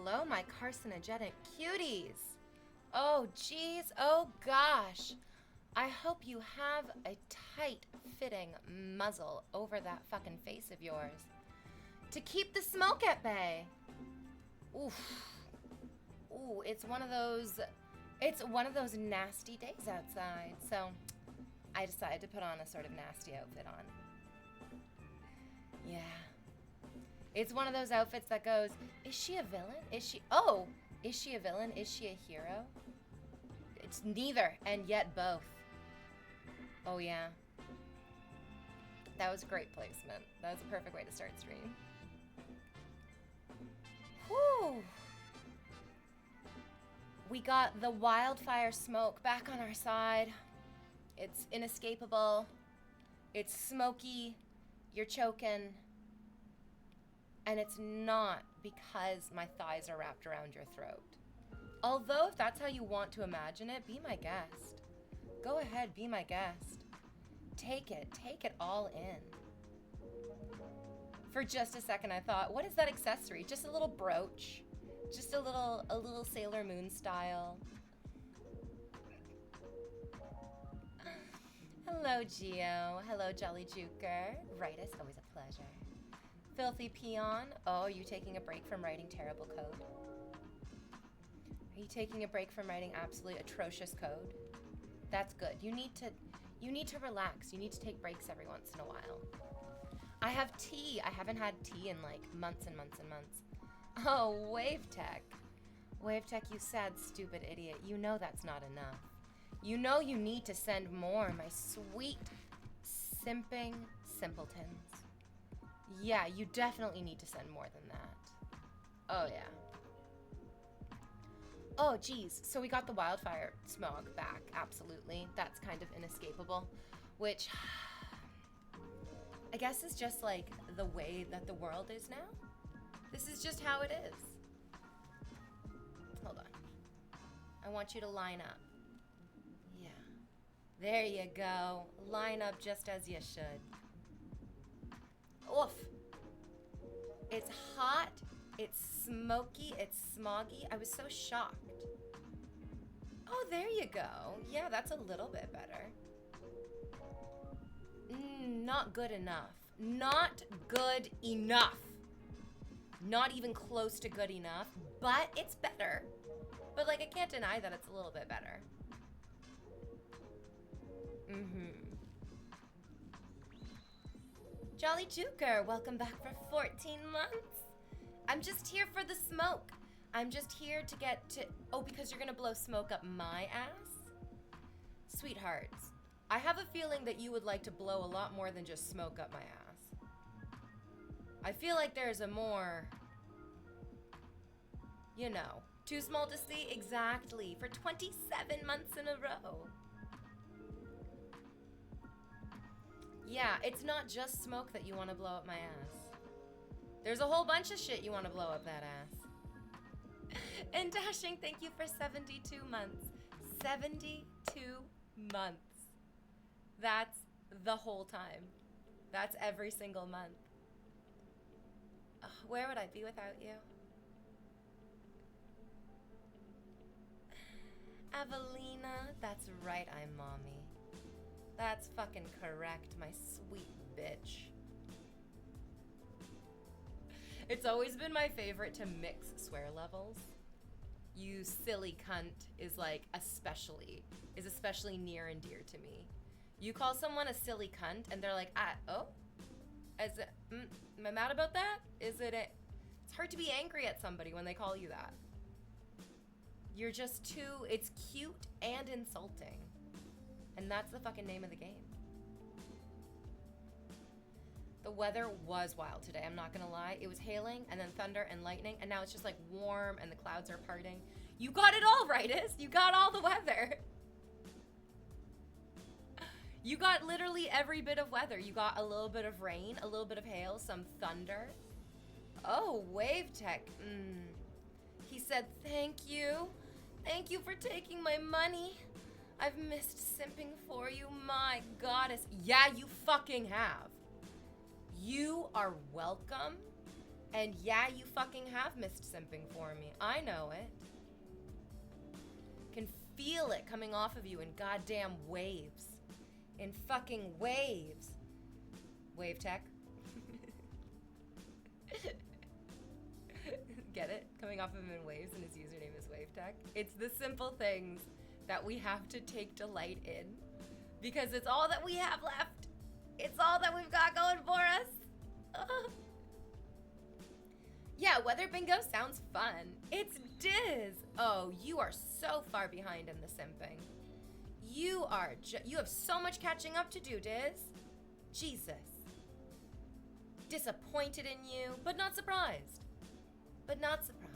hello, my carcinogenic cuties. Oh, geez. Oh, gosh. I hope you have a tight-fitting muzzle over that fucking face of yours to keep the smoke at bay. Oof. Ooh, it's one of those nasty days outside. So I decided to put on a sort of nasty outfit on. Yeah. It's one of those outfits that goes, is she a villain? Is she a villain? Is she a hero? It's neither, and yet both. Oh, yeah. That was great placement. That was a perfect way to start stream. Whew. We got the wildfire smoke back on our side. It's inescapable. It's smoky. You're choking. And it's not because my thighs are wrapped around your throat. Although, if that's how you want to imagine it, be my guest. Go ahead, be my guest. Take it all in. For just a second, I thought, what is that accessory? Just a little brooch. Just a little Sailor Moon style. Hello, Geo. Hello, Jolly Juker. Rightus, always a pleasure. Filthy Peon. Oh, are you taking a break from writing terrible code? Are you taking a break from writing absolutely atrocious code? That's good. You need to relax. You need to take breaks every once in a while. I have tea. I haven't had tea in like months and months and months. Oh, Wave Tech. Wave Tech, you sad, stupid idiot. You know that's not enough. You know you need to send more, my sweet, simping simpletons. Yeah, you definitely need to send more than that. Oh, yeah. Oh, geez. So we got the wildfire smog back. Absolutely. That's kind of inescapable. Which, I guess is just like the way that the world is now. This is just how it is. Hold on. I want you to line up. Yeah. There you go. Line up just as you should. Oof. It's hot. It's smoky. It's smoggy. I was so shocked. Oh, there you go. Yeah, that's a little bit better. Not good enough. Not good enough. Not even close to good enough, but it's better. But, like, I can't deny that it's a little bit better. Jolly Juker, welcome back for 14 months. I'm just here for the smoke. I'm just here to get to... Oh, because you're gonna blow smoke up my ass? Sweethearts, I have a feeling that you would like to blow a lot more than just smoke up my ass. I feel like there's a more... You know, too small to see? Exactly. For 27 months in a row. Yeah, it's not just smoke that you want to blow up my ass. There's a whole bunch of shit you want to blow up that ass. And Dashing, thank you for 72 months. 72 months. That's the whole time. That's every single month. Ugh, where would I be without you? Avelina, that's right, I'm mommy. That's fucking correct, my sweet bitch. It's always been my favorite to mix swear levels. You silly cunt is like especially near and dear to me. You call someone a silly cunt and they're like, am I mad about that? It's hard to be angry at somebody when they call you that. You're just too, it's cute and insulting. And that's the fucking name of the game. The weather was wild today, I'm not gonna lie. It was hailing and then thunder and lightning, and now it's just like warm and the clouds are parting. You got it all, Rightus. You got all the weather. You got literally every bit of weather. You got a little bit of rain, a little bit of hail, some thunder. Oh, Wave Tech. He said, thank you. Thank you for taking my money. I've missed simping for you, my goddess. Yeah, you fucking have. You are welcome. And yeah, you fucking have missed simping for me. I know it. Can feel it coming off of you in goddamn waves. In fucking waves. Wave tech. Get it? Coming off of him in waves and his username is wave tech. It's the simple things that we have to take delight in. Because it's all that we have left. It's all that we've got going for us. Yeah, weather bingo sounds fun. It's Diz. Oh, you are so far behind in the simping. You have so much catching up to do, Diz. Jesus. Disappointed in you, but not surprised. But not surprised.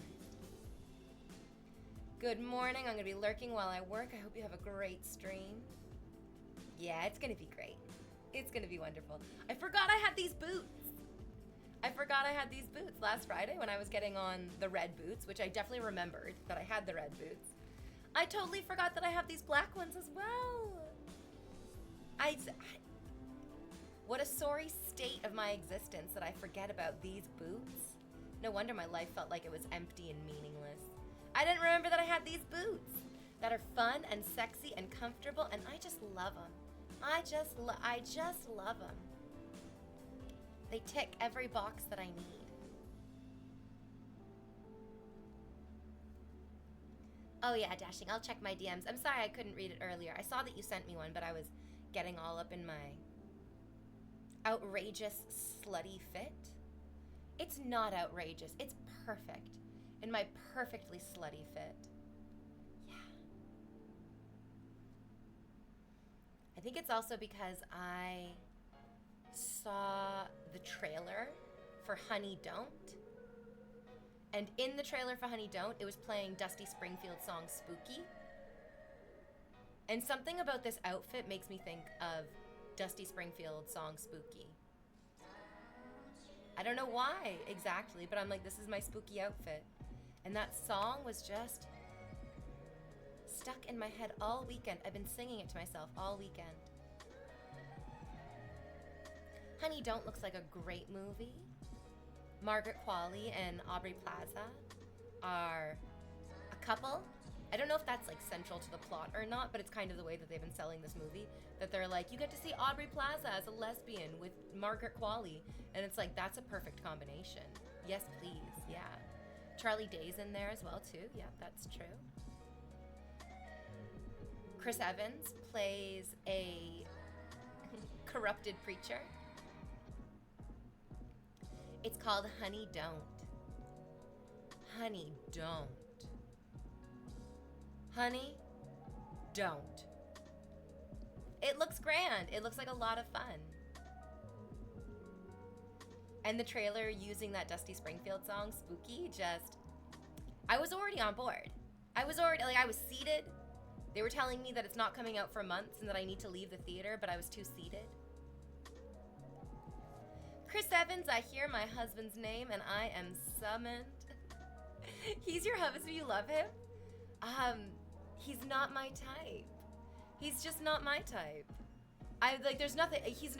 Good morning. I'm going to be lurking while I work. I hope you have a great stream. Yeah, it's going to be great. It's going to be wonderful. I forgot I had these boots. Last Friday when I was getting on the red boots, which I definitely remembered that I had the red boots. I totally forgot that I have these black ones as well. What a sorry state of my existence that I forget about these boots. No wonder my life felt like it was empty and meaningless. I didn't remember that I had these boots that are fun and sexy and comfortable, and I just love them. I just love them. They tick every box that I need. Oh yeah, Dashing, I'll check my DMs. I'm sorry I couldn't read it earlier. I saw that you sent me one, but I was getting all up in my outrageous slutty fit. It's not outrageous. It's perfect. In my perfectly slutty fit. Yeah. I think it's also because I saw the trailer for Honey Don't. And in the trailer for Honey Don't, it was playing Dusty Springfield's song Spooky. And something about this outfit makes me think of Dusty Springfield's song Spooky. I don't know why exactly, but I'm like, this is my spooky outfit. And that song was just stuck in my head all weekend. I've been singing it to myself all weekend. Honey Don't looks like a great movie. Margaret Qualley and Aubrey Plaza are a couple. I don't know if that's like central to the plot or not, but it's kind of the way that they've been selling this movie. That they're like, you get to see Aubrey Plaza as a lesbian with Margaret Qualley. And it's like, that's a perfect combination. Yes, please, yeah. Charlie Day's in there as well too. Yeah, that's true. Chris Evans plays a corrupted preacher. It's called Honey Don't. Honey Don't. Honey Don't. It looks grand. It looks like a lot of fun. And the trailer using that Dusty Springfield song, Spooky, I was already on board. I was seated. They were telling me that it's not coming out for months and that I need to leave the theater, but I was too seated. Chris Evans, I hear my husband's name and I am summoned. He's your husband, you love him? He's not my type. He's just not my type. There's nothing, he's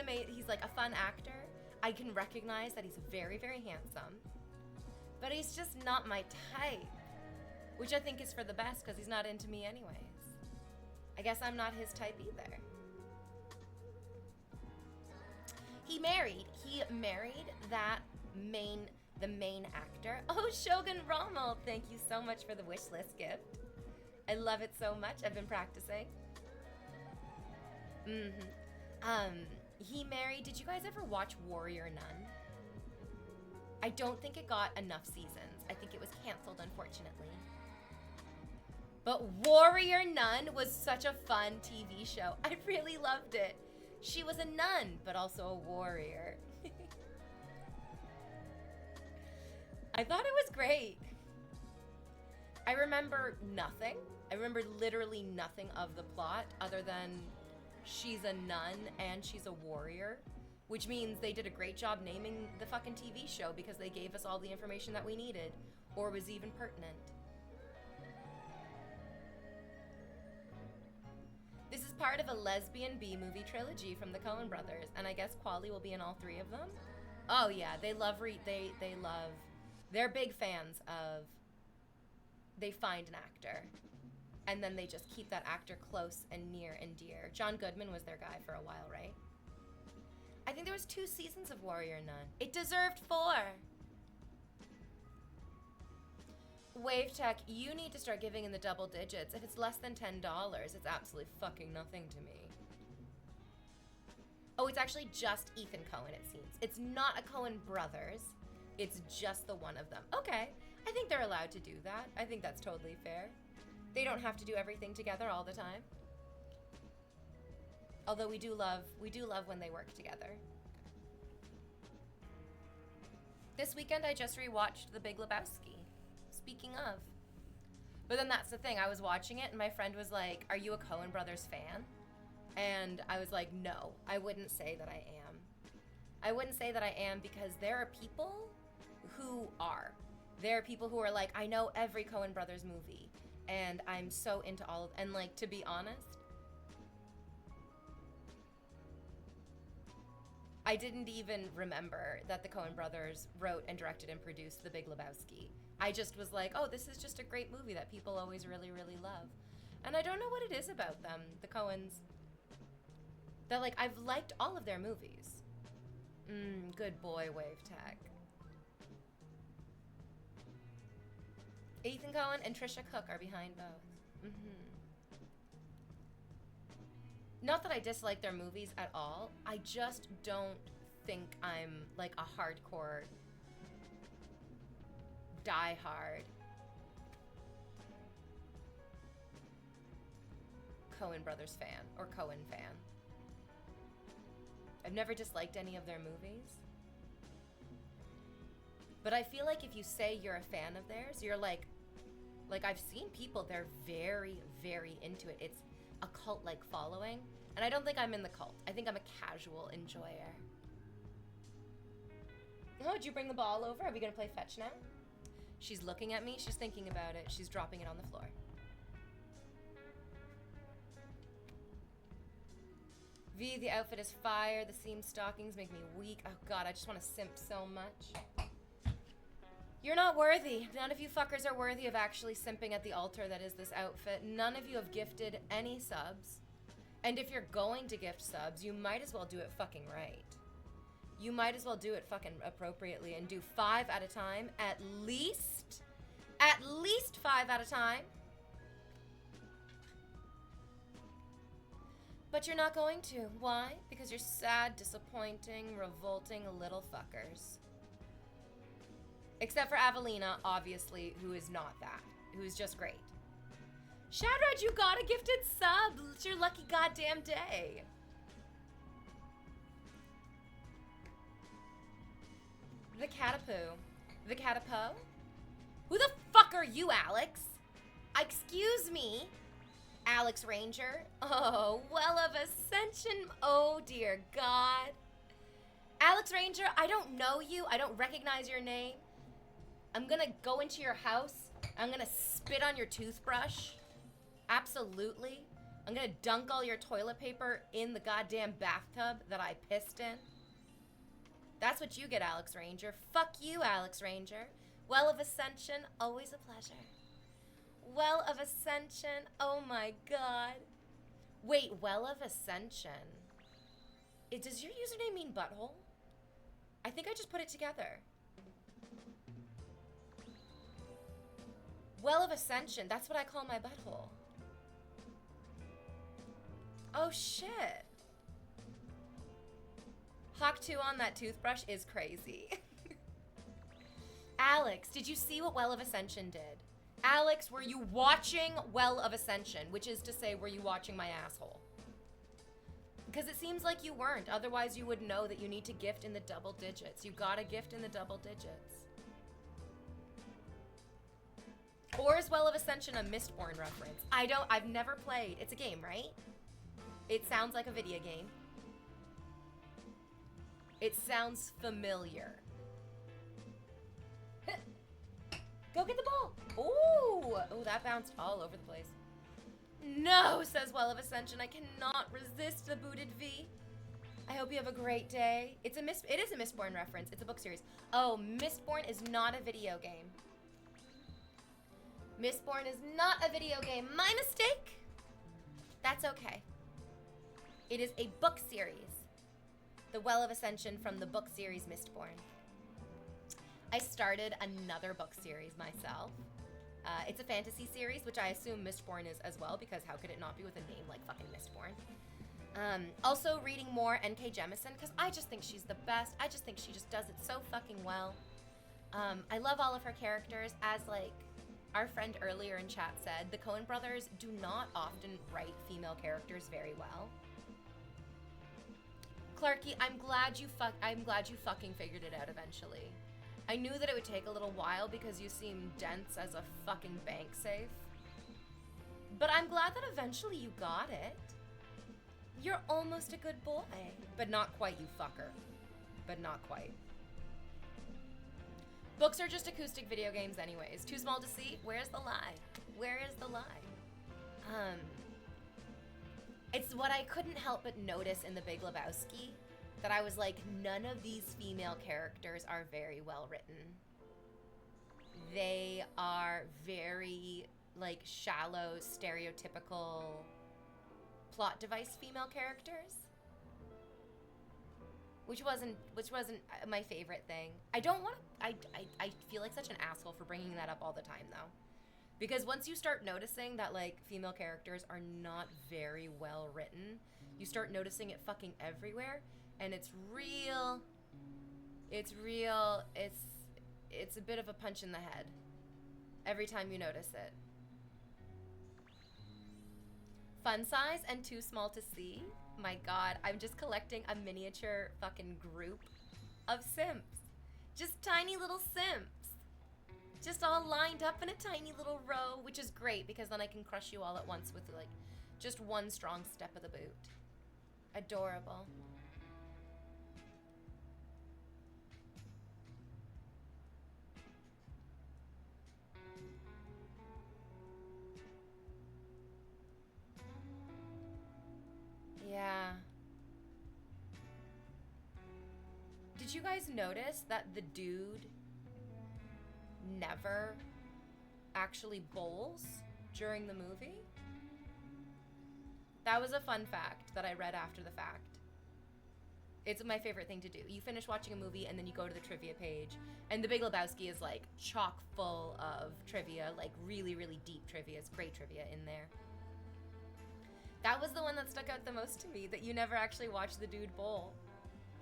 like a fun actor. I can recognize that he's very, very handsome, but he's just not my type, which I think is for the best because he's not into me anyways. I guess I'm not his type either. He married the main actor. Oh, Shogun Rommel, thank you so much for the wish list gift. I love it so much. I've been practicing. He married, did you guys ever watch Warrior Nun? I don't think it got enough seasons. I think it was canceled, unfortunately. But Warrior Nun was such a fun TV show. I really loved it. She was a nun, but also a warrior. I thought it was great. I remember nothing. I remember literally nothing of the plot other than she's a nun and she's a warrior, which means they did a great job naming the fucking TV show because they gave us all the information that we needed or was even pertinent. This is part of a lesbian B-movie trilogy from the Coen brothers, and I guess Qualley will be in all three of them. Oh yeah, they love They're big fans of, they find an actor, and then they just keep that actor close and near and dear. John Goodman was their guy for a while, right? I think there was 2 seasons of Warrior Nun. It deserved 4. Wave Tech, you need to start giving in the double digits. If it's less than $10, it's absolutely fucking nothing to me. Oh, it's actually just Ethan Coen, it seems. It's not a Coen brothers. It's just the one of them. Okay, I think they're allowed to do that. I think that's totally fair. They don't have to do everything together all the time. Although we do love when they work together. This weekend I just rewatched The Big Lebowski. Speaking of. But then that's the thing, I was watching it and my friend was like, "Are you a Coen Brothers fan?" And I was like, "No, I wouldn't say that I am." I wouldn't say that I am because there are people who are. There are people who are like, "I know every Coen Brothers movie and I'm so into all of," and like, to be honest, I didn't even remember that the Coen brothers wrote and directed and produced The Big Lebowski. I just was like, oh, this is just a great movie that people always really, really love. And I don't know what it is about them, the Coens, that like, I've liked all of their movies. Good boy, Wave Tech. Ethan Coen and Trisha Cook are behind both. Not that I dislike their movies at all. I just don't think I'm like a hardcore, die-hard Coen Brothers fan or Coen fan. I've never disliked any of their movies. But I feel like if you say you're a fan of theirs, you're like I've seen people, they're very, very into it. It's a cult-like following, and I don't think I'm in the cult. I think I'm a casual enjoyer. Oh, did you bring the ball over? Are we gonna play fetch now? She's looking at me, she's thinking about it, she's dropping it on the floor. V, the outfit is fire, the seam stockings make me weak. Oh god, I just want to simp so much. You're not worthy. None of you fuckers are worthy of actually simping at the altar that is this outfit. None of you have gifted any subs. And if you're going to gift subs, you might as well do it fucking right. You might as well do it fucking appropriately and do 5 at a time, at least 5 at a time. But you're not going to. Why? Because you're sad, disappointing, revolting little fuckers. Except for Avelina, obviously, who is not that. Who is just great. Shadrad, you got a gifted sub. It's your lucky goddamn day. The Catapoo. The Catapo? Who the fuck are you, Alex? Excuse me, Alex Ranger. Oh, well of Ascension. Oh, dear God. Alex Ranger, I don't know you. I don't recognize your name. I'm gonna go into your house. I'm gonna spit on your toothbrush. Absolutely. I'm gonna dunk all your toilet paper in the goddamn bathtub that I pissed in. That's what you get, Alex Ranger. Fuck you, Alex Ranger. Well of Ascension, always a pleasure. Well of Ascension, oh my god. Wait, Well of Ascension. Does your username mean butthole? I think I just put it together. Well of Ascension, that's what I call my butthole. Oh shit. Hawk 2 on that toothbrush is crazy. Alex, did you see what Well of Ascension did? Alex, were you watching Well of Ascension? Which is to say, were you watching my asshole? Because it seems like you weren't. Otherwise, you would know that you need to gift in the double digits. You gotta gift in the double digits. Or is Well of Ascension a Mistborn reference? I've never played. It's a game, right? It sounds like a video game. It sounds familiar. Go get the ball. Ooh. Oh, that bounced all over the place. No, says Well of Ascension. I cannot resist the booted V. I hope you have a great day. It is a Mistborn reference. It's a book series. Oh, Mistborn is not a video game. Mistborn is not a video game. My mistake. That's okay. It is a book series. The Well of Ascension from the book series Mistborn. I started another book series myself. It's a fantasy series, which I assume Mistborn is as well, because how could it not be with a name like fucking Mistborn? Also reading more N.K. Jemisin, because I just think she's the best. I just think she just does it so fucking well. I love all of her characters. As like our friend earlier in chat said, the Coen brothers do not often write female characters very well. Clarky, I'm glad you fucking figured it out eventually. I knew that it would take a little while because you seem dense as a fucking bank safe. But I'm glad that eventually you got it. You're almost a good boy. But not quite, you fucker. But not quite. Books are just acoustic video games anyways. Too small to see? Where's the lie? Where is the lie? It's what I couldn't help but notice in The Big Lebowski, that I was like, none of these female characters are very well written. They are very like shallow, stereotypical plot device female characters, which wasn't my favorite thing. I feel like such an asshole for bringing that up all the time though. Because once you start noticing that, like, female characters are not very well written, you start noticing it fucking everywhere, and it's real, it's a bit of a punch in the head every time you notice it. Fun size and too small to see? My god, I'm just collecting a miniature fucking group of simps. Just tiny little simps. Just all lined up in a tiny little row, which is great because then I can crush you all at once with like just one strong step of the boot. Adorable. Yeah. Did you guys notice that the dude never actually bowls during the movie? That was a fun fact that I read after the fact. It's my favorite thing to do. You finish watching a movie and then you go to the trivia page, and The Big Lebowski is like chock full of trivia, like really, really deep trivia. It's great trivia in there. That was the one that stuck out the most to me, that you never actually watch the dude bowl.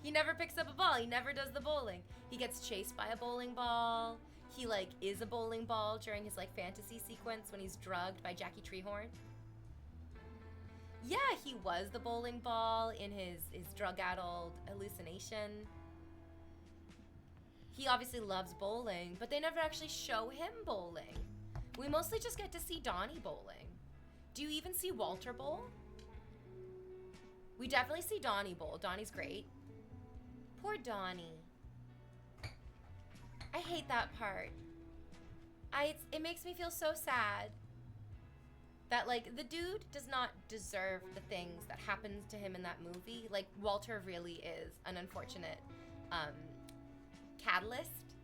He never picks up a ball. He never does the bowling. He gets chased by a bowling ball. He like is a bowling ball during his like fantasy sequence when he's drugged by Jackie Treehorn. Yeah, he was the bowling ball in his drug-addled hallucination. He obviously loves bowling, but they never actually show him bowling. We mostly just get to see Donnie bowling. Do you even see Walter bowl? We definitely see Donnie bowl. Donnie's great. Poor Donnie. I hate that part. It makes me feel so sad that like the dude does not deserve the things that happens to him in that movie. Like Walter really is an unfortunate catalyst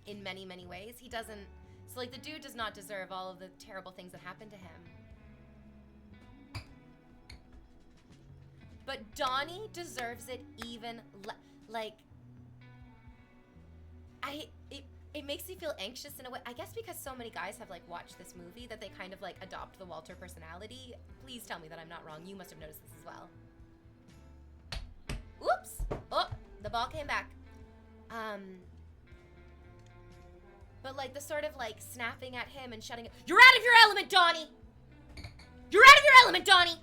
in many, many ways. He doesn't, so like the dude does not deserve all of the terrible things that happen to him. But Donnie deserves it even like, it makes me feel anxious in a way. I guess because so many guys have like watched this movie that they kind of like adopt the Walter personality. Please tell me that I'm not wrong. You must have noticed this as well. Oops. Oh, the ball came back. But like the sort of like snapping at him and shutting it. You're out of your element, Donnie! You're out of your element, Donnie!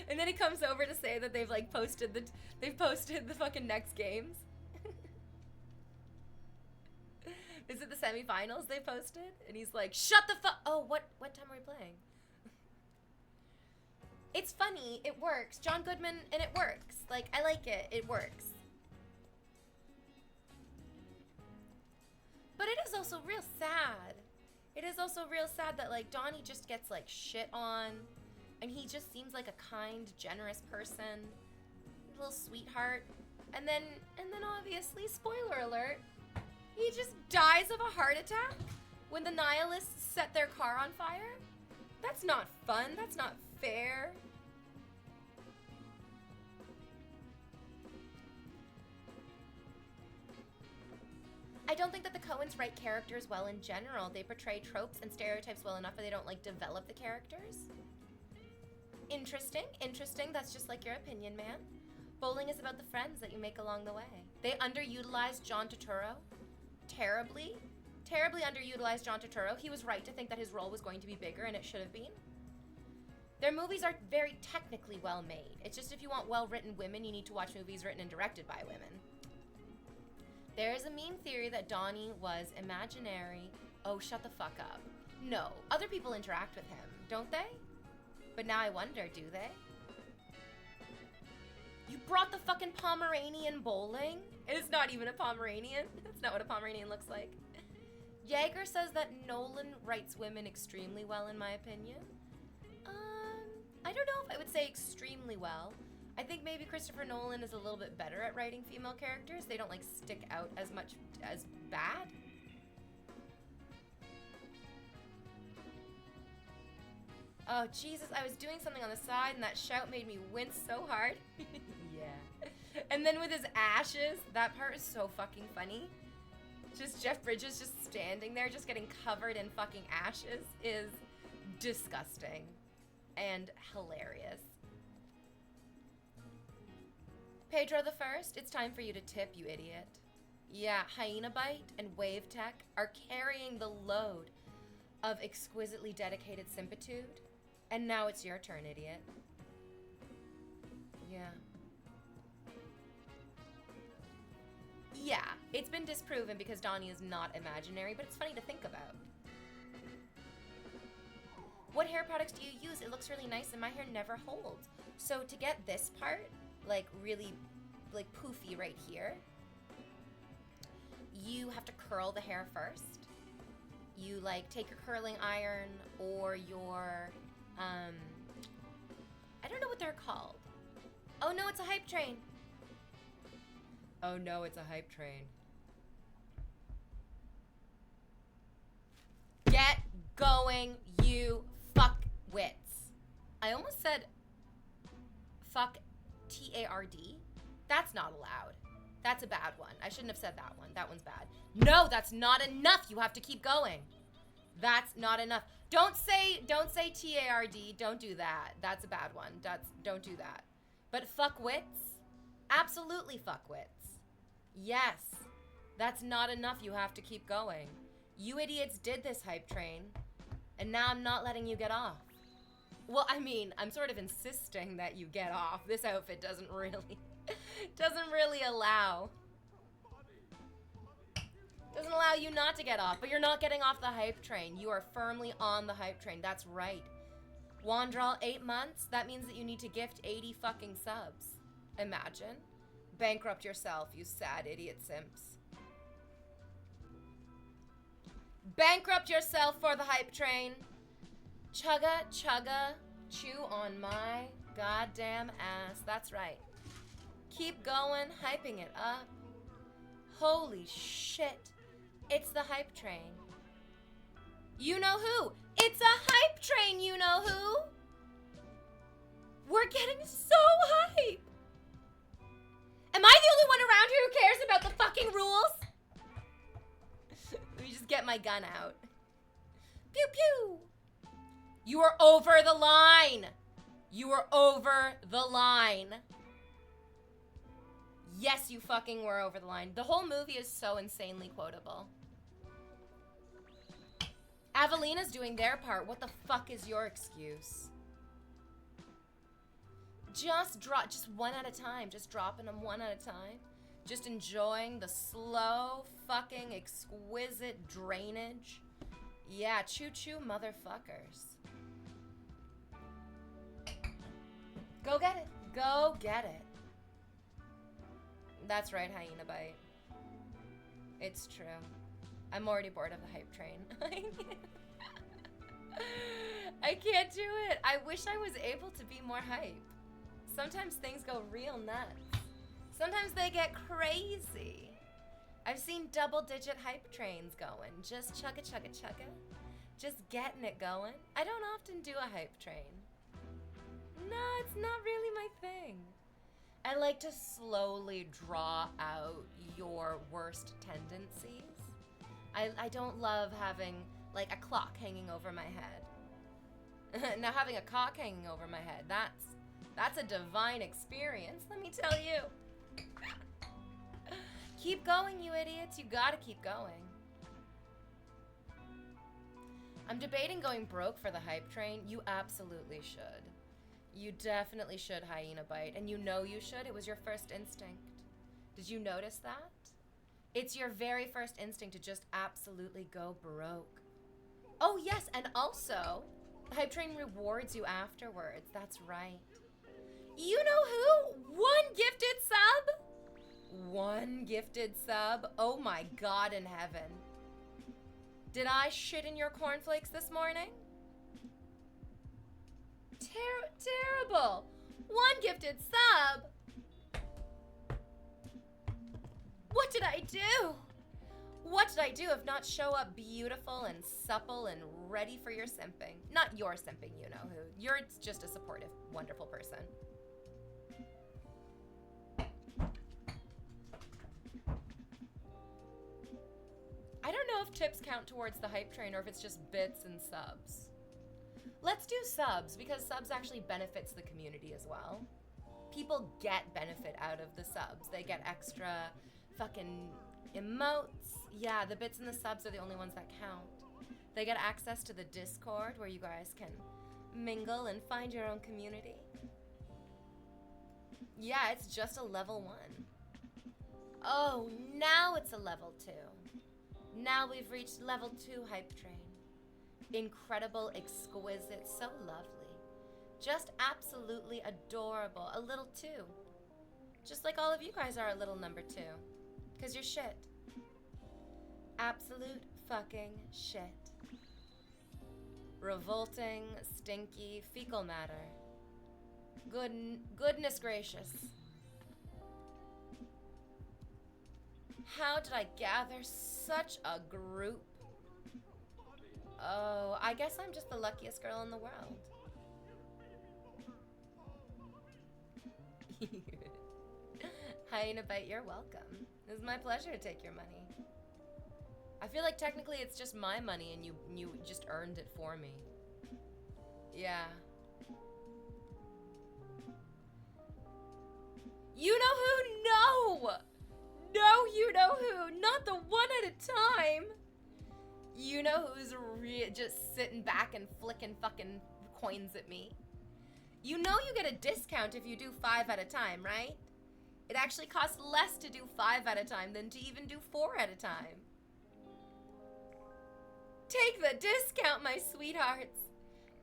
And then he comes over to say that they've like posted the fucking next games. Is it the semifinals they posted? And he's like, shut the fuck. Oh, what time are we playing? It's funny, it works. John Goodman, and it works. Like, I like it, it works. But it is also real sad. It is also real sad that, like, Donnie just gets, like, shit on, and he just seems like a kind, generous person, a little sweetheart, and then obviously, spoiler alert, he just dies of a heart attack when the nihilists set their car on fire? That's not fun. That's not fair. I don't think that the Coens write characters well in general. They portray tropes and stereotypes well enough, but they don't, like, develop the characters. Interesting, interesting. That's just like your opinion, man. Bowling is about the friends that you make along the way. They underutilized John Turturro. Terribly underutilized John Turturro. He was right to think that his role was going to be bigger, and it should have been. Their movies are very technically well made. It's just if you want well-written women, you need to watch movies written and directed by women. There is a meme theory that Donnie was imaginary. Oh, shut the fuck up. No, other people interact with him, don't they? But now I wonder, do they? You brought the fucking Pomeranian bowling? It's not even a Pomeranian. That's not what a Pomeranian looks like. Yeager says that Nolan writes women extremely well, in my opinion. I don't know if I would say extremely well. I think maybe Christopher Nolan is a little bit better at writing female characters. They don't, like, stick out as much as bad. Oh, Jesus, I was doing something on the side, and that shout made me wince so hard. Yeah. And then with his ashes, that part is so fucking funny. Just Jeff Bridges just standing there, just getting covered in fucking ashes is disgusting and hilarious. Pedro the First, it's time for you to tip, you idiot. Yeah, Hyena Bite and Wave Tech are carrying the load of exquisitely dedicated simpitude. And now it's your turn, idiot. Yeah. Yeah, it's been disproven because Donnie is not imaginary, but it's funny to think about. What hair products do you use? It looks really nice and my hair never holds. So to get this part, like, really, like, poofy right here, you have to curl the hair first. You, like, take your curling iron or your, I don't know what they're called. Oh no, it's a hype train. Oh no, it's a hype train. Get going, you fuckwits. I almost said fuck T-A-R-D. That's not allowed. That's a bad one. I shouldn't have said that one. That one's bad. No, that's not enough. You have to keep going. That's not enough. Don't say T-A-R-D. Don't do that. That's a bad one. Don't do that. But fuckwits? Absolutely fuckwits. Yes. That's not enough. You have to keep going. You idiots did this hype train, and now I'm not letting you get off. Well, I mean, I'm sort of insisting that you get off. This outfit doesn't really allow you not to get off, but you're not getting off the hype train. You are firmly on the hype train. That's right. Wandral, 8 months? That means that you need to gift 80 fucking subs. Imagine. Bankrupt yourself, you sad idiot simps. Bankrupt yourself for the hype train. Chugga, chugga, chew on my goddamn ass. That's right. Keep going, hyping it up. Holy shit. It's the hype train. You know who? It's a hype train, you know who? We're getting so hype. Am I the only one around here who cares about the fucking rules? Let me just get my gun out. Pew pew. You are over the line. You are over the line. Yes, you fucking were over the line. The whole movie is so insanely quotable. Avelina's doing their part. What the fuck is your excuse? Just one at a time. Just dropping them one at a time. Just enjoying the slow, fucking, exquisite drainage. Yeah, choo-choo motherfuckers. Go get it. Go get it. That's right, Hyena Bite. It's true. I'm already bored of the hype train. I can't do it. I wish I was able to be more hype. Sometimes things go real nuts. Sometimes they get crazy. I've seen double-digit hype trains going. Just chugga chugga chugga. Just getting it going. I don't often do a hype train. No, it's not really my thing. I like to slowly draw out your worst tendencies. I don't love having like a clock hanging over my head. Now having a cock hanging over my head, that's a divine experience, let me tell you. Keep going, you idiots. You gotta keep going. I'm debating going broke for the hype train. You absolutely should. You definitely should, Hyena Bite. And you know you should. It was your first instinct. Did you notice that? It's your very first instinct to just absolutely go broke. Oh, yes, and also, the hype train rewards you afterwards. That's right. You know who? One gifted sub? One gifted sub? Oh my God in heaven. Did I shit in your cornflakes this morning? Terrible. One gifted sub? What did I do? What did I do if not show up beautiful and supple and ready for your simping? Not your simping, you know who. You're just a supportive, wonderful person. I don't know if tips count towards the hype train or if it's just bits and subs. Let's do subs because subs actually benefits the community as well. People get benefit out of the subs. They get extra fucking emotes. Yeah, the bits and the subs are the only ones that count. They get access to the Discord where you guys can mingle and find your own community. Yeah, it's just a level 1. Oh, now it's a level 2. Now we've reached level 2 hype train. Incredible, exquisite, so lovely. Just absolutely adorable. A little 2. Just like all of you guys are a little number 2. Because you're shit. Absolute fucking shit. Revolting, stinky, fecal matter. Goodness gracious. How did I gather such a group? Oh, I guess I'm just the luckiest girl in the world. Hyena Bite, you're welcome. It's my pleasure to take your money. I feel like technically it's just my money and you just earned it for me. Yeah. You know who? No! No, you know who? Not the one at a time. You know who's just sitting back and flicking fucking coins at me? You know you get a discount if you do 5 at a time, right? It actually costs less to do 5 at a time than to even do 4 at a time. Take the discount, my sweethearts.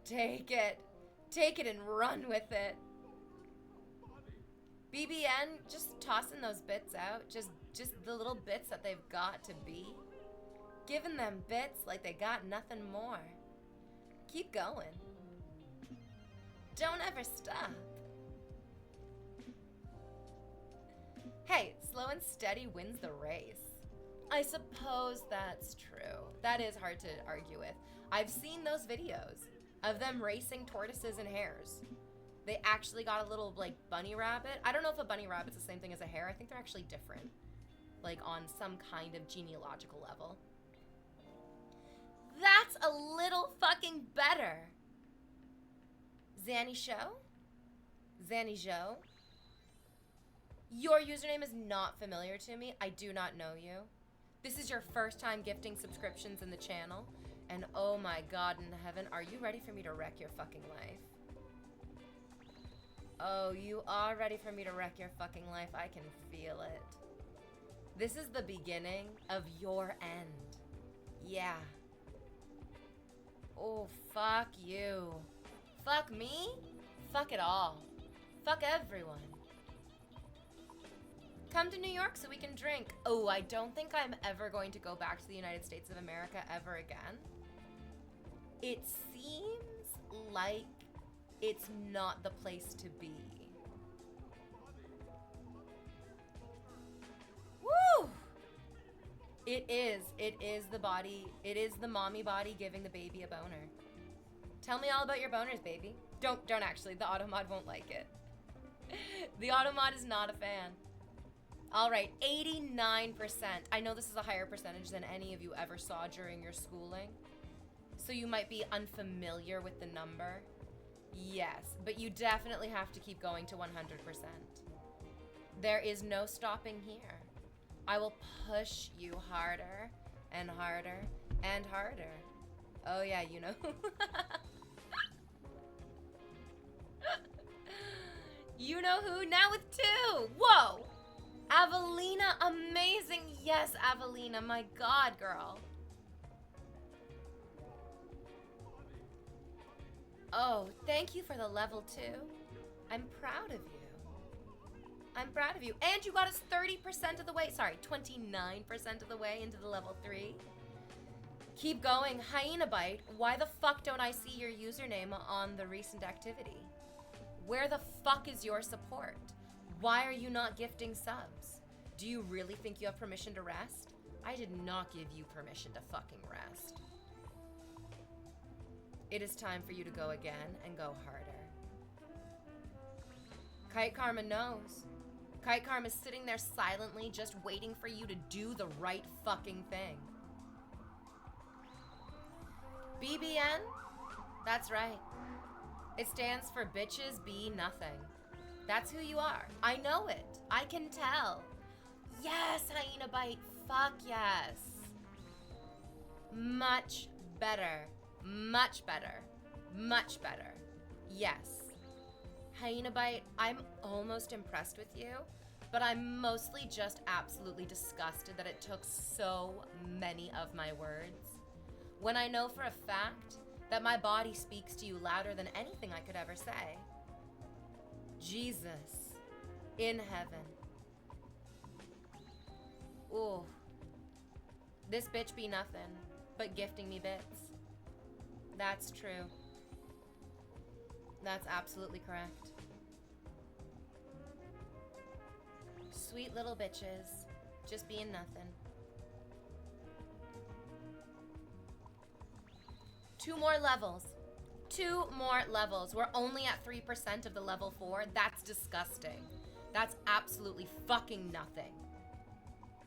Take it. Take it and run with it. BBN, just tossing those bits out. Just the little bits that they've got to be. Giving them bits like they got nothing more. Keep going. Don't ever stop. Hey, slow and steady wins the race. I suppose that's true. That is hard to argue with. I've seen those videos of them racing tortoises and hares. They actually got a little, like, bunny rabbit. I don't know if a bunny rabbit's the same thing as a hare. I think they're actually different. Like, on some kind of genealogical level. That's a little fucking better. Zanny Show? Zanny Joe? Your username is not familiar to me. I do not know you. This is your first time gifting subscriptions in the channel. And oh my God in heaven, are you ready for me to wreck your fucking life? Oh, you are ready for me to wreck your fucking life. I can feel it. This is the beginning of your end. Yeah. Oh, fuck you. Fuck me? Fuck it all. Fuck everyone. Come to New York so we can drink. Oh, I don't think I'm ever going to go back to the United States of America ever again. It seems like it's not the place to be. Woo! It is the body, it is the mommy body giving the baby a boner. Tell me all about your boners, baby. Don't actually, the Automod won't like it. The Automod is not a fan. All right, 89%. I know this is a higher percentage than any of you ever saw during your schooling. So you might be unfamiliar with the number. Yes, but you definitely have to keep going to 100%. There is no stopping here. I will push you harder and harder and harder. Oh yeah, you know. You know who? Now with 2. Whoa! Avelina, amazing. Yes, Avelina, my God, girl. Oh, thank you for the level 2. I'm proud of you. I'm proud of you. And you got us 30% of the way. Sorry, 29% of the way into the level 3. Keep going. Hyena Bite, why the fuck don't I see your username on the recent activity? Where the fuck is your support? Why are you not gifting subs? Do you really think you have permission to rest? I did not give you permission to fucking rest. It is time for you to go again and go harder. Kite Karma knows. Kite Karma is sitting there silently just waiting for you to do the right fucking thing. BBN? That's right. It stands for bitches be nothing. That's who you are. I know it. I can tell. Yes, Hyena Bite. Fuck yes. Much better. Much better. Much better. Yes. Hyena Bite, I'm almost impressed with you, but I'm mostly just absolutely disgusted that it took so many of my words. When I know for a fact that my body speaks to you louder than anything I could ever say. Jesus in heaven. Ooh. This bitch be nothing but gifting me bits. That's true. That's absolutely correct. Sweet little bitches, just being nothing. 2 more levels. 2 more levels. We're only at 3% of the level 4. That's disgusting. That's absolutely fucking nothing.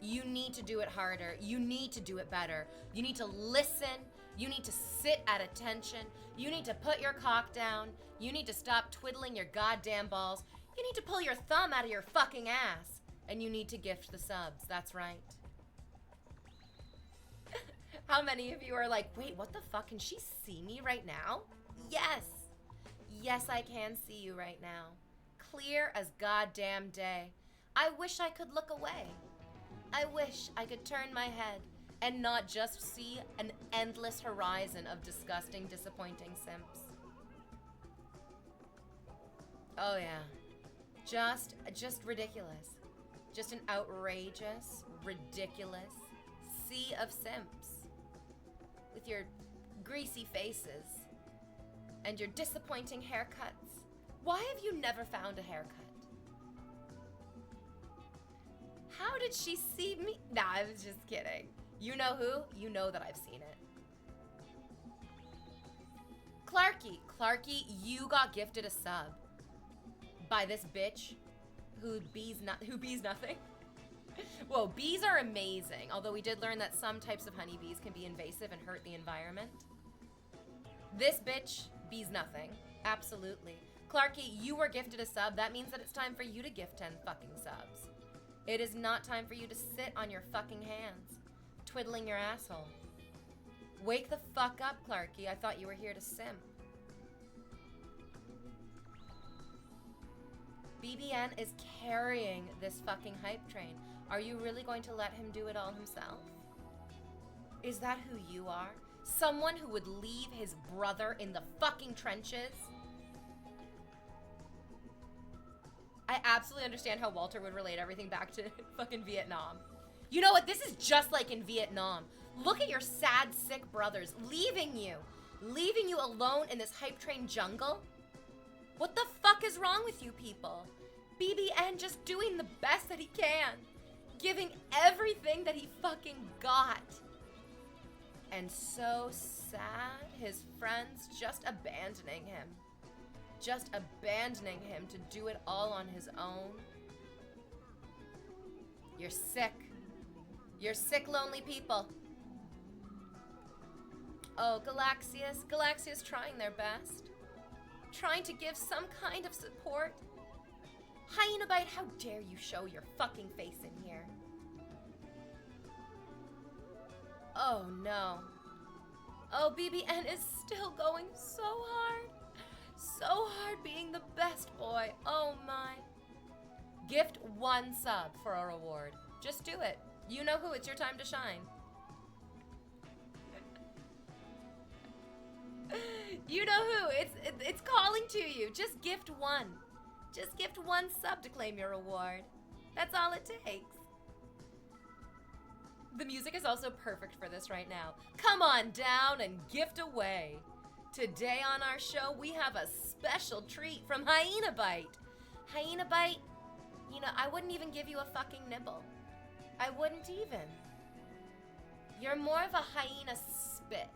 You need to do it harder. You need to do it better. You need to listen. You need to sit at attention. You need to put your cock down. You need to stop twiddling your goddamn balls. You need to pull your thumb out of your fucking ass. And you need to gift the subs. That's right. How many of you are like, wait, what the fuck? Can she see me right now? Yes. Yes, I can see you right now. Clear as goddamn day. I wish I could look away. I wish I could turn my head and not just see an endless horizon of disgusting, disappointing simps. Oh yeah. Just ridiculous. Just an outrageous, ridiculous sea of simps. With your greasy faces and your disappointing haircuts. Why have you never found a haircut? How did she see me? Nah, I was just kidding. You know who? You know that I've seen it. Clarky, you got gifted a sub by this bitch who bees nothing. Whoa, bees are amazing, although we did learn that some types of honeybees can be invasive and hurt the environment. This bitch bees nothing. Absolutely. Clarky, you were gifted a sub. That means that it's time for you to gift 10 fucking subs. It is not time for you to sit on your fucking hands, twiddling your asshole. Wake the fuck up, Clarky. I thought you were here to simp. BBN is carrying this fucking hype train. Are you really going to let him do it all himself? Is that who you are? Someone who would leave his brother in the fucking trenches? I absolutely understand how Walter would relate everything back to fucking Vietnam. You know what? This is just like in Vietnam. Look at your sad, sick brothers leaving you alone in this hype train jungle. What the fuck is wrong with you people? BBN just doing the best that he can, giving everything that he fucking got. And so sad, his friends just abandoning him. Just abandoning him to do it all on his own. You're sick. You're sick, lonely people. Oh, Galaxius. Galaxius trying their best. Trying to give some kind of support. Hyena Bite, how dare you show your fucking face in here? Oh no. Oh, BBN is still going so hard. So hard being the best boy. Oh my. Gift 1 sub for a reward. Just do it. You know who, it's your time to shine. You know who, it's calling to you. Just gift 1. Just gift 1 sub to claim your reward. That's all it takes. The music is also perfect for this right now. Come on down and gift away. Today on our show, we have a special treat from Hyena Bite. Hyena Bite, you know, I wouldn't even give you a fucking nibble. I wouldn't even. You're more of a hyena spit.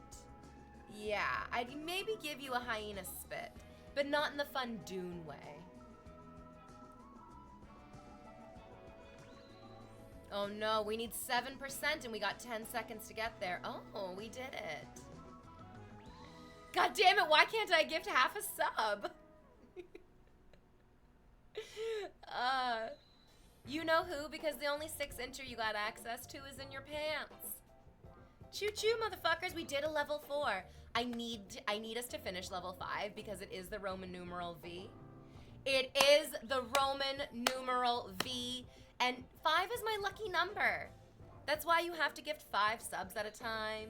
Yeah, I'd maybe give you a hyena spit, but not in the fun Dune way. Oh no, we need 7% and we got 10 seconds to get there. Oh, we did it. God damn it, why can't I gift half a sub? You know who? Because the only 6 enter you got access to is in your pants. Choo-choo, motherfuckers, we did a level 4. I need us to finish level 5 because it is the Roman numeral V. It is the Roman numeral V. And 5 is my lucky number. That's why you have to gift 5 subs at a time.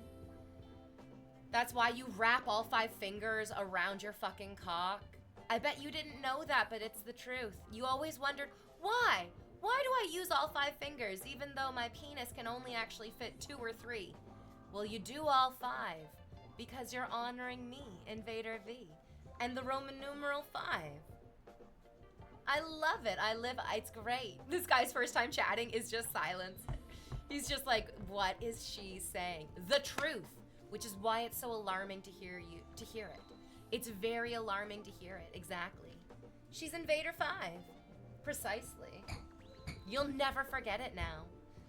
That's why you wrap all 5 fingers around your fucking cock. I bet you didn't know that, but it's the truth. You always wondered, why? Why do I use all 5 fingers even though my penis can only actually fit 2 or 3? Well, you do all 5 because you're honoring me, Invader V, and the Roman numeral 5. I love it. It's great. This guy's first time chatting is just silence. He's just like, what is she saying? The truth, which is why it's so alarming to hear it. It's very alarming to hear it, exactly. She's Invader 5, precisely. You'll never forget it now.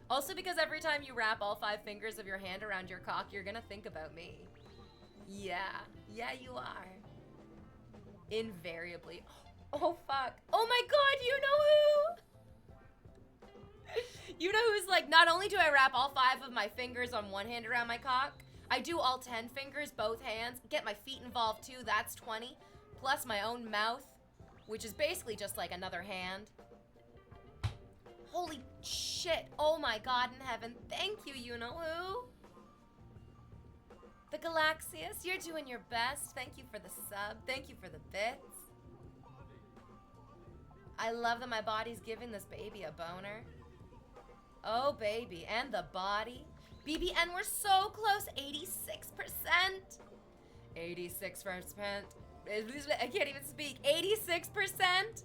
Also because every time you wrap all 5 fingers of your hand around your cock, you're gonna think about me. Yeah, you are. Invariably. Oh, fuck. Oh my god, you know who? You know who's like, not only do I wrap all 5 of my fingers on one hand around my cock, I do all 10 fingers, both hands, get my feet involved too, that's 20, plus my own mouth, which is basically just like another hand. Holy shit, oh my god in heaven, thank you, you know who? The Galaxius, you're doing your best, thank you for the sub, thank you for the bits. I love that my body's giving this baby a boner. Oh, baby. And the body. BBN, we're so close. 86%. 86%. I can't even speak. 86%.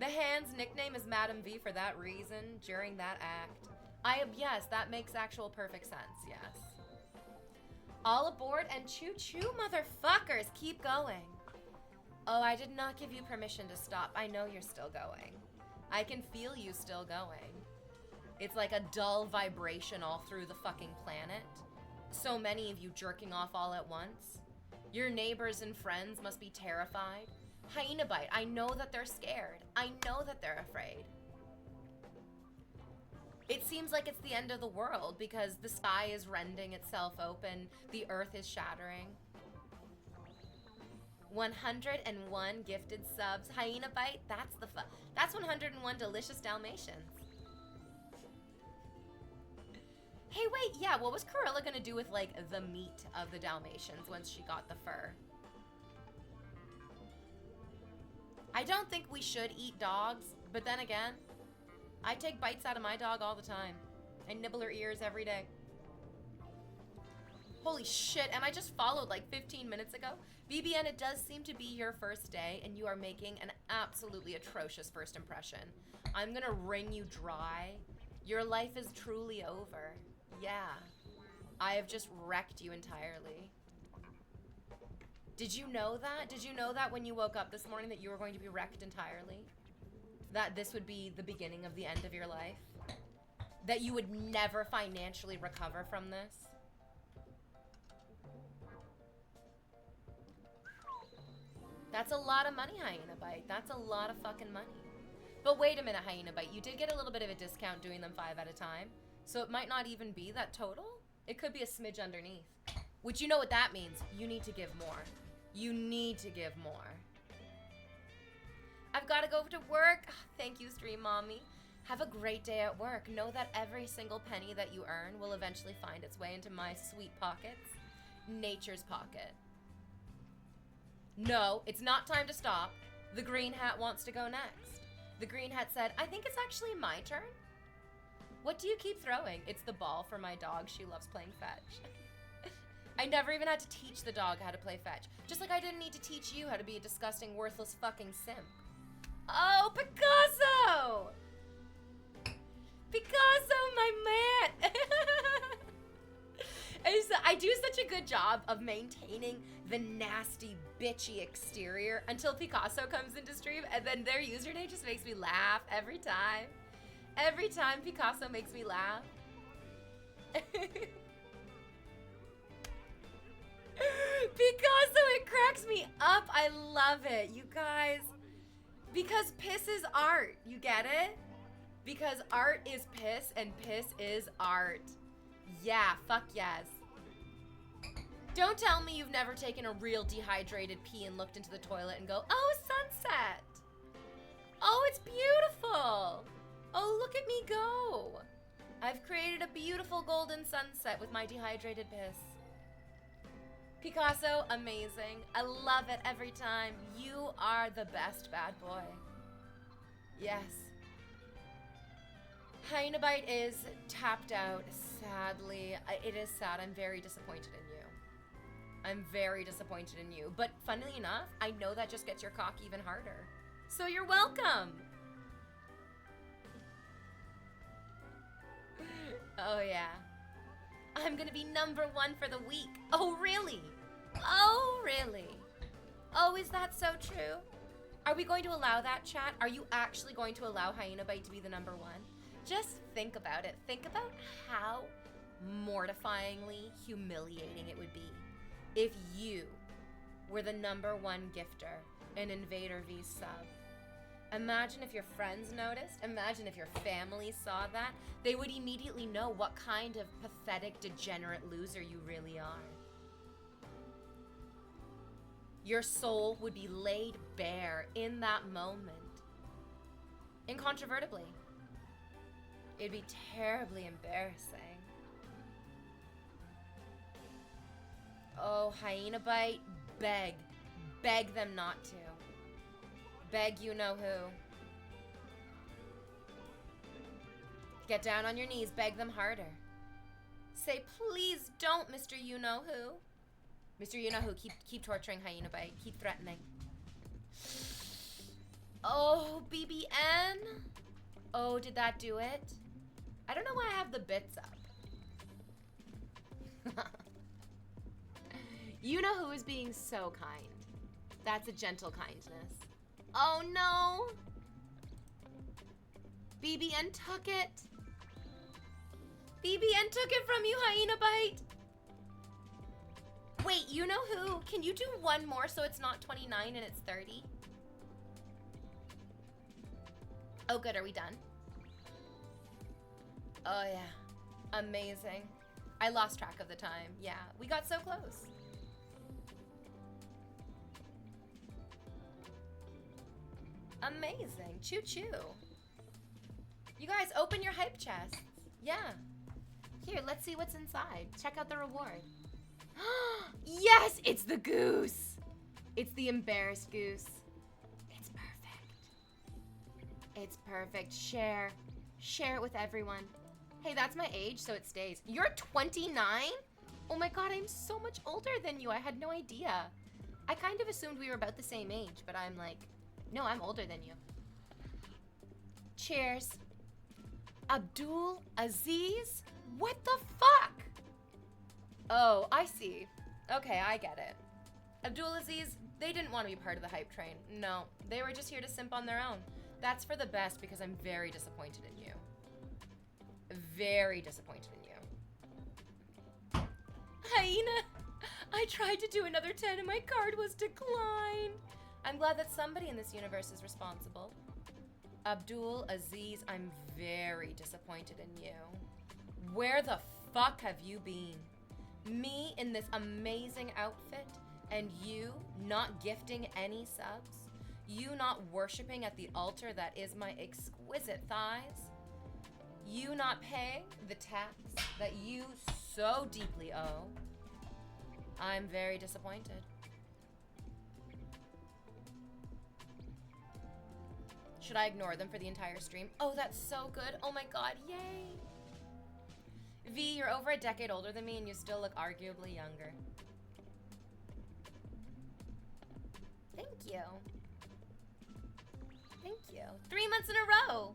The hand's nickname is Madam V for that reason during that act. Yes, that makes actual perfect sense. Yes. All aboard and choo-choo, motherfuckers. Keep going. Oh, I did not give you permission to stop. I know you're still going. I can feel you still going. It's like a dull vibration all through the fucking planet. So many of you jerking off all at once. Your neighbors and friends must be terrified. Hyena Bite, I know that they're scared. I know that they're afraid. It seems like it's the end of the world because the sky is rending itself open. The earth is shattering. 101 gifted subs. Hyena Bite, that's 101 delicious Dalmatians. Hey, wait, yeah, what was Corilla gonna do with, like, the meat of the Dalmatians once she got the fur? I don't think we should eat dogs. But then again, I take bites out of my dog all the time. I nibble her ears every day. Holy shit, and I just followed like 15 minutes ago. BBN, it does seem to be your first day, and you are making an absolutely atrocious first impression. I'm gonna wring you dry. Your life is truly over. Yeah. I have just wrecked you entirely. Did you know that? Did you know that when you woke up this morning that you were going to be wrecked entirely? That this would be the beginning of the end of your life? That you would never financially recover from this? That's a lot of money, Hyena Bite. That's a lot of fucking money. But wait a minute, Hyena Bite. You did get a little bit of a discount doing them 5 at a time. So it might not even be that total. It could be a smidge underneath. Which, you know what that means. You need to give more. You need to give more. I've got to go to work. Thank you, Stream Mommy. Have a great day at work. Know that every single penny that you earn will eventually find its way into my sweet pockets. Nature's pocket. No, it's not time to stop. The green hat wants to go next. The green hat said, I think it's actually my turn. What do you keep throwing? It's the ball for my dog. She loves playing fetch. I never even had to teach the dog how to play fetch. Just like I didn't need to teach you how to be a disgusting, worthless fucking simp. Oh, Picasso! Picasso, my man! I do such a good job of maintaining the nasty, bitchy exterior until Picasso comes into stream, and then their username just makes me laugh every time. Every time Picasso makes me laugh. Picasso, it cracks me up. I love it, you guys. Because piss is art, you get it? Because art is piss and piss is art. Yeah, fuck yes. Don't tell me you've never taken a real dehydrated pee and looked into the toilet and go, oh, sunset. Oh, it's beautiful. Oh, look at me go. I've created a beautiful golden sunset with my dehydrated piss. Picasso, amazing. I love it every time. You are the best bad boy. Yes. Hyena Bite is tapped out, sadly. It is sad. I'm very disappointed in you. I'm very disappointed in you. But funnily enough, I know that just gets your cock even harder. So you're welcome. Oh, yeah. I'm gonna be #1 for the week. Oh, really? Oh, really? Oh, is that so true? Are we going to allow that, chat? Are you actually going to allow Hyena Bite to be the #1? Just think about it. Think about how mortifyingly humiliating it would be if you were the #1 gifter in Invader V's sub. Imagine if your friends noticed. Imagine if your family saw that. They would immediately know what kind of pathetic, degenerate loser you really are. Your soul would be laid bare in that moment. Incontrovertibly. It'd be terribly embarrassing. Oh, Hyena Bite, beg. Beg them not to. Beg you know who. Get down on your knees, beg them harder. Say, please don't, Mr. You Know Who. Mr. You Know Who, keep torturing Hyena Bite. Keep threatening. Oh, BBN? Oh, did that do it? I don't know why I have the bits up. You Know Who is being so kind. That's a gentle kindness. Oh no! BBN took it. BBN took it from you, Hyena Bite. Wait, You Know Who? Can you do one more so it's not 29 and it's 30? Oh good, are we done? Oh yeah, amazing. I lost track of the time. Yeah, we got so close. Amazing. Choo choo. You guys, open your hype chests. Yeah. Here, let's see what's inside. Check out the reward. Yes, it's the goose. It's the embarrassed goose. It's perfect. It's perfect. Share. Share it with everyone. Hey, that's my age, so it stays. You're 29? Oh my god, I'm so much older than you. I had no idea. I kind of assumed we were about the same age, but I'm like, no, I'm older than you. Cheers. Abdul Aziz? What the fuck? Oh, I see. Okay, I get it. Abdul Aziz, they didn't want to be part of the hype train. No, they were just here to simp on their own. That's for the best because I'm very disappointed in you. Very disappointed in you. Hyena, I tried to do another 10 and my card was declined. I'm glad that somebody in this universe is responsible. Abdul Aziz, I'm very disappointed in you. Where the fuck have you been? Me in this amazing outfit and you not gifting any subs? You not worshiping at the altar that is my exquisite thighs? You not paying the tax that you so deeply owe? I'm very disappointed. Should I ignore them for the entire stream? Oh, that's so good. Oh my god, yay. V, you're over a decade older than me and you still look arguably younger. Thank you. Thank you. 3 months in a row.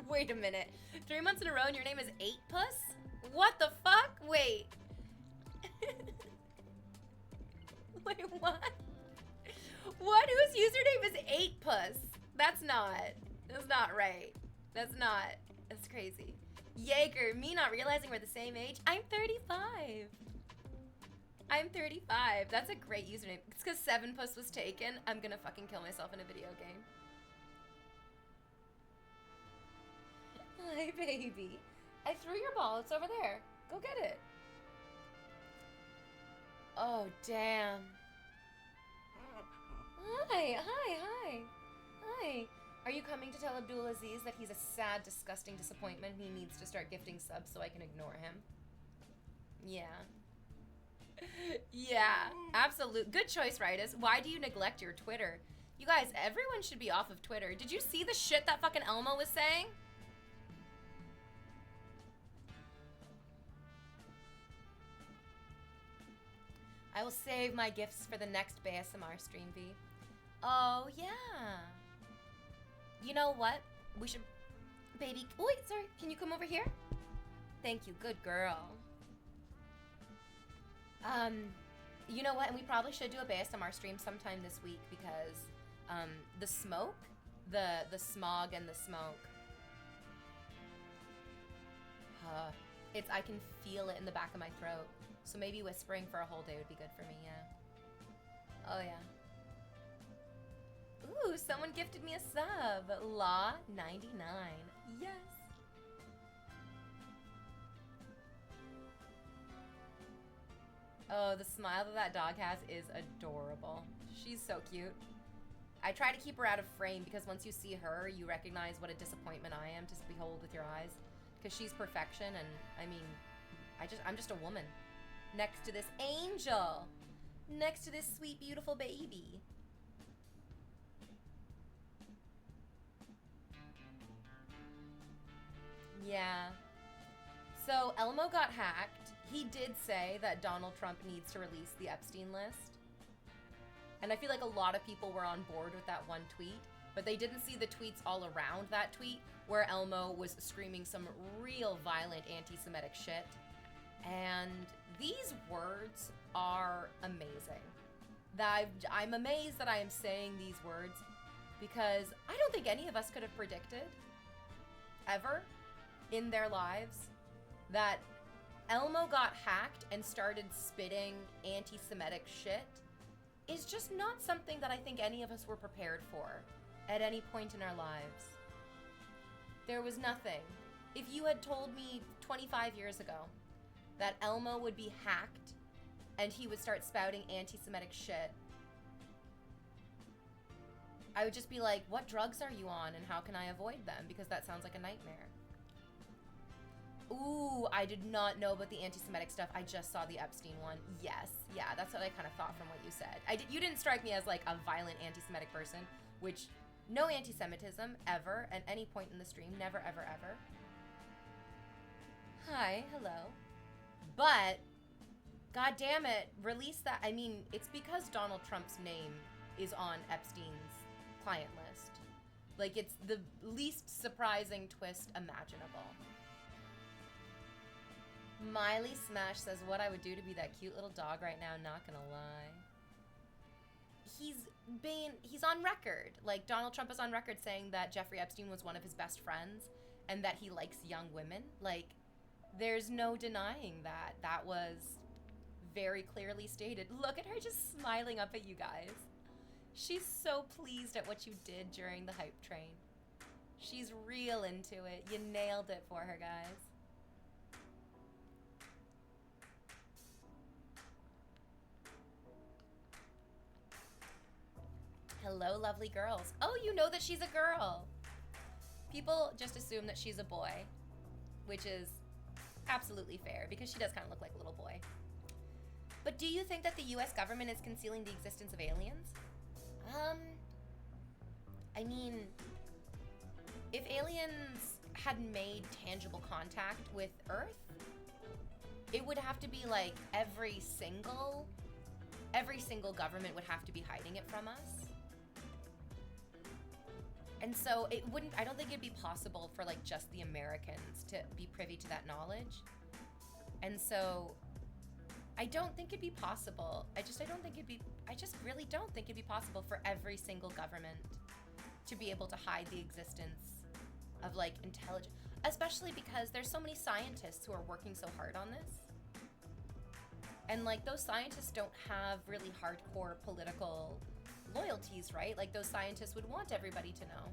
Wait a minute. 3 months in a row and your name is 8puss? What the fuck? Wait. Wait, what? What? Whose username is 8puss? That's not right. That's crazy. Jaeger, me not realizing we're the same age. I'm 35. I'm 35. That's a great username. It's because 7puss was taken. I'm gonna fucking kill myself in a video game. Hi, baby. I threw your ball. It's over there. Go get it. Oh, damn. Hi. Are you coming to tell Abdul Aziz that he's a sad, disgusting disappointment and he needs to start gifting subs so I can ignore him? Yeah. Yeah, absolute. Good choice, Ritus. Why do you neglect your Twitter? You guys, everyone should be off of Twitter. Did you see the shit that fucking Elmo was saying? I will save my gifts for the next ASMR stream, V. Oh, yeah. You know what? We should... Baby... Oh, wait, sorry. Can you come over here? Thank you. Good girl. You know what? And we probably should do a ASMR stream sometime this week because the smoke, the smog and the smoke, I can feel it in the back of my throat. So maybe whispering for a whole day would be good for me, yeah. Oh, yeah. Ooh, someone gifted me a sub. Law99. Yes. Oh, the smile that dog has is adorable. She's so cute. I try to keep her out of frame because once you see her, you recognize what a disappointment I am to behold with your eyes. Because she's perfection and, I mean, I'm just a woman. Next to this angel. Next to this sweet, beautiful baby. Yeah. So Elmo got hacked. He did say that Donald Trump needs to release the Epstein list. And I feel like a lot of people were on board with that one tweet, but they didn't see the tweets all around that tweet where Elmo was screaming some real violent anti-Semitic shit. And these words are amazing. I'm amazed that I am saying these words because I don't think any of us could have predicted ever in their lives that Elmo got hacked and started spitting anti-Semitic shit is just not something that I think any of us were prepared for at any point in our lives. There was nothing. If you had told me 25 years ago that Elmo would be hacked and he would start spouting anti-Semitic shit, I would just be like, what drugs are you on and how can I avoid them? Because that sounds like a nightmare. Ooh, I did not know about the anti-Semitic stuff. I just saw the Epstein one. Yes, yeah, that's what I kind of thought from what you said. You didn't strike me as like a violent anti-Semitic person, which No anti-Semitism ever at any point in the stream. Never, ever, ever. Hi, hello. But, god damn it, release that. I mean, it's because Donald Trump's name is on Epstein's client list. Like, it's the least surprising twist imaginable. Miley Smash says, what I would do to be that cute little dog right now, not gonna lie. He's on record. Like, Donald Trump is on record saying that Jeffrey Epstein was one of his best friends and that he likes young women. Like, there's no denying that. That was very clearly stated. Look at her just smiling up at you guys. She's so pleased at what you did during the hype train. She's real into it. You nailed it for her, guys. Hello, lovely girls. Oh, you know that she's a girl. People just assume that she's a boy, which is absolutely fair because she does kind of look like a little boy. But do you think that the US government is concealing the existence of aliens? I mean, if aliens had made tangible contact with Earth, it would have to be like every single government would have to be hiding it from us. And so it wouldn't, I don't think it'd be possible for like just the Americans to be privy to that knowledge. And so I don't think it'd be possible. I just really don't think it'd be possible for every single government to be able to hide the existence of like intelligence, especially because there's so many scientists who are working so hard on this. And like those scientists don't have really hardcore political loyalties, right? Like those scientists would want everybody to know.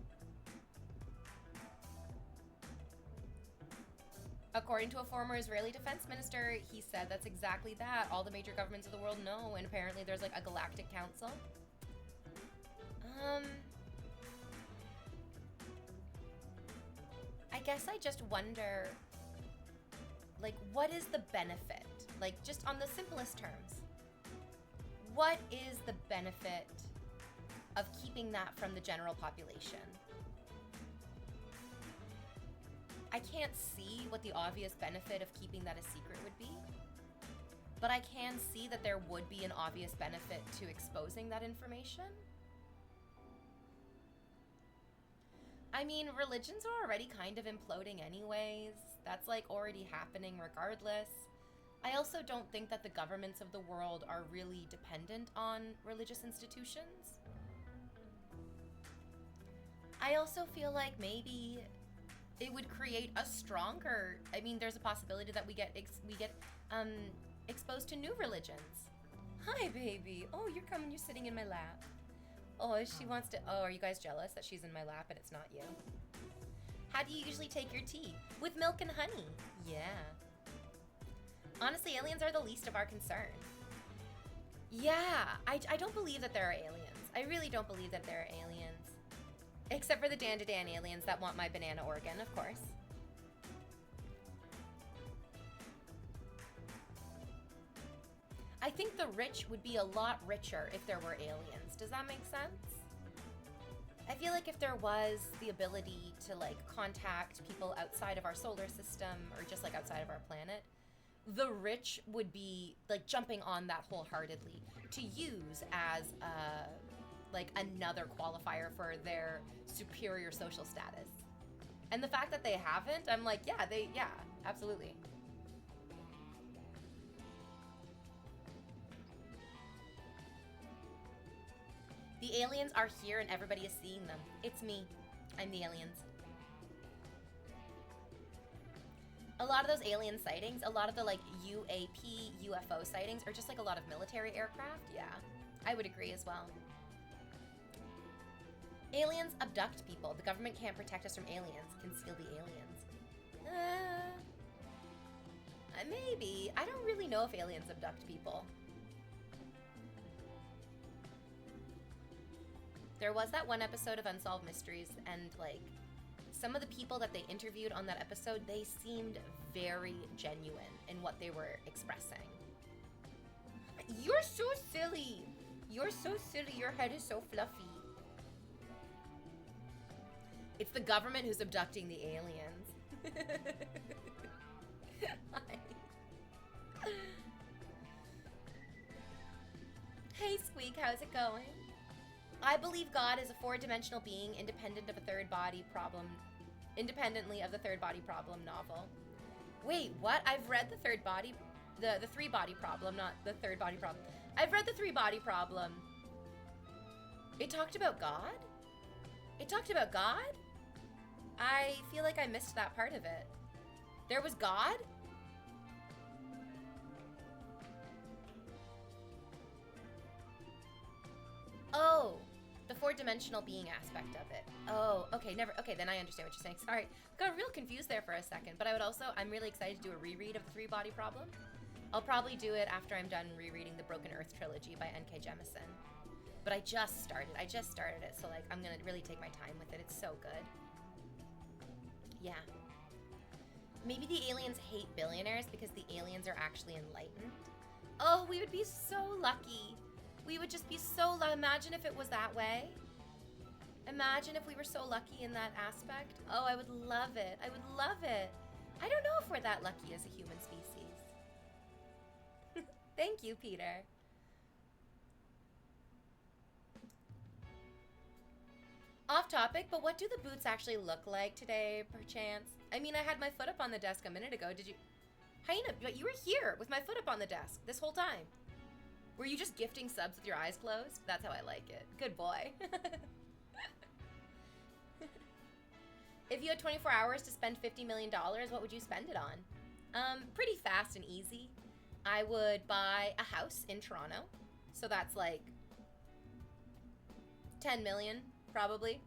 According to a former Israeli defense minister, he said that's exactly that. All the major governments of the world know, and apparently there's like a galactic council. I guess I just wonder, like, what is the benefit? Like, just on the simplest terms, what is the benefit of keeping that from the general population? I can't see what the obvious benefit of keeping that a secret would be, but I can see that there would be an obvious benefit to exposing that information. I mean, religions are already kind of imploding anyways. That's like already happening regardless. I also don't think that the governments of the world are really dependent on religious institutions. I also feel like maybe it would create a stronger, I mean, there's a possibility that we get exposed to new religions. Hi, baby. Oh, you're coming, you're sitting in my lap. Oh, she wants to, oh, are you guys jealous that she's in my lap and it's not you? How do you usually take your tea? With milk and honey. Yeah. Honestly, aliens are the least of our concern. Yeah, I don't believe that there are aliens. I really don't believe that there are aliens. Except for the Dan-to-Dan aliens that want my banana organ, of course. I think the rich would be a lot richer if there were aliens. Does that make sense? I feel like if there was the ability to like contact people outside of our solar system or just like outside of our planet, the rich would be like jumping on that wholeheartedly to use as like another qualifier for their superior social status. And the fact that they haven't, I'm like, yeah, absolutely. The aliens are here and everybody is seeing them. It's me. I'm the aliens. A lot of those alien sightings, a lot of the like UAP, UFO sightings are just like a lot of military aircraft. Yeah, I would agree as well. Aliens abduct people. The government can't protect us from aliens. Conceal the aliens. Maybe. I don't really know if aliens abduct people. There was that one episode of Unsolved Mysteries, and like some of the people that they interviewed on that episode, they seemed very genuine in what they were expressing. You're so silly. You're so silly. Your head is so fluffy. It's the government who's abducting the aliens. Hey Squeak, how's it going? I believe God is a four-dimensional being independently of the third body problem novel. Wait, what? I've read the third body, the three body problem, not the third body problem. I've read the three body problem. It talked about God? It talked about God? I feel like I missed that part of it. There was God? Oh, the four-dimensional being aspect of it. Oh, okay, okay, then I understand what you're saying. Sorry, got real confused there for a second, but I'm really excited to do a reread of the Three Body Problem. I'll probably do it after I'm done rereading the Broken Earth trilogy by N.K. Jemisin. But I just started it, so like, I'm gonna really take my time with it. It's so good. Yeah. Maybe the aliens hate billionaires because the aliens are actually enlightened. Oh, we would be so lucky. We would just be so lucky. Imagine if it was that way. Imagine if we were so lucky in that aspect. Oh, I would love it. I would love it. I don't know if we're that lucky as a human species. Thank you, Peter. Off topic, but what do the boots actually look like today, perchance? I mean, I had my foot up on the desk a minute ago. Did you... Hyena, but you were here with my foot up on the desk this whole time. Were you just gifting subs with your eyes closed? That's how I like it. Good boy. If you had 24 hours to spend $50 million, what would you spend it on? Pretty fast and easy. I would buy a house in Toronto. So that's like 10 million, probably.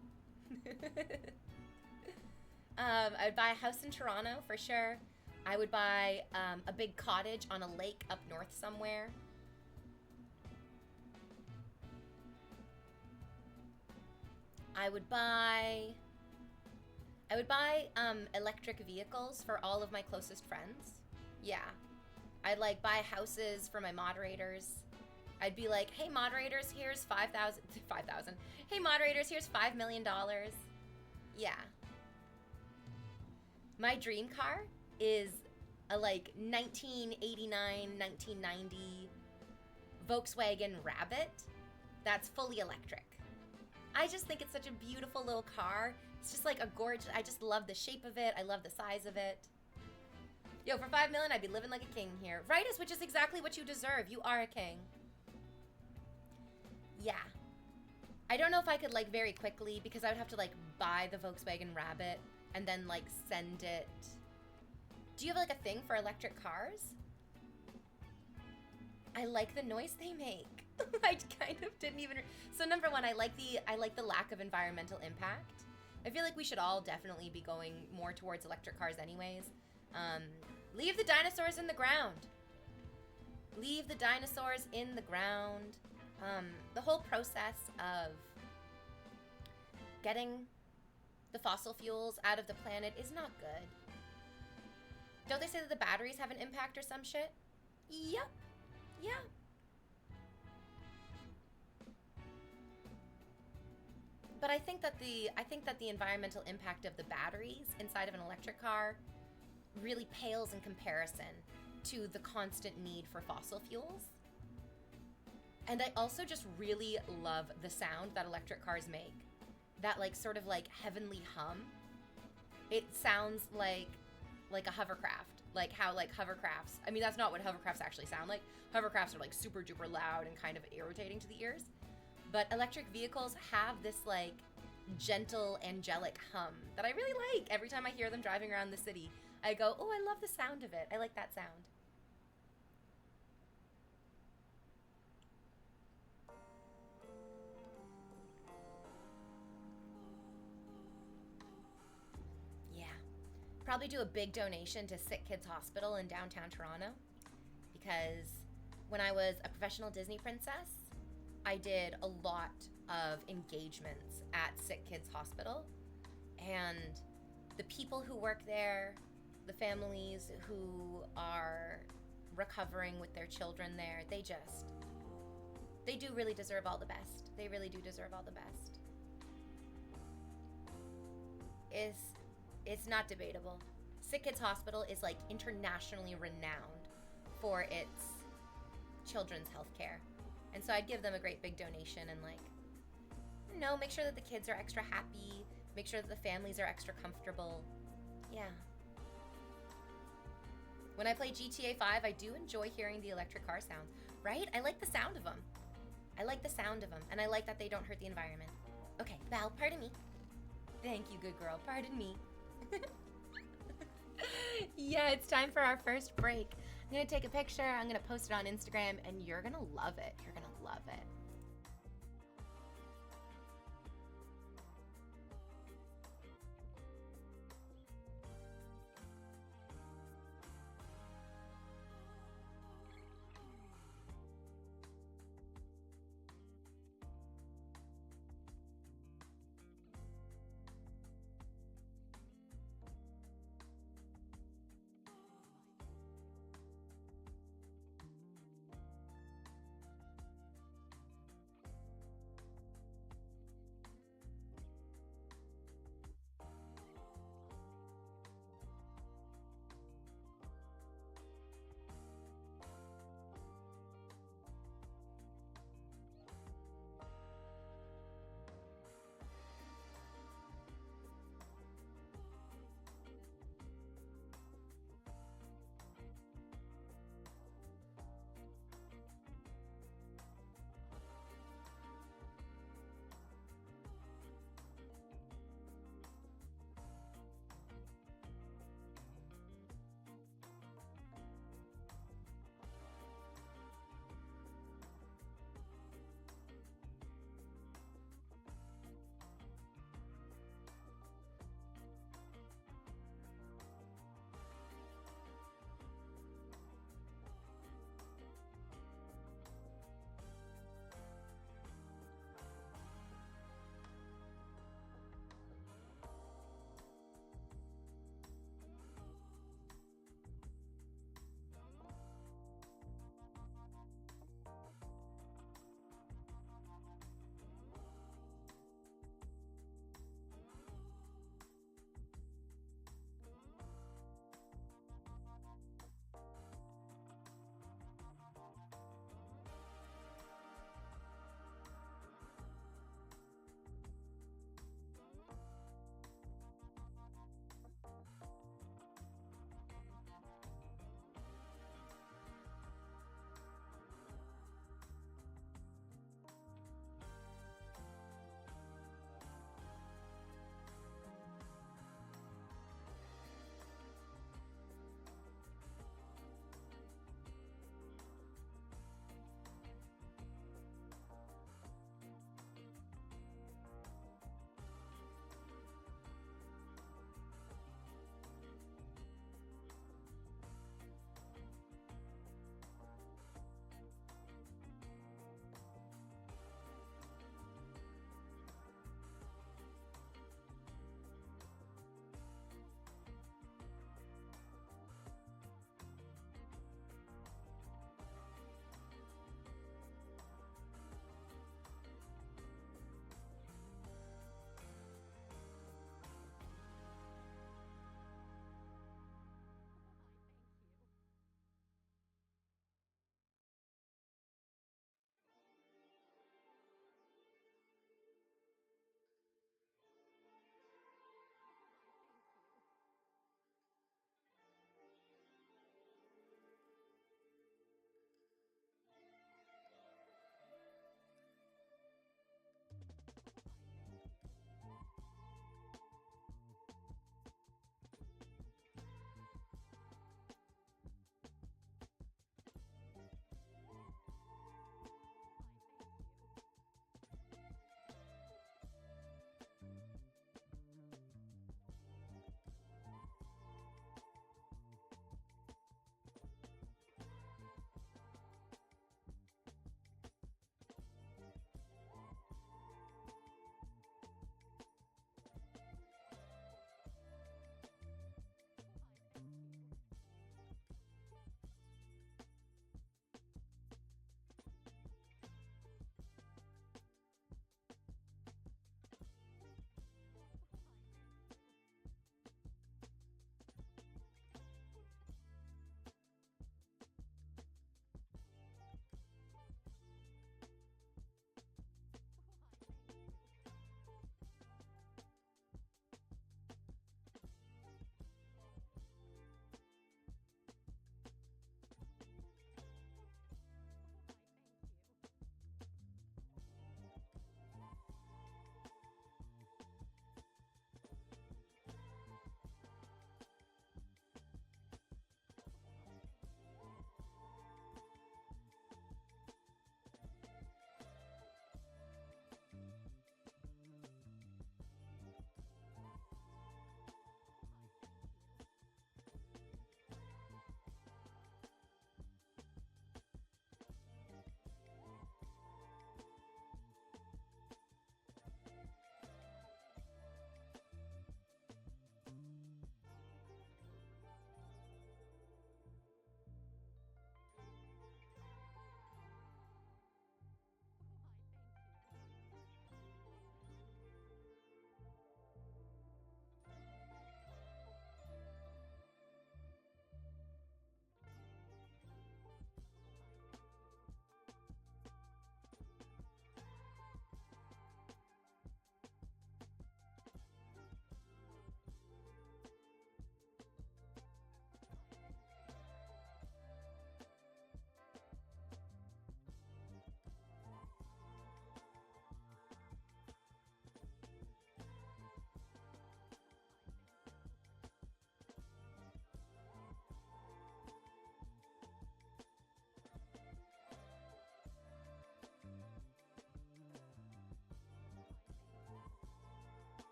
I'd buy a house in Toronto for sure. I would buy a big cottage on a lake up north somewhere. I would buy electric vehicles for all of my closest friends. Yeah. I'd like buy houses for my moderators. I'd be like, hey moderators, here's 5,000. Hey moderators, here's $5 million. Yeah. My dream car is a like 1989, 1990 Volkswagen Rabbit that's fully electric. I just think it's such a beautiful little car. It's just like a gorgeous, I just love the shape of it. I love the size of it. Yo, for $5 million, I'd be living like a king here. Rightus, which is exactly what you deserve. You are a king. Yeah. I don't know if I could like very quickly because I would have to like buy the Volkswagen Rabbit and then like send it. Do you have like a thing for electric cars? I like the noise they make. I kind of didn't even. So number one, I like the lack of environmental impact. I feel like we should all definitely be going more towards electric cars anyways. Leave the dinosaurs in the ground. Leave the dinosaurs in the ground. The whole process of getting the fossil fuels out of the planet is not good. Don't they say that the batteries have an impact or some shit? Yep. Yeah. But I think that the environmental impact of the batteries inside of an electric car really pales in comparison to the constant need for fossil fuels. And I also just really love the sound that electric cars make. That like sort of like heavenly hum. It sounds like a hovercraft. Like how like hovercrafts, I mean that's not what hovercrafts actually sound like. Hovercrafts are like super duper loud and kind of irritating to the ears. But electric vehicles have this like gentle, angelic hum that I really like. Every time I hear them driving around the city, I go, oh, I love the sound of it. I like that sound. Yeah. Probably do a big donation to Sick Kids Hospital in downtown Toronto because when I was a professional Disney princess, I did a lot of engagements at Sick Kids Hospital, and the people who work there, the families who are recovering with their children there, they do really deserve all the best. They really do deserve all the best. is it's not debatable. Sick Kids Hospital is like internationally renowned for its children's health care. And so I'd give them a great big donation and like, no, make sure that the kids are extra happy, make sure that the families are extra comfortable. Yeah. When I play GTA 5, I do enjoy hearing the electric car sounds, right? I like the sound of them. I like the sound of them, and I like that they don't hurt the environment. Okay, Val, pardon me. Thank you, good girl. Pardon me. Yeah, it's time for our first break. I'm gonna take a picture, I'm gonna post it on Instagram, and you're gonna love it. You're gonna love it.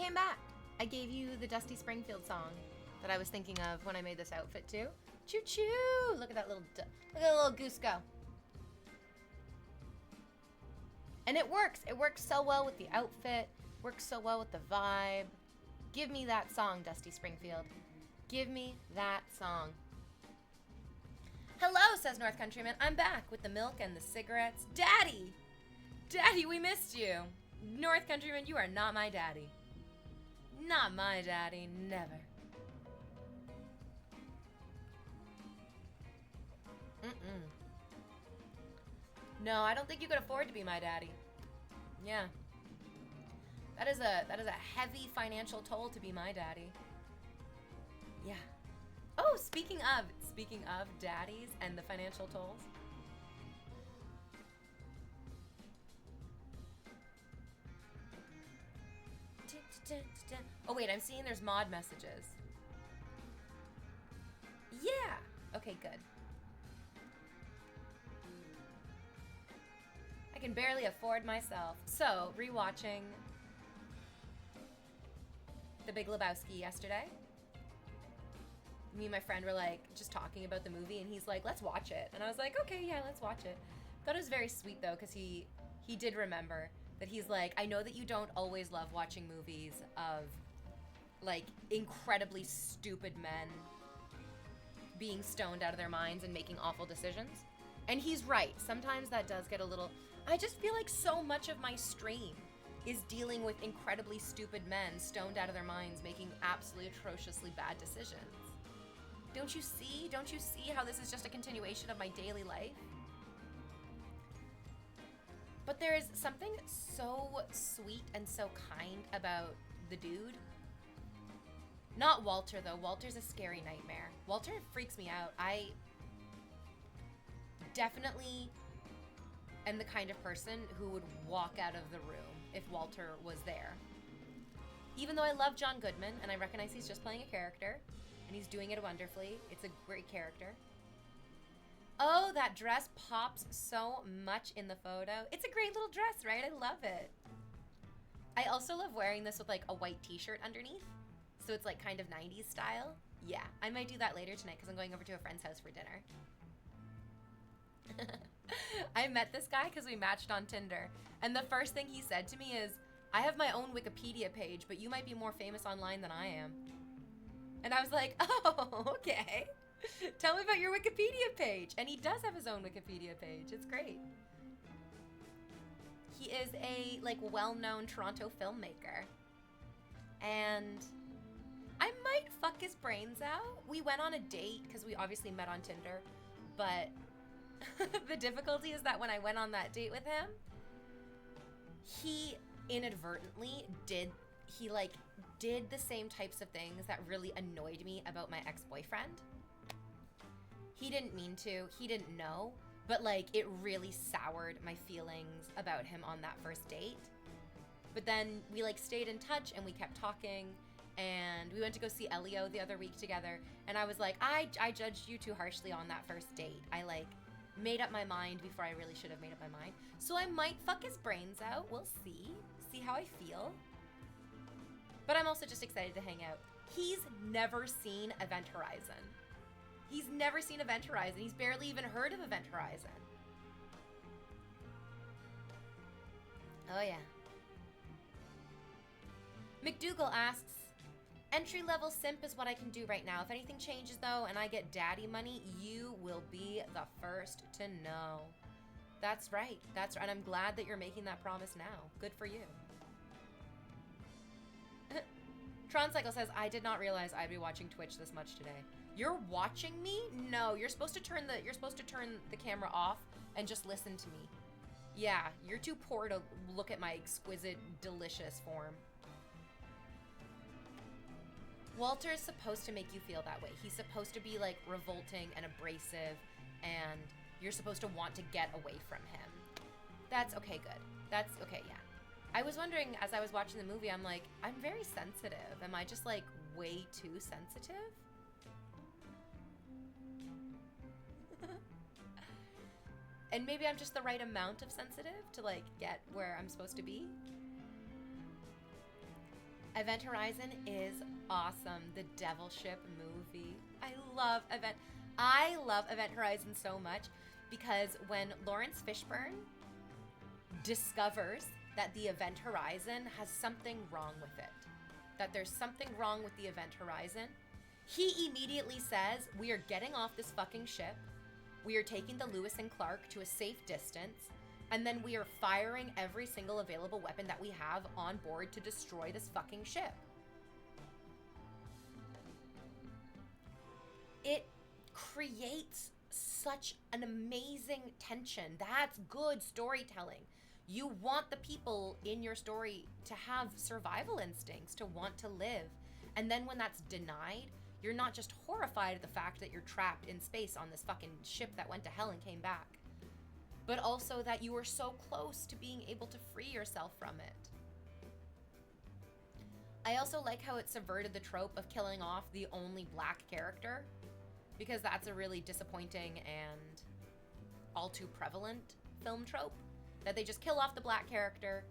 came back. I gave you the Dusty Springfield song that I was thinking of when I made this outfit too. Choo choo! Look at that little goose go. And it works. It works so well with the outfit. Works so well with the vibe. Give me that song, Dusty Springfield. Give me that song. Hello, says North Countryman. I'm back with the milk and the cigarettes. Daddy! Daddy, we missed you. North Countryman, you are not my daddy. Not my daddy, never. No, I don't think you could afford to be my daddy. Yeah. That is a heavy financial toll to be my daddy. Yeah. Oh, speaking of daddies and the financial tolls. Oh wait, I'm seeing there's mod messages. Yeah. Okay, good. I can barely afford myself. So, rewatching The Big Lebowski yesterday. Me and my friend were like just talking about the movie, and he's like, let's watch it. And I was like, okay, yeah, let's watch it. Thought it was very sweet though, because he did remember that he's like, I know that you don't always love watching movies of like incredibly stupid men being stoned out of their minds and making awful decisions. And he's right. Sometimes that does get a little, I just feel like so much of my stream is dealing with incredibly stupid men stoned out of their minds making absolutely atrociously bad decisions. Don't you see? Don't you see how this is just a continuation of my daily life? But there is something so sweet and so kind about the dude. Not Walter, though. Walter's a scary nightmare. Walter freaks me out. I definitely am the kind of person who would walk out of the room if Walter was there. Even though I love John Goodman, and I recognize he's just playing a character, and he's doing it wonderfully. It's a great character. Oh, that dress pops so much in the photo. It's a great little dress, right? I love it. I also love wearing this with like a white t-shirt underneath. So it's like kind of 90s style. Yeah, I might do that later tonight because I'm going over to a friend's house for dinner. I met this guy because we matched on Tinder. And the first thing he said to me is, I have my own Wikipedia page, but you might be more famous online than I am. And I was like, oh, okay. Tell me about your Wikipedia page. And he does have his own Wikipedia page. It's great. He is a like well-known Toronto filmmaker. And I might fuck his brains out. We went on a date because we obviously met on Tinder. But the difficulty is that when I went on that date with him, he inadvertently did the same types of things that really annoyed me about my ex-boyfriend. He didn't mean to, he didn't know, but like it really soured my feelings about him on that first date. But then we like stayed in touch and we kept talking, and we went to go see Elio the other week together, and I was like, I judged you too harshly on that first date. I like made up my mind before I really should have made up my mind. So I might fuck his brains out. We'll see how I feel. But I'm also just excited to hang out. He's never seen Event Horizon. He's never seen Event Horizon. He's barely even heard of Event Horizon. Oh yeah. McDougal asks, entry-level simp is what I can do right now. If anything changes though and I get daddy money, you will be the first to know. That's right. That's right. And I'm glad that you're making that promise now. Good for you. Troncycle says, I did not realize I'd be watching Twitch this much today. You're watching me? No, you're supposed to turn the camera off and just listen to me. Yeah, you're too poor to look at my exquisite, delicious form. Walter is supposed to make you feel that way. He's supposed to be like revolting and abrasive, and you're supposed to want to get away from him. That's okay, good. That's okay, yeah. I was wondering as I was watching the movie, I'm like, I'm very sensitive. Am I just like way too sensitive? And maybe I'm just the right amount of sensitive to like get where I'm supposed to be. Event Horizon is awesome. The Devil Ship movie. I love Event Horizon so much because when Lawrence Fishburne discovers that the Event Horizon has something wrong with it, that there's something wrong with the Event Horizon, he immediately says, we are getting off this fucking ship, we are taking the Lewis and Clark to a safe distance, and then we are firing every single available weapon that we have on board to destroy this fucking ship. It creates such an amazing tension. That's good storytelling. You want the people in your story to have survival instincts, to want to live. And then when that's denied, you're not just horrified at the fact that you're trapped in space on this fucking ship that went to hell and came back, but also that you were so close to being able to free yourself from it. I also like how it subverted the trope of killing off the only black character, because that's a really disappointing and all too prevalent film trope, that they just kill off the black character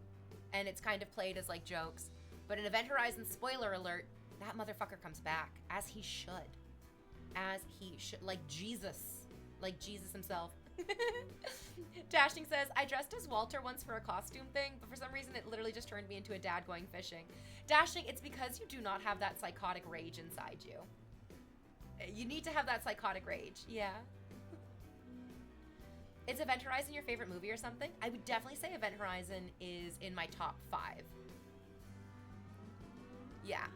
and it's kind of played as like jokes. But in Event Horizon, spoiler alert, that motherfucker comes back, as he should. As he should, like Jesus himself. Dashing says, I dressed as Walter once for a costume thing, but for some reason it literally just turned me into a dad going fishing. Dashing, it's because you do not have that psychotic rage inside you. You need to have that psychotic rage, yeah. Is Event Horizon your favorite movie or something? I would definitely say Event Horizon is in my top 5. Yeah.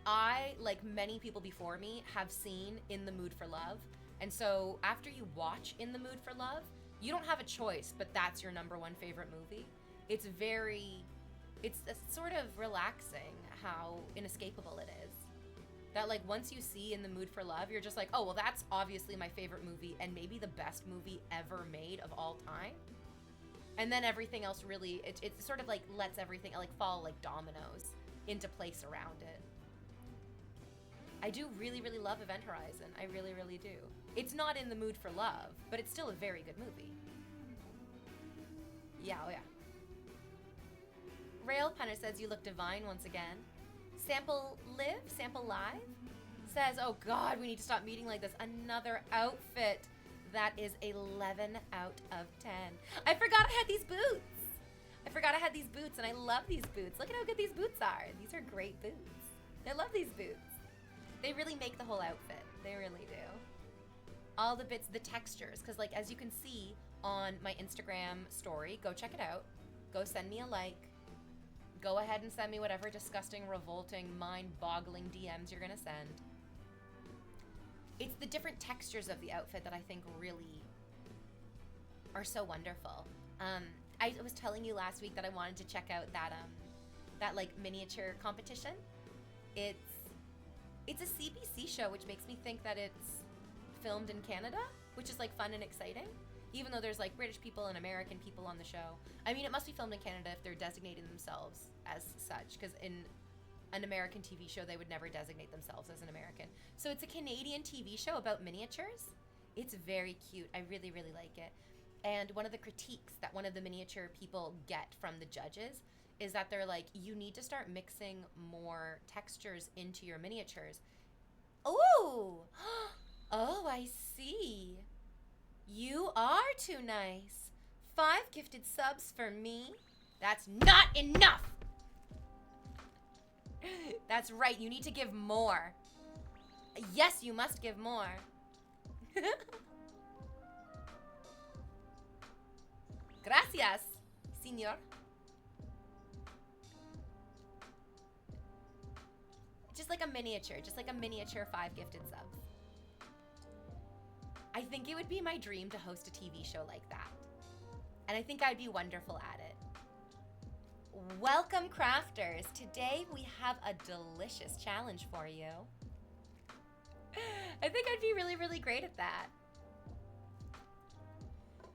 I, like many people before me, have seen In the Mood for Love. And so after you watch In the Mood for Love, you don't have a choice, but that's your number 1 favorite movie. It's sort of relaxing how inescapable it is. That like once you see In the Mood for Love, you're just like, oh, well, that's obviously my favorite movie and maybe the best movie ever made of all time. And then everything else really, it sort of like lets everything like fall like dominoes into place around it. I do really, really love Event Horizon. I really, really do. It's not In the Mood for Love, but it's still a very good movie. Yeah, oh yeah. Rail Punner says you look divine once again. Sample Live says, oh God, we need to stop meeting like this. Another outfit that is 11 out of 10. I forgot I had these boots. And I love these boots. Look at how good these boots are. These are great boots. I love these boots. They really make the whole outfit. They really do. All the bits, the textures, because like as you can see on my Instagram story, go check it out. Go send me a like. Go ahead and send me whatever disgusting, revolting, mind-boggling DMs you're gonna send. It's the different textures of the outfit that I think really are so wonderful. I was telling you last week that I wanted to check out that like miniature competition. It's a CBC show, which makes me think that it's filmed in Canada, which is like fun and exciting. Even though there's like British people and American people on the show. I mean, it must be filmed in Canada if they're designating themselves as such, because in an American TV show, they would never designate themselves as an American. So it's a Canadian TV show about miniatures. It's very cute. I really, really like it. And one of the critiques that one of the miniature people get from the judges is that they're like, you need to start mixing more textures into your miniatures. Ooh! Oh, I see. You are too nice. 5 gifted subs for me. That's not enough. That's right, you need to give more. Yes, you must give more. Gracias, señor. Just like a miniature 5 gifted subs. I think it would be my dream to host a TV show like that. And I think I'd be wonderful at it. Welcome, crafters. Today we have a delicious challenge for you. I think I'd be really, really great at that.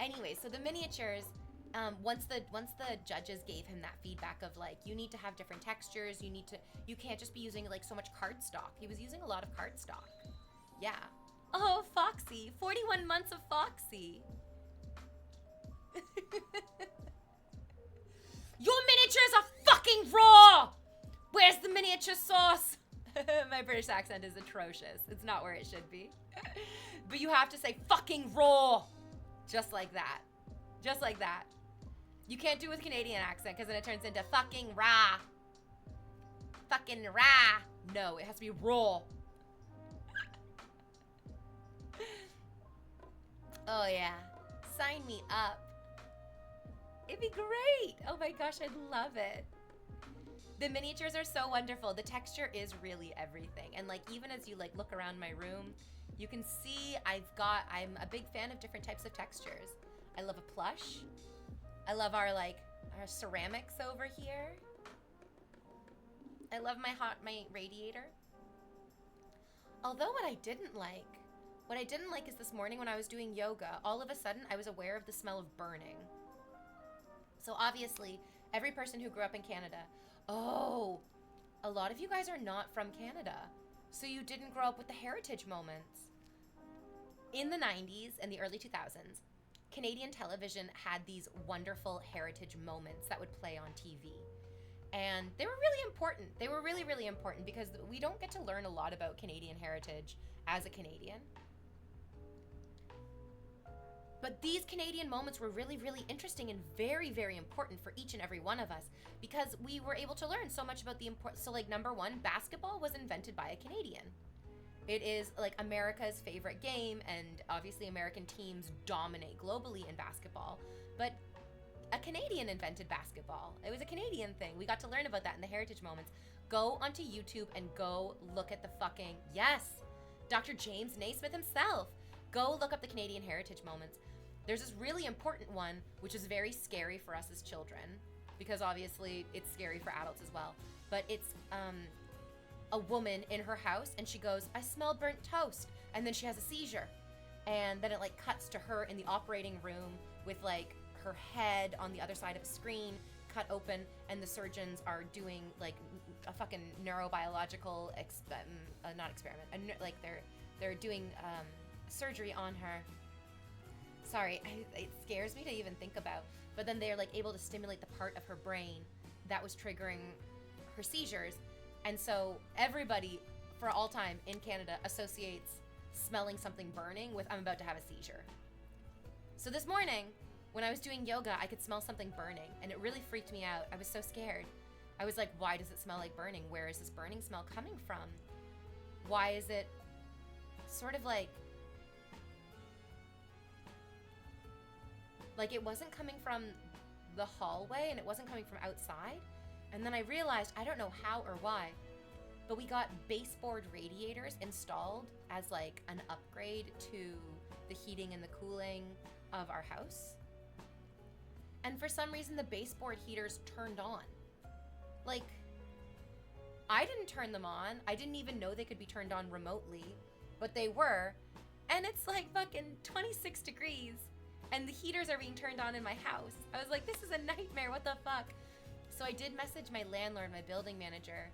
Anyway, so the miniatures, once the judges gave him that feedback of like, you need to have different textures, you can't just be using like so much cardstock. He was using a lot of cardstock. Yeah. Oh, Foxy. 41 months of Foxy. Your miniatures are fucking raw! bitch sauce. My British accent is atrocious. It's not where it should be. But you have to say fucking raw. Just like that. Just like that. You can't do it with Canadian accent because then it turns into fucking raw. Fucking raw. No, it has to be raw. Oh yeah. Sign me up. It'd be great. Oh my gosh, I'd love it. The miniatures are so wonderful. The texture is really everything. And like, even as you like look around my room, you can see I'm a big fan of different types of textures. I love a plush. I love our ceramics over here. I love my radiator. Although what I didn't like is this morning when I was doing yoga, all of a sudden I was aware of the smell of burning. So obviously, every person who grew up in Canada, oh, a lot of you guys are not from Canada. So you didn't grow up with the heritage moments. In the 90s and the early 2000s, Canadian television had these wonderful heritage moments that would play on TV. And they were really important. They were really, really important because we don't get to learn a lot about Canadian heritage as a Canadian. But these Canadian moments were really, really interesting and very, very important for each and every one of us because we were able to learn so much about the importance. So like number one, basketball was invented by a Canadian. It is like America's favorite game, and obviously American teams dominate globally in basketball. But a Canadian invented basketball. It was a Canadian thing. We got to learn about that in the heritage moments. Go onto YouTube and go look at the fucking, yes, Dr. James Naismith himself. Go look up the Canadian heritage moments. There's this really important one, which is very scary for us as children, because obviously it's scary for adults as well. But it's a woman in her house, and she goes, "I smell burnt toast," and then she has a seizure, and then it like cuts to her in the operating room with like her head on the other side of a screen cut open, and the surgeons are doing like a fucking neurobiological not experiment, like they're doing surgery on her. Sorry, it scares me to even think about. But then they're like able to stimulate the part of her brain that was triggering her seizures. And so everybody for all time in Canada associates smelling something burning with I'm about to have a seizure. So this morning, when I was doing yoga, I could smell something burning, and it really freaked me out. I was so scared. I was like, why does it smell like burning? Where is this burning smell coming from? Why is it sort of like it wasn't coming from the hallway, and it wasn't coming from outside? And then I realized, I don't know how or why, but we got baseboard radiators installed as like an upgrade to the heating and the cooling of our house. And for some reason, the baseboard heaters turned on. Like, I didn't turn them on. I didn't even know they could be turned on remotely, but they were. And it's like fucking 26 degrees, and the heaters are being turned on in my house. I was like, this is a nightmare, what the fuck? So I did message my landlord, my building manager,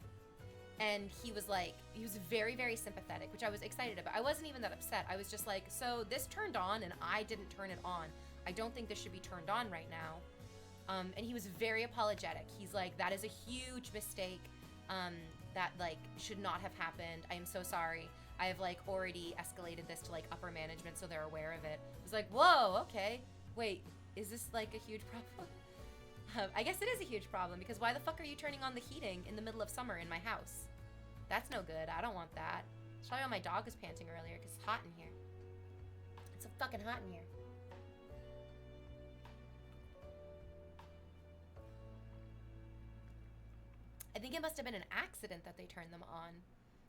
and he was very, very sympathetic, which I was excited about. I wasn't even that upset. I was just like, so this turned on and I didn't turn it on. I don't think this should be turned on right now. And he was very apologetic. He's like, that is a huge mistake. That like should not have happened. I am so sorry. I have like already escalated this to like upper management so they're aware of it. I was like, whoa, okay. Wait, is this like a huge problem? I guess it is a huge problem, because why the fuck are you turning on the heating in the middle of summer in my house? That's no good. I don't want that. It's probably why my dog was panting earlier, because it's hot in here. It's so fucking hot in here. I think it must have been an accident that they turned them on.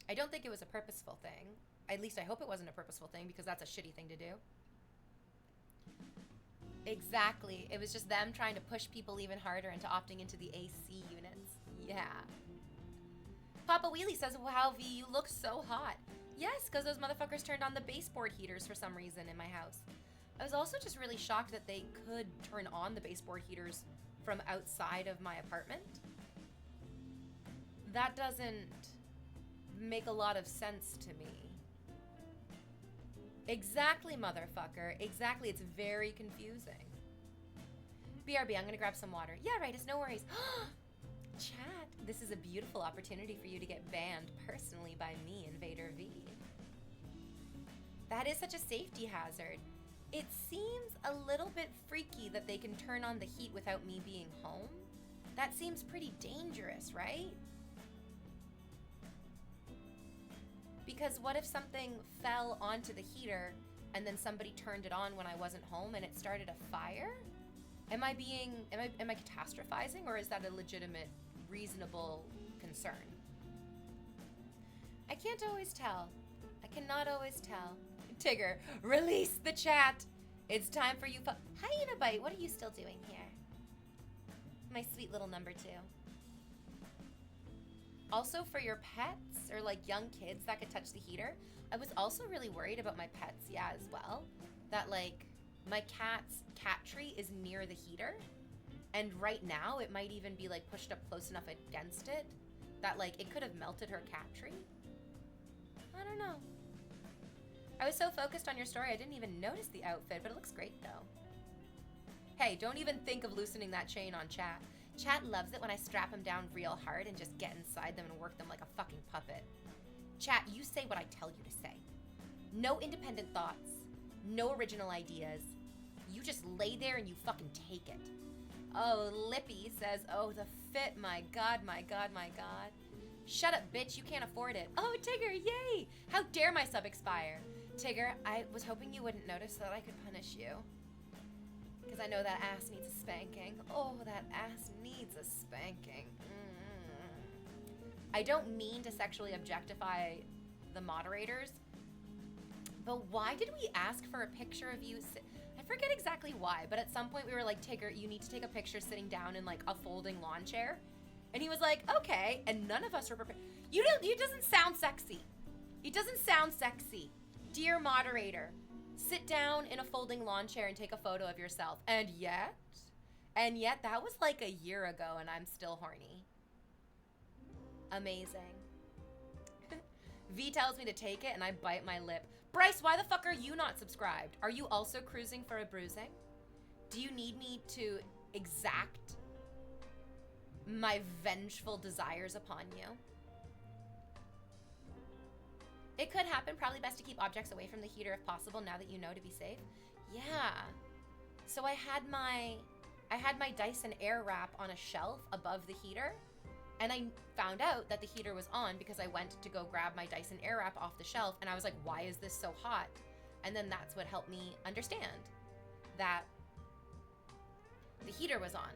I don't think it was a purposeful thing. At least I hope it wasn't a purposeful thing, because that's a shitty thing to do. Exactly. It was just them trying to push people even harder into opting into the AC units. Yeah. Papa Wheelie says, wow, V, you look so hot. Yes, because those motherfuckers turned on the baseboard heaters for some reason in my house. I was also just really shocked that they could turn on the baseboard heaters from outside of my apartment. That doesn't make a lot of sense to me. Exactly, motherfucker. Exactly. It's very confusing. BRB, I'm gonna grab some water. Yeah, right, it's no worries. Chat, this is a beautiful opportunity for you to get banned personally by me, Invader V. That is such a safety hazard. It seems a little bit freaky that they can turn on the heat without me being home. That seems pretty dangerous, right? Because what if something fell onto the heater and then somebody turned it on when I wasn't home and it started a fire? Am I catastrophizing, or is that a legitimate, reasonable concern? I can't always tell. I cannot always tell. Tigger, release the chat. It's time for you. Hi, Unibite. What are you still doing here? My sweet little number 2. Also, for your pets or like young kids that could touch the heater, I was also really worried about my pets, as well. That like my cat's cat tree is near the heater, and right now it might even be like pushed up close enough against it that like it could have melted her cat tree. I don't know. I was so focused on your story, I didn't even notice the outfit, but it looks great though. Hey, don't even think of loosening that chain on chat. Chat loves it when I strap them down real hard and just get inside them and work them like a fucking puppet. Chat, you say what I tell you to say. No independent thoughts. No original ideas. You just lay there and you fucking take it. Oh, Lippy says, oh, the fit, my god, my god, my god. Shut up, bitch, you can't afford it. Oh, Tigger, yay! How dare my sub expire? Tigger, I was hoping you wouldn't notice so that I could punish you. Because I know that ass needs a spanking. Oh, that ass needs a spanking. I don't mean to sexually objectify the moderators, but why did we ask for a picture of you? I forget exactly why, but at some point we were like, Tigger, you need to take a picture sitting down in like a folding lawn chair. And he was like, okay, and none of us were prepared. It doesn't sound sexy. It doesn't sound sexy. Dear moderator, sit down in a folding lawn chair and take a photo of yourself. And yet, that was like a year ago and I'm still horny. Amazing. V tells me to take it and I bite my lip. Bryce, why the fuck are you not subscribed? Are you also cruising for a bruising? Do you need me to exact my vengeful desires upon you? It could happen. Probably best to keep objects away from the heater if possible now that you know to be safe. Yeah. So I had my Dyson Airwrap on a shelf above the heater, and I found out that the heater was on because I went to go grab my Dyson Airwrap off the shelf, and I was like, why is this so hot? And then that's what helped me understand that the heater was on.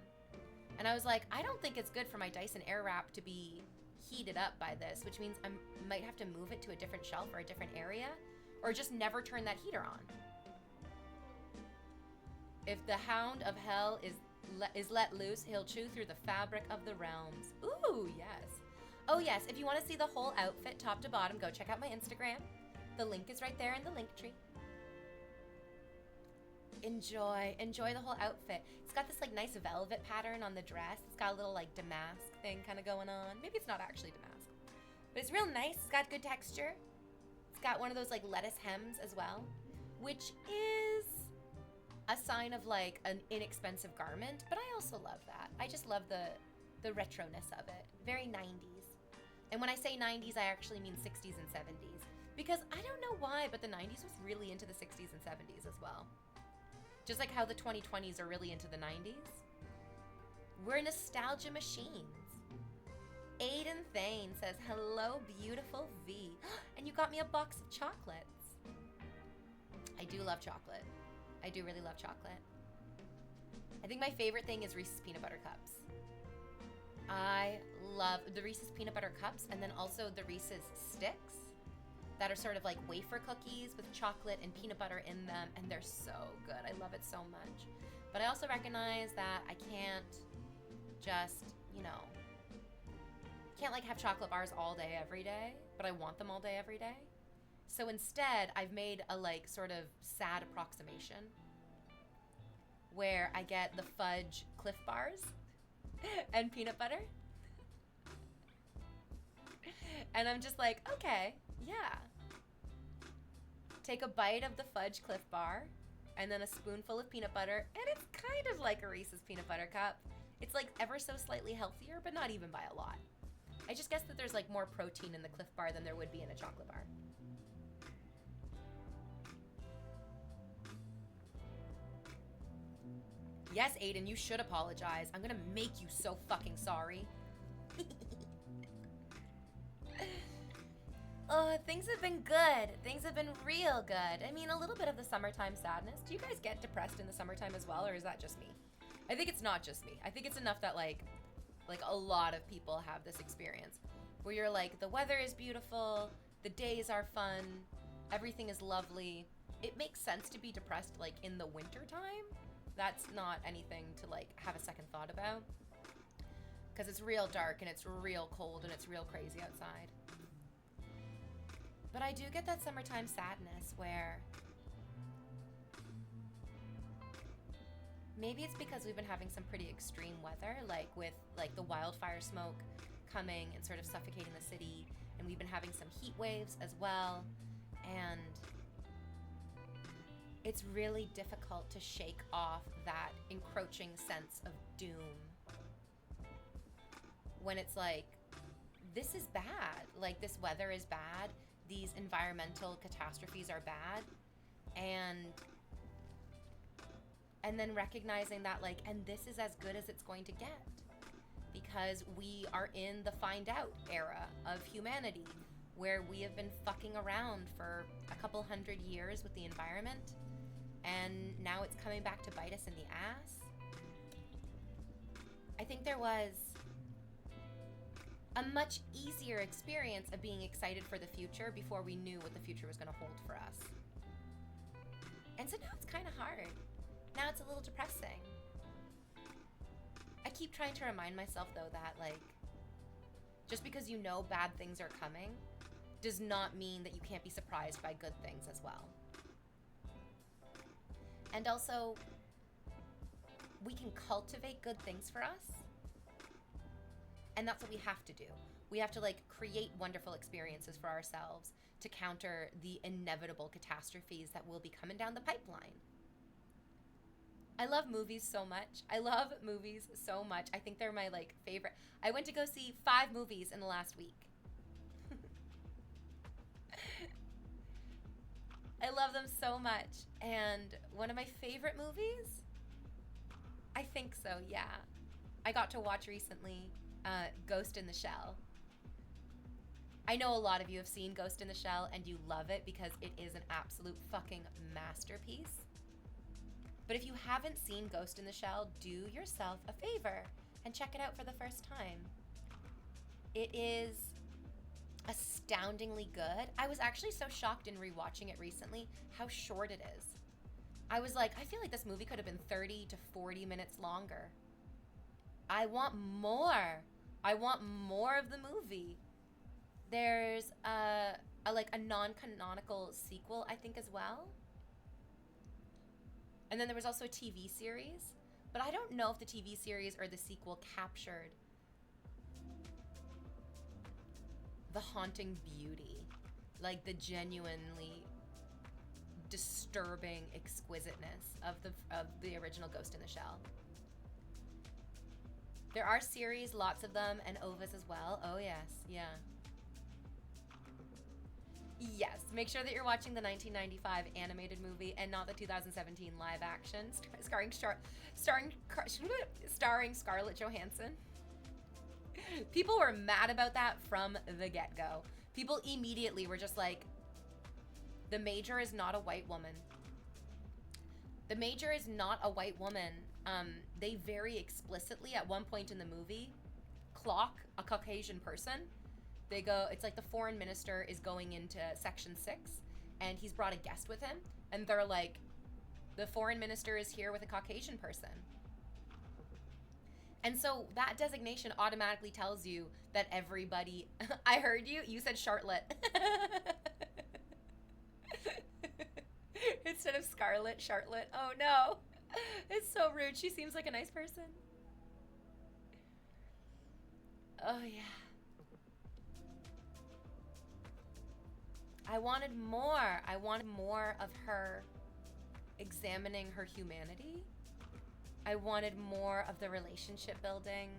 And I was like, I don't think it's good for my Dyson Airwrap to be heated up by this, which means I might have to move it to a different shelf or a different area, or just never turn that heater on. If the hound of hell is let loose, he'll chew through the fabric of the realms. Ooh, yes. Oh yes, if you want to see the whole outfit top to bottom, go check out my Instagram. The link is right there in the link tree. Enjoy the whole outfit. It's got this like nice velvet pattern on the dress. It's got a little like damask thing kind of going on. Maybe it's not actually damask, but it's real nice. It's got good texture. It's got one of those like lettuce hems as well, which is a sign of like an inexpensive garment, but I also love that. I just love the retroness of it. Very 90s. And when I say 90s, I actually mean 60s and 70s, because I don't know why, but the 90s was really into the 60s and 70s as well. Just like how the 2020s are really into the 90s. We're nostalgia machines. Aiden Thane says, hello, beautiful V. And you got me a box of chocolates. I do love chocolate. I do really love chocolate. I think my favorite thing is Reese's Peanut Butter Cups. I love the Reese's Peanut Butter Cups, and then also the Reese's Sticks that are sort of like wafer cookies with chocolate and peanut butter in them, and they're so good. I love it so much. But I also recognize that I can't just, can't like have chocolate bars all day every day, but I want them all day every day. So instead, I've made a like sort of sad approximation where I get the fudge Cliff Bars and peanut butter. And I'm just like, okay, yeah. Take a bite of the fudge Cliff Bar and then a spoonful of peanut butter, and it's kind of like a Reese's Peanut Butter Cup. It's like ever so slightly healthier, but not even by a lot. I just guess that there's like more protein in the Cliff Bar than there would be in a chocolate bar. Yes, Aiden, you should apologize. I'm gonna make you so fucking sorry. Oh, things have been good. Things have been real good. I mean, a little bit of the summertime sadness. Do you guys get depressed in the summertime as well, or is that just me? I think it's not just me. I think it's enough that like a lot of people have this experience where you're like, the weather is beautiful, the days are fun, everything is lovely. It makes sense to be depressed like in the winter time. That's not anything to like have a second thought about, because it's real dark and it's real cold and it's real crazy outside. But I do get that summertime sadness where maybe it's because we've been having some pretty extreme weather, like with like the wildfire smoke coming and sort of suffocating the city, and we've been having some heat waves as well, and it's really difficult to shake off that encroaching sense of doom when it's like, this is bad, like this weather is bad, these environmental catastrophes are bad, and then recognizing that like, and this is as good as it's going to get, because we are in the find out era of humanity, where we have been fucking around for a couple hundred years with the environment, and now it's coming back to bite us in the ass. I think there was a much easier experience of being excited for the future before we knew what the future was going to hold for us. And so now it's kind of hard. Now it's a little depressing. I keep trying to remind myself, though, that, like, just because you know bad things are coming does not mean that you can't be surprised by good things as well. And also, we can cultivate good things for us. And that's what we have to do. We have to, like, create wonderful experiences for ourselves to counter the inevitable catastrophes that will be coming down the pipeline. I love movies so much. I love movies so much. I think they're my, like, favorite. I went to go see 5 movies in the last week. I love them so much. And one of my favorite movies? I think so, yeah. I got to watch recently Ghost in the Shell. I know a lot of you have seen Ghost in the Shell and you love it because it is an absolute fucking masterpiece. But if you haven't seen Ghost in the Shell, do yourself a favor and check it out for the first time. It is astoundingly good. I was actually so shocked in rewatching it recently how short it is. I was like, I feel like this movie could have been 30 to 40 minutes longer. I want more. I want more of the movie. There's a non-canonical sequel, I think, as well. And then there was also a TV series, but I don't know if the TV series or the sequel captured the haunting beauty, like the genuinely disturbing exquisiteness of the original Ghost in the Shell. There are series, lots of them, and OVAs as well. Oh yes, yeah. Yes, make sure that you're watching the 1995 animated movie and not the 2017 live action starring Scarlett Johansson. People were mad about that from the get-go. People immediately were just like, the Major is not a white woman. The Major is not a white woman. They very explicitly, at one point in the movie, clock a Caucasian person. They go, it's like the foreign minister is going into Section 6, and he's brought a guest with him, and they're like, the foreign minister is here with a Caucasian person. And so that designation automatically tells you that everybody, I heard you, you said Charlotte. Instead of Scarlet, Charlotte. Oh no, it's so rude. She seems like a nice person. Oh yeah. I wanted more. I wanted more of her examining her humanity I wanted more of the relationship building.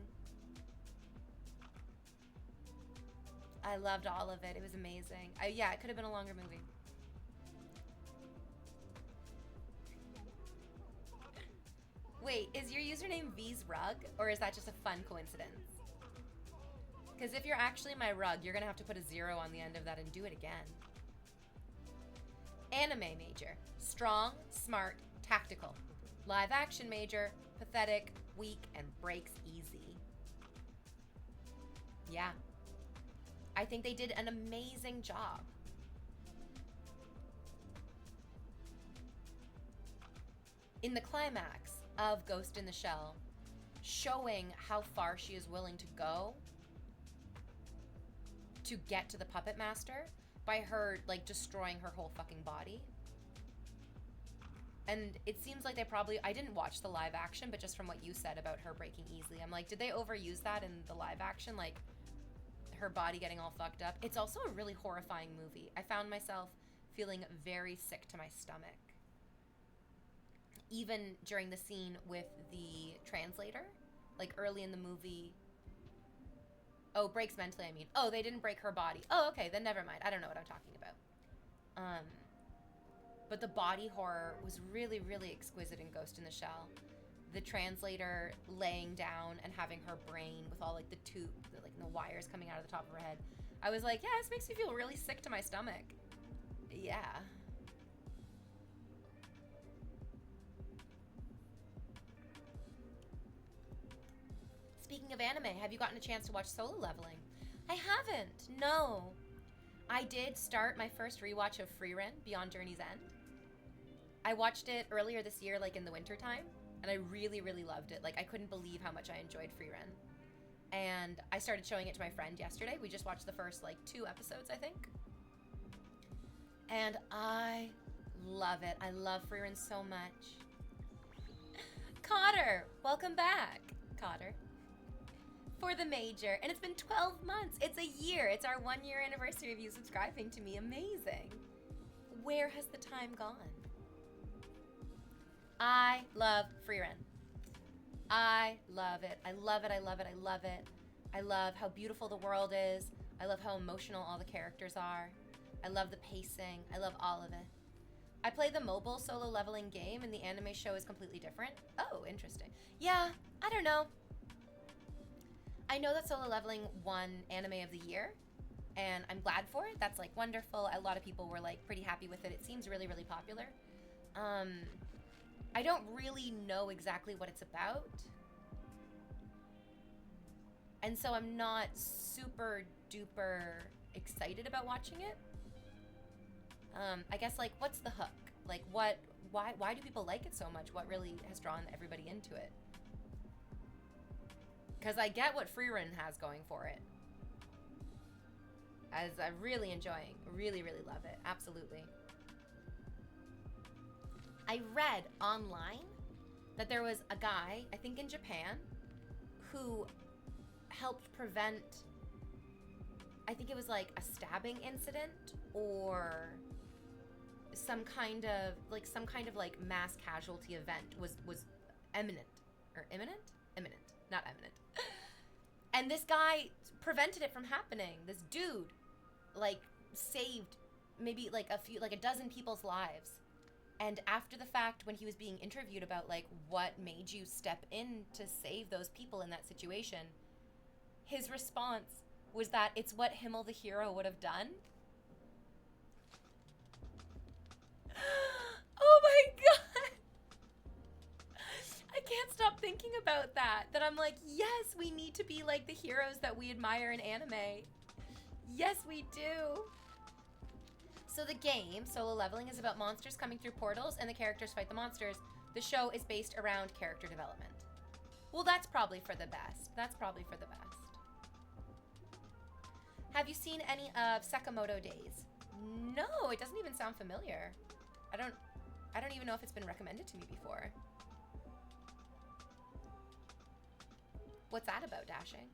I loved all of it. It was amazing. Yeah, it could have been a longer movie. Wait, is your username V's Rug, or is that just a fun coincidence? Because if you're actually my rug, you're gonna have to put a 0 on the end of that and do it again. Anime major, strong, smart, tactical. Live action major, pathetic, weak, and breaks easy. Yeah. I think they did an amazing job. In the climax of Ghost in the Shell, showing how far she is willing to go to get to the puppet master by her like destroying her whole fucking body. And it seems like they probably, I didn't watch the live action, but just from what you said about her breaking easily, I'm like, did they overuse that in the live action? Like her body getting all fucked up. It's also a really horrifying movie. I found myself feeling very sick to my stomach. Even during the scene with the translator, like early in the movie. Oh, breaks mentally, I mean. Oh, they didn't break her body. Oh, okay, then never mind. I don't know what I'm talking about. But the body horror was really, really exquisite in Ghost in the Shell. The translator laying down and having her brain with all like the the wires coming out of the top of her head. I was like, yeah, this makes me feel really sick to my stomach. Yeah. Speaking of anime, have you gotten a chance to watch Solo Leveling? I haven't, no. I did start my first rewatch of Frieren, Beyond Journey's End. I watched it earlier this year, like in the wintertime, and I really, really loved it. Like, I couldn't believe how much I enjoyed Frieren. And I started showing it to my friend yesterday. We just watched the first, like, 2 episodes, I think. And I love it. I love Frieren so much. Cotter, welcome back, Cotter. For the major, and it's been 12 months. It's a year. It's our 1-year anniversary of you subscribing to me. Amazing. Where has the time gone? I love Frieren. I love it. I love it. I love it. I love it. I love how beautiful the world is. I love how emotional all the characters are. I love the pacing. I love all of it. I play the mobile Solo Leveling game, and the anime show is completely different. Oh, interesting. Yeah, I don't know. I know that Solo Leveling won Anime of the Year, and I'm glad for it. That's, like, wonderful. A lot of people were, like, pretty happy with it. It seems really, really popular. I don't really know exactly what it's about. And so I'm not super duper excited about watching it. I guess, like, what's the hook? Like, why do people like it so much? What really has drawn everybody into it? Because I get what Frieren has going for it. As I'm really enjoying. Really, really love it. Absolutely. I read online that there was a guy, I think in Japan, who helped prevent, I think it was like a stabbing incident or some kind of like mass casualty event was imminent, not imminent. And this guy prevented it from happening. This dude, like, saved maybe like a dozen people's lives. And after the fact, when he was being interviewed about, like, what made you step in to save those people in that situation, his response was that it's what Himmel the hero would have done. Oh my god! I can't stop thinking about that. That I'm like, yes, we need to be like the heroes that we admire in anime. Yes, we do. So the game, Solo Leveling, is about monsters coming through portals and the characters fight the monsters. The show is based around character development. Well, that's probably for the best. That's probably for the best. Have you seen any of Sakamoto Days? No, it doesn't even sound familiar. I don't even know if it's been recommended to me before. What's that about, Dashing?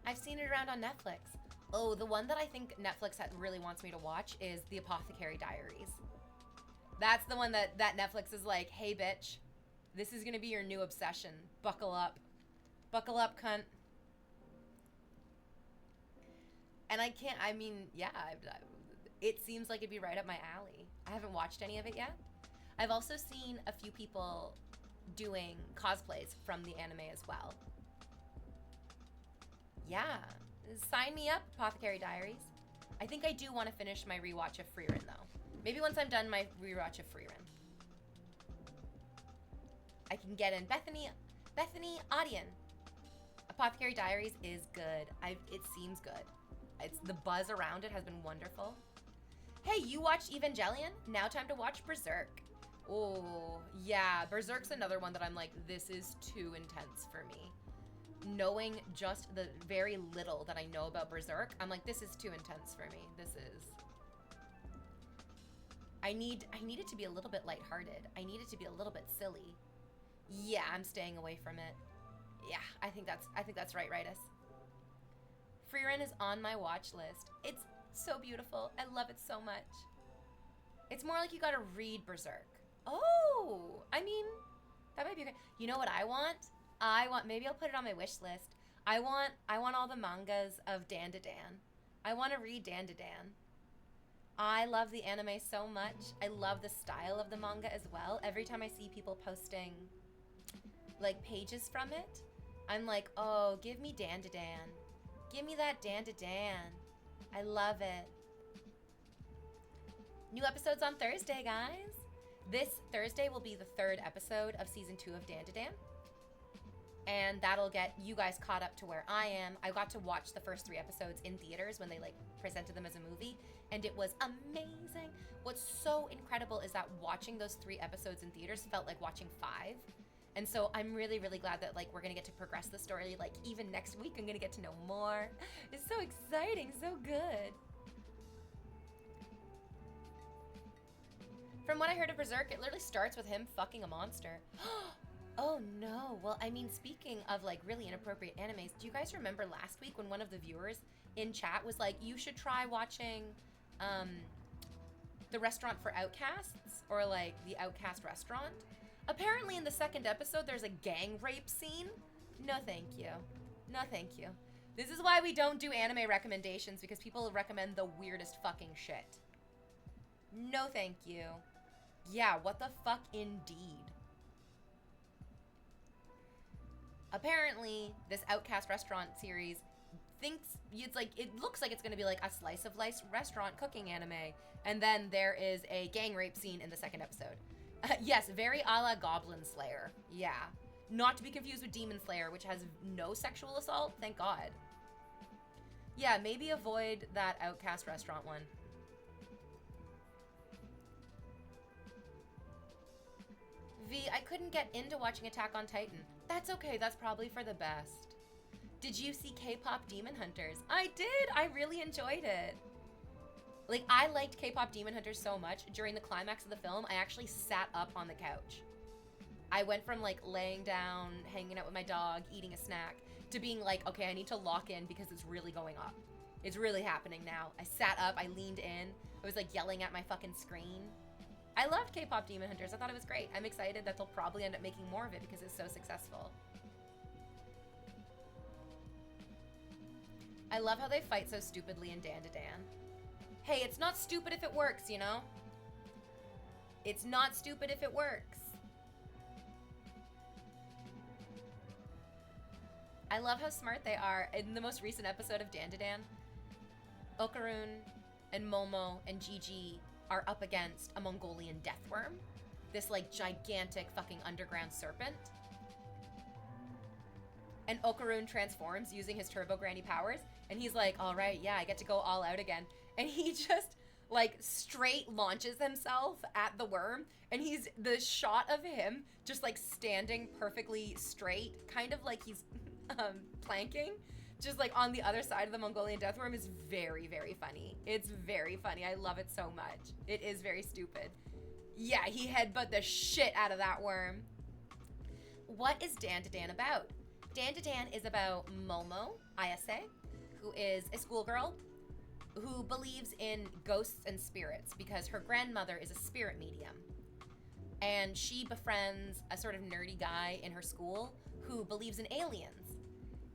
I've seen it around on Netflix. Oh, the one that I think Netflix really wants me to watch is The Apothecary Diaries. That's the one that Netflix is like, hey, bitch, this is going to be your new obsession. Buckle up. Buckle up, cunt. And it seems like it'd be right up my alley. I haven't watched any of it yet. I've also seen a few people doing cosplays from the anime as well. Yeah. Sign me up, Apothecary Diaries. I think I do want to finish my rewatch of Frieren, though. Maybe once I'm done my rewatch of Frieren. I can get in Bethany Audion. Apothecary Diaries is good. It seems good. The buzz around it has been wonderful. Hey, you watched Evangelion? Now time to watch Berserk. Oh, yeah. Berserk's another one that I'm like, this is too intense for me. Knowing just the very little that I know about Berserk, I'm like, this is too intense for me. This is... I need it to be a little bit lighthearted. I need it to be a little bit silly. Yeah, I'm staying away from it. Yeah, I think that's right, Rightus. Frieren is on my watch list. It's so beautiful. I love it so much. It's more like you gotta read Berserk. Oh, I mean, that might be okay. You know what I want? Maybe I'll put it on my wish list. I want all the mangas of Dan to Dan. I want to read Dan to Dan. I love the anime so much. I love the style of the manga as well. Every time I see people posting like pages from it, I'm like, oh, give me Dan to Dan. Give me that Dan to Dan. I love it. New episodes on Thursday, guys. This Thursday will be the 3rd episode of season 2 of Dan to Dan. And that'll get you guys caught up to where I am. I got to watch the first 3 episodes in theaters when they like presented them as a movie, and it was amazing. What's so incredible is that watching those 3 episodes in theaters felt like watching 5. And so I'm really, really glad that like we're gonna get to progress the story. Like even next week, I'm gonna get to know more. It's so exciting, so good. From what I heard of Berserk, it literally starts with him fucking a monster. Oh no. Well, I mean, speaking of like really inappropriate animes, do you guys remember last week when one of the viewers in chat was like, you should try watching the Restaurant for Outcasts, or like the Outcast Restaurant? Apparently in the 2nd episode, there's a gang rape scene. No thank you. No thank you. This is why we don't do anime recommendations, because people recommend the weirdest fucking shit. No thank you. Yeah, what the fuck indeed. Apparently, this Outcast Restaurant series it looks like it's gonna be like a slice of life restaurant cooking anime, and then there is a gang rape scene in the 2nd episode. Yes, very a la Goblin Slayer. Yeah. Not to be confused with Demon Slayer, which has no sexual assault, thank God. Yeah, maybe avoid that Outcast Restaurant one. V, I couldn't get into watching Attack on Titan. That's okay, that's probably for the best. Did you see K-pop Demon Hunters? I did, I really enjoyed it. Like, I liked K-pop Demon Hunters so much, during the climax of the film, I actually sat up on the couch. I went from like laying down, hanging out with my dog, eating a snack, to being like, okay, I need to lock in because it's really going up. It's really happening now. I sat up, I leaned in, I was like yelling at my fucking screen. I loved K-pop Demon Hunters. I thought it was great. I'm excited that they'll probably end up making more of it because it's so successful. I love how they fight so stupidly in Dan to Dan. Hey, it's not stupid if it works, you know? It's not stupid if it works. I love how smart they are. In the most recent episode of Dan to Dan, Okarun and Momo and Gigi are up against a Mongolian deathworm. This like gigantic fucking underground serpent. And Okarun transforms using his Turbo Granny powers. And he's like, all right, yeah, I get to go all out again. And he just like straight launches himself at the worm. And the shot of him just like standing perfectly straight, kind of like he's planking, just like on the other side of the Mongolian deathworm, is very, very funny. It's very funny. I love it so much. It is very stupid. Yeah, he headbutt the shit out of that worm. What is Dan to Dan about? Dan to Dan is about Momo, Ayase, who is a schoolgirl who believes in ghosts and spirits because her grandmother is a spirit medium. And she befriends a sort of nerdy guy in her school who believes in aliens.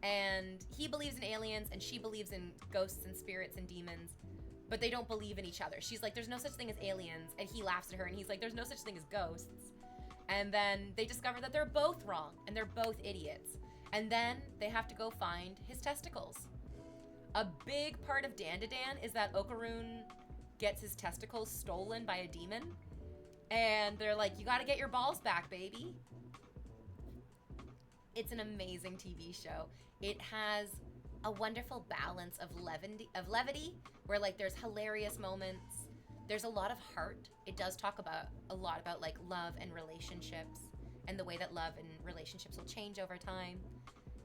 And he believes in aliens and she believes in ghosts and spirits and demons, but they don't believe in each other. She's like, there's no such thing as aliens. And he laughs at her and he's like, there's no such thing as ghosts. And then they discover that they're both wrong and they're both idiots. And then they have to go find his testicles. A big part of Dandadan is that Okaroon gets his testicles stolen by a demon. And they're like, you gotta get your balls back, baby. It's an amazing TV show. It has a wonderful balance of levity, where like there's hilarious moments. There's a lot of heart. It does talk about a lot about like love and relationships and the way that love and relationships will change over time.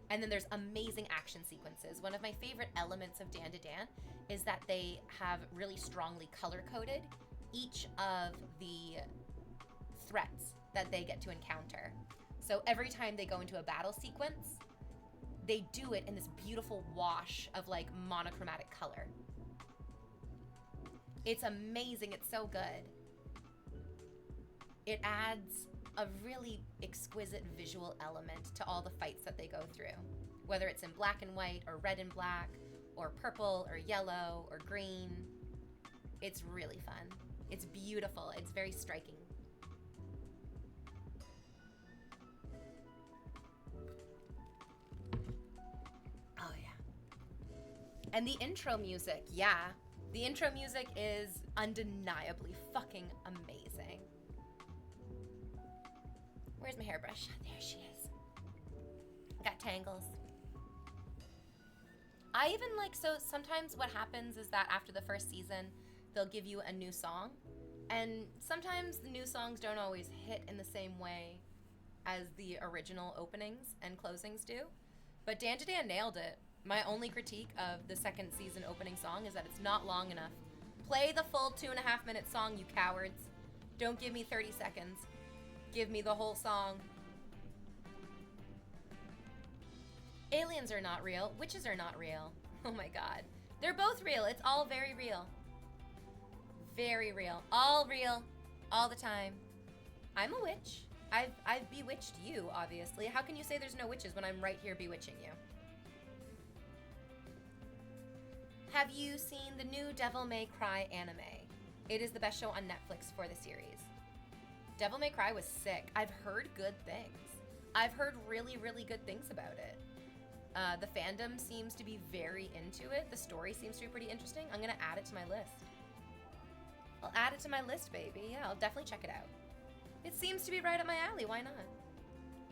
And then there's amazing action sequences. One of my favorite elements of Dandadan is that they have really strongly color-coded each of the threats that they get to encounter. So every time they go into a battle sequence, they do it in this beautiful wash of like monochromatic color. It's amazing. It's so good. It adds a really exquisite visual element to all the fights that they go through, whether it's in black and white or red and black or purple or yellow or green. It's really fun. It's beautiful. It's very striking. Oh yeah. And the intro music, yeah. The intro music is undeniably fucking amazing. Where's my hairbrush? There she is. Got tangles. I even like, so sometimes what happens is that after the first season, they'll give you a new song. And sometimes the new songs don't always hit in the same way as the original openings and closings do. But Dandadan nailed it. My only critique of the second season opening song is that it's not long enough. Play the full 2.5 minute song, you cowards. Don't give me 30 seconds. Give me the whole song. Aliens are not real. Witches are not real. Oh my god. They're both real. It's all very real. Very real. All real. All the time. I'm a witch. I've bewitched you, obviously. How can you say there's no witches when I'm right here bewitching you? Have you seen the new Devil May Cry anime? It is the best show on Netflix for the series. Devil May Cry was sick. I've heard good things. I've heard really, really good things about it. The fandom seems to be very into it. The story seems to be pretty interesting. I'm gonna add it to my list. I'll add it to my list, baby. Yeah, I'll definitely check it out. It seems to be right up my alley. Why not?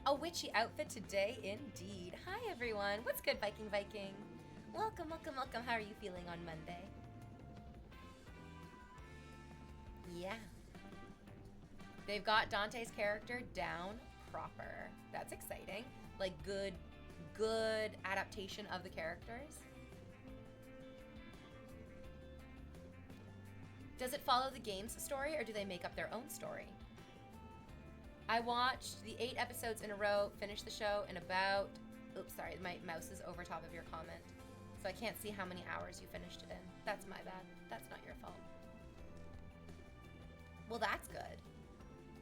A witchy outfit today, indeed. Hi, everyone. What's good, Viking Viking? Welcome, welcome, welcome. How are you feeling on Monday? Yeah. They've got Dante's character down proper. That's exciting. Like good adaptation of the characters. Does it follow the game's story or do they make up their own story? I watched the 8 episodes in a row, finished the show in about, oops, sorry, my mouse is over top of your comment. So I can't see how many hours you finished it in. That's my bad. That's not your fault. Well, that's good.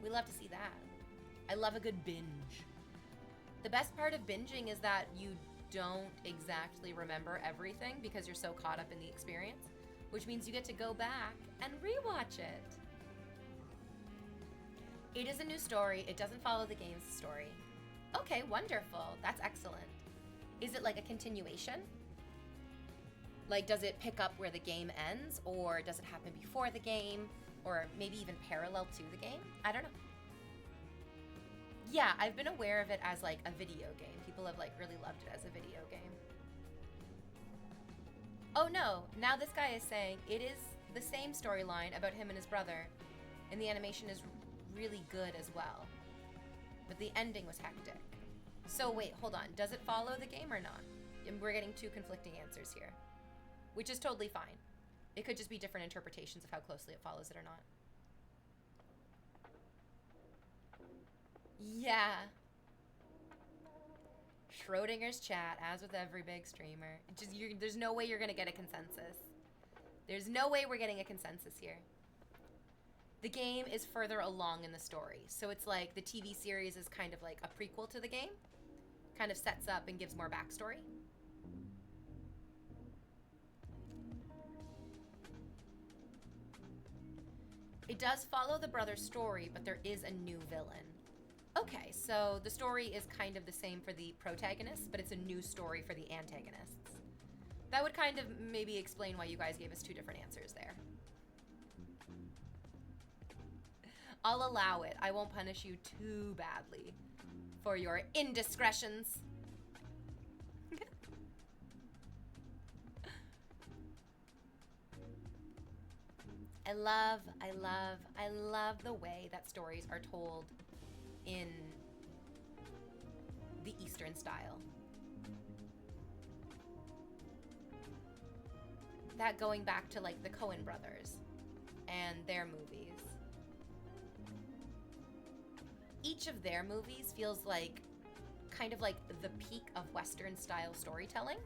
We love to see that. I love a good binge. The best part of binging is that you don't exactly remember everything because you're so caught up in the experience, which means you get to go back and rewatch it. It is a new story. It doesn't follow the game's story. Okay, wonderful. That's excellent. Is it like a continuation? Like, does it pick up where the game ends, or does it happen before the game, or maybe even parallel to the game? I don't know. Yeah, I've been aware of it as like a video game. People have like really loved it as a video game. Oh no, now this guy is saying it is the same storyline about him and his brother, and the animation is really good as well. But the ending was hectic. So wait, hold on. Does it follow the game or not? And we're getting two conflicting answers here, which is totally fine. It could just be different interpretations of how closely it follows it or not. Yeah. Schrodinger's chat, as with every big streamer. There's no way you're gonna get a consensus. There's no way we're getting a consensus here. The game is further along in the story, so it's like the TV series is kind of like a prequel to the game. Kind of sets up and gives more backstory. It does follow the brother's story, but there is a new villain. Okay, so the story is kind of the same for the protagonists, but it's a new story for the antagonists. That would kind of maybe explain why you guys gave us two different answers there. I'll allow it. I won't punish you too badly for your indiscretions. I love the way that stories are told in the Eastern style. That going back to like the Coen brothers and their movies. Each of their movies feels like kind of like the peak of Western style storytelling.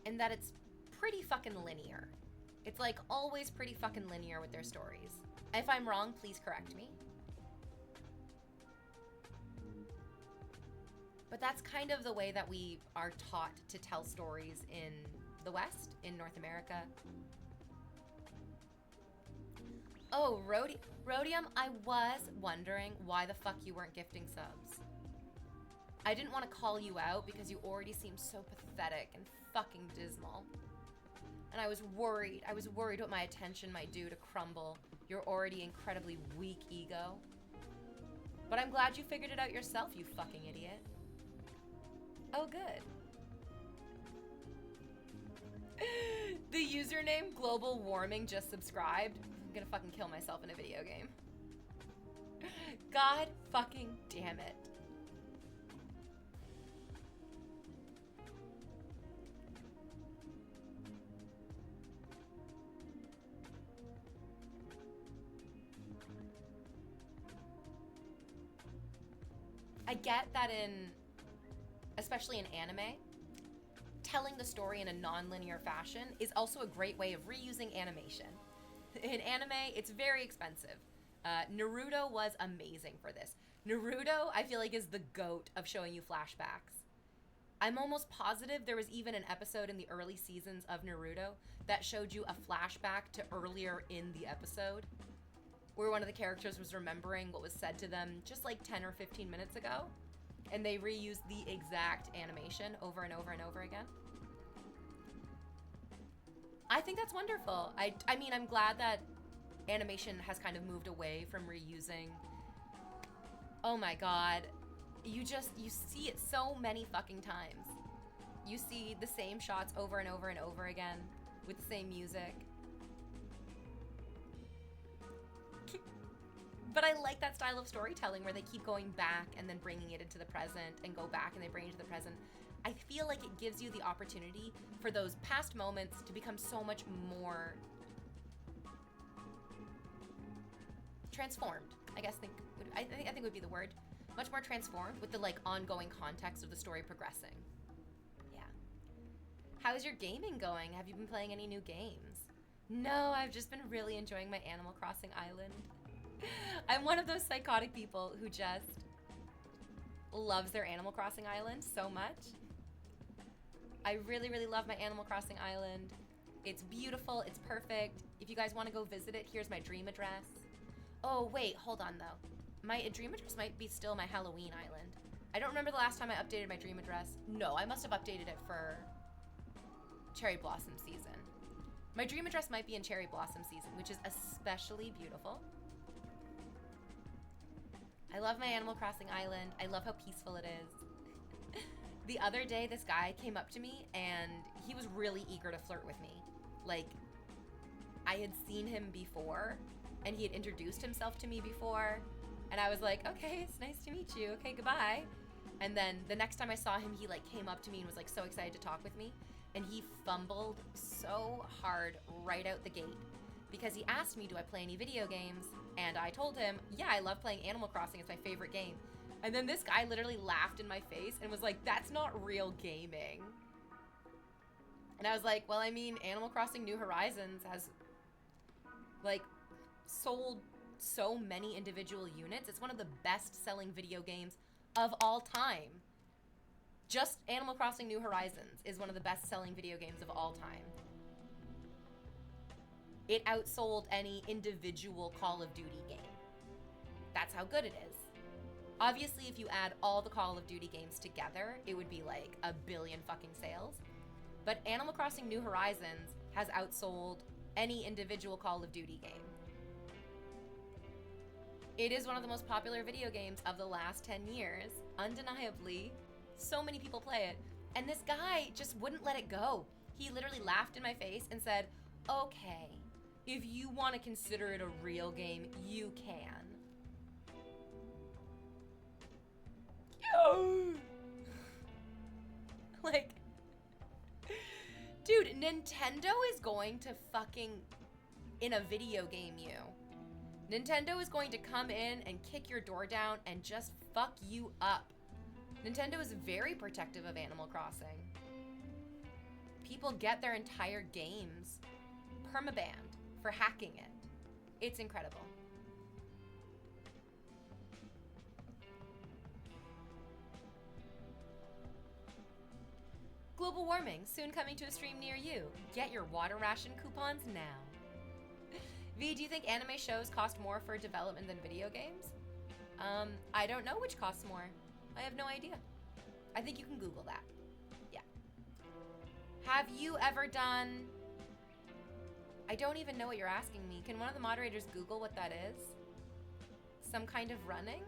And that it's pretty fucking linear. It's like always pretty fucking linear with their stories. If I'm wrong, please correct me. But that's kind of the way that we are taught to tell stories in the West, in North America. Oh, Rhodium, I was wondering why the fuck you weren't gifting subs. I didn't want to call you out because you already seem so pathetic and fucking dismal. And I was worried what my attention might do to crumble your already incredibly weak ego. But I'm glad you figured it out yourself, you fucking idiot. Oh, good. The username Global Warming just subscribed. I'm gonna fucking kill myself in a video game. God fucking damn it. I get that especially in anime, telling the story in a non-linear fashion is also a great way of reusing animation. In anime, it's very expensive. Naruto was amazing for this. Naruto, I feel like, is the GOAT of showing you flashbacks. I'm almost positive there was even an episode in the early seasons of Naruto that showed you a flashback to earlier in the episode, where one of the characters was remembering what was said to them just like 10 or 15 minutes ago, and they reused the exact animation over and over and over again. I think that's wonderful. I mean, I'm glad that animation has kind of moved away from reusing. Oh my god. You see it so many fucking times. You see the same shots over and over and over again with the same music. But I like that style of storytelling where they keep going back and then bringing it into the present and go back and they bring it into the present. I feel like it gives you the opportunity for those past moments to become so much more transformed. I think would be the word. Much more transformed with the like ongoing context of the story progressing. Yeah. How's your gaming going? Have you been playing any new games? No, I've just been really enjoying my Animal Crossing Island. I'm one of those psychotic people who just loves their Animal Crossing Island so much. I really, really love my Animal Crossing Island. It's beautiful, it's perfect. If you guys want to go visit it, here's my dream address. Oh, wait, hold on though. My dream address might be still my Halloween Island. I don't remember the last time I updated my dream address. No, I must have updated it for Cherry Blossom season. My dream address might be in Cherry Blossom season, which is especially beautiful. I love my Animal Crossing Island. I love how peaceful it is. The other day, this guy came up to me and he was really eager to flirt with me. Like, I had seen him before and he had introduced himself to me before. And I was like, okay, it's nice to meet you. Okay, goodbye. And then the next time I saw him, he like came up to me and was like so excited to talk with me. And he fumbled so hard right out the gate. because he asked me, do I play any video games? And I told him, yeah, I love playing Animal Crossing. It's my favorite game. And then this guy literally laughed in my face and was like, that's not real gaming. And I was like, well, I mean, Animal Crossing New Horizons has, like, sold so many individual units. It's one of the best-selling video games of all time. Just Animal Crossing New Horizons is one of the best-selling video games of all time. It outsold any individual Call of Duty game. That's how good it is. Obviously, if you add all the Call of Duty games together, it would be like 1 billion fucking sales. But Animal Crossing New Horizons has outsold any individual Call of Duty game. It is one of the most popular video games of the last 10 years. Undeniably, so many people play it. And this guy just wouldn't let it go. He literally laughed in my face and said, okay, if you want to consider it a real game, you can. Like, dude, Nintendo is going to fucking, in a video game you. Nintendo is going to come in and kick your door down and just fuck you up. Nintendo is very protective of Animal Crossing. People get their entire games permabanned for hacking it. It's incredible. Global warming, soon coming to a stream near you. Get your water ration coupons now. V, do you think anime shows cost more for development than video games? I don't know which costs more. I have no idea. I think you can Google that. Yeah. Have you ever done... I don't even know what you're asking me. Can one of the moderators Google what that is? Some kind of running?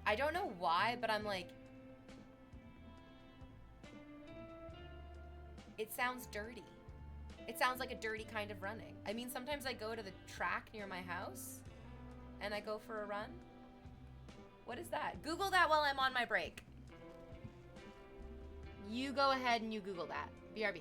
I don't know why, but I'm like... It sounds dirty. It sounds like a dirty kind of running. I mean, sometimes I go to the track near my house and I go for a run. What is that? Google that while I'm on my break. You go ahead and you Google that. BRB.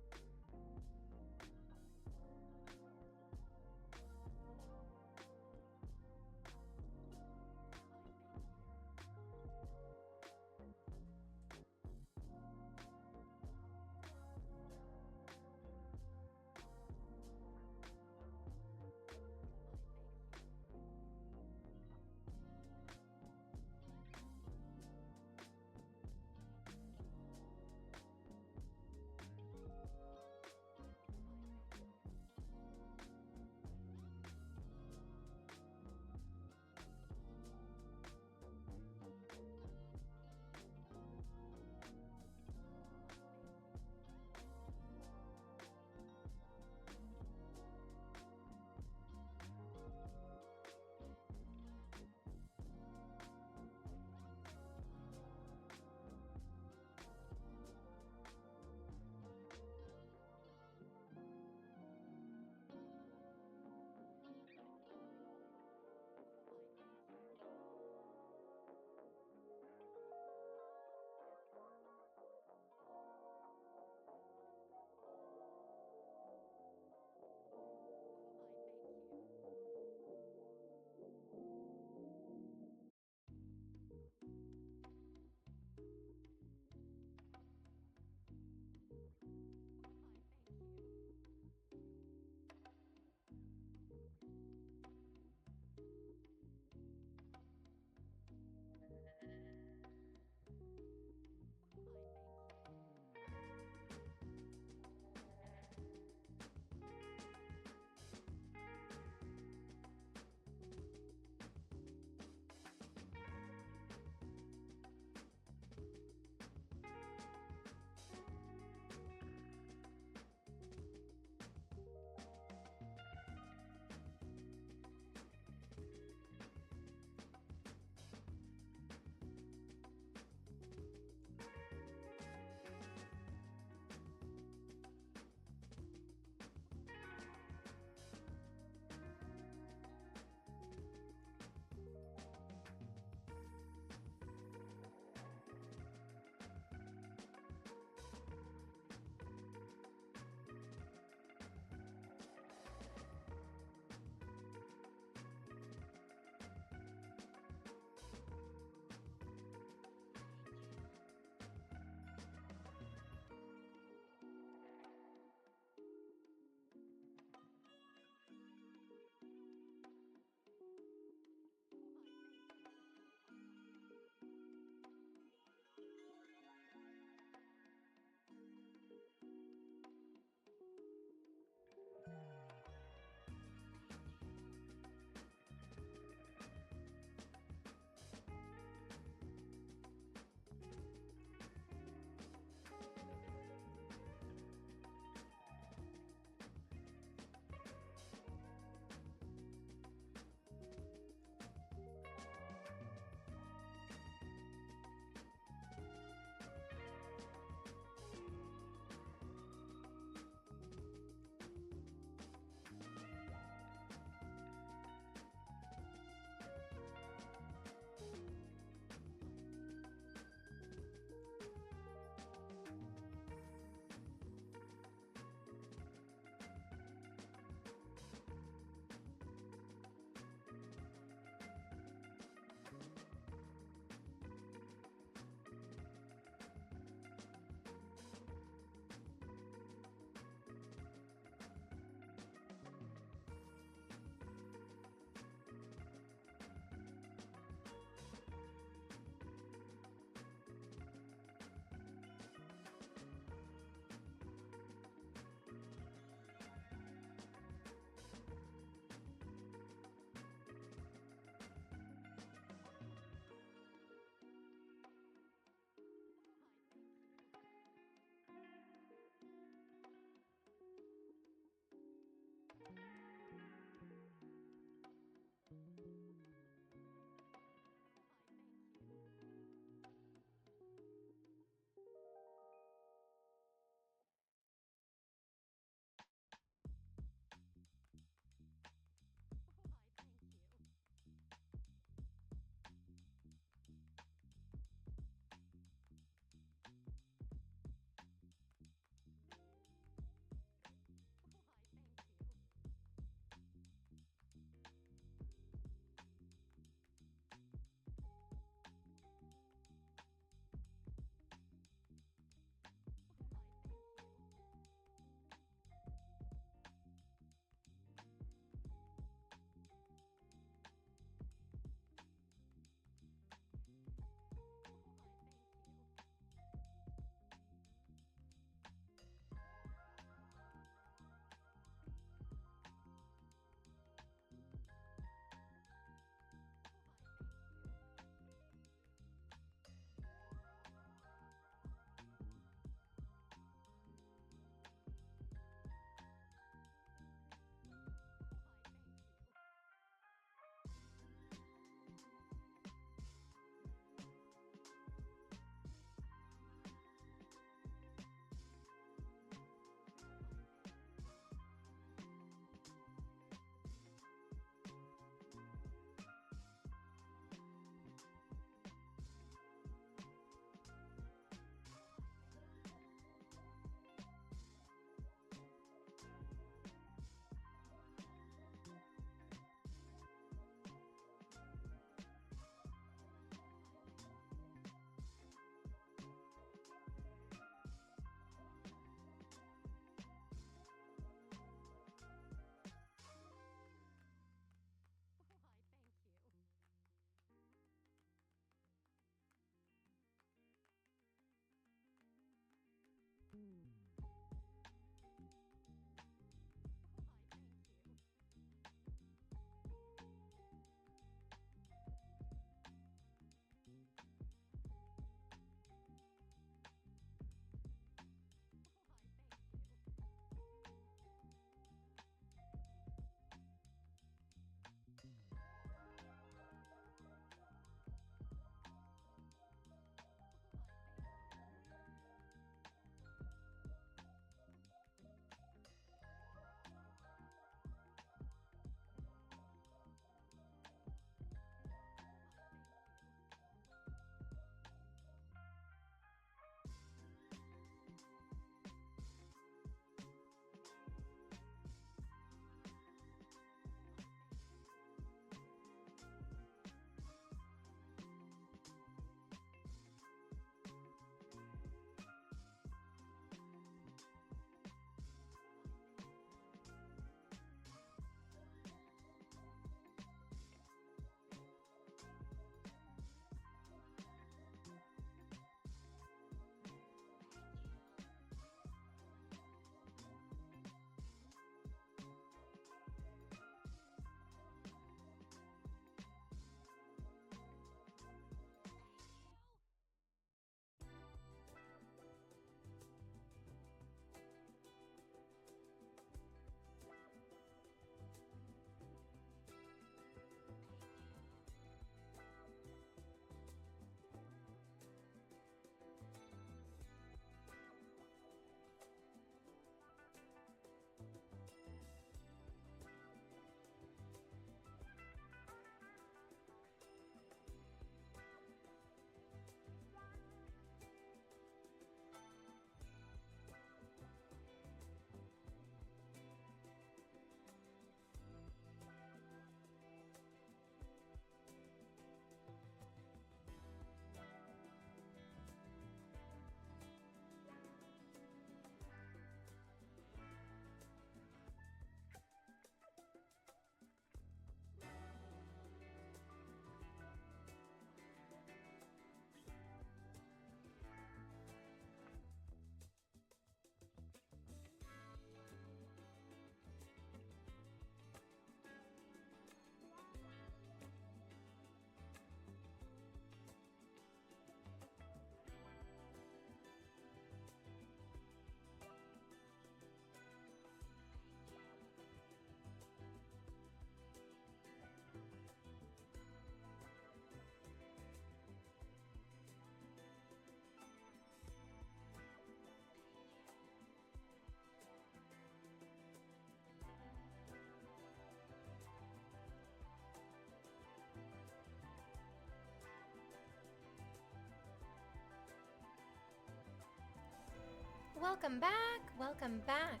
welcome back. Welcome back.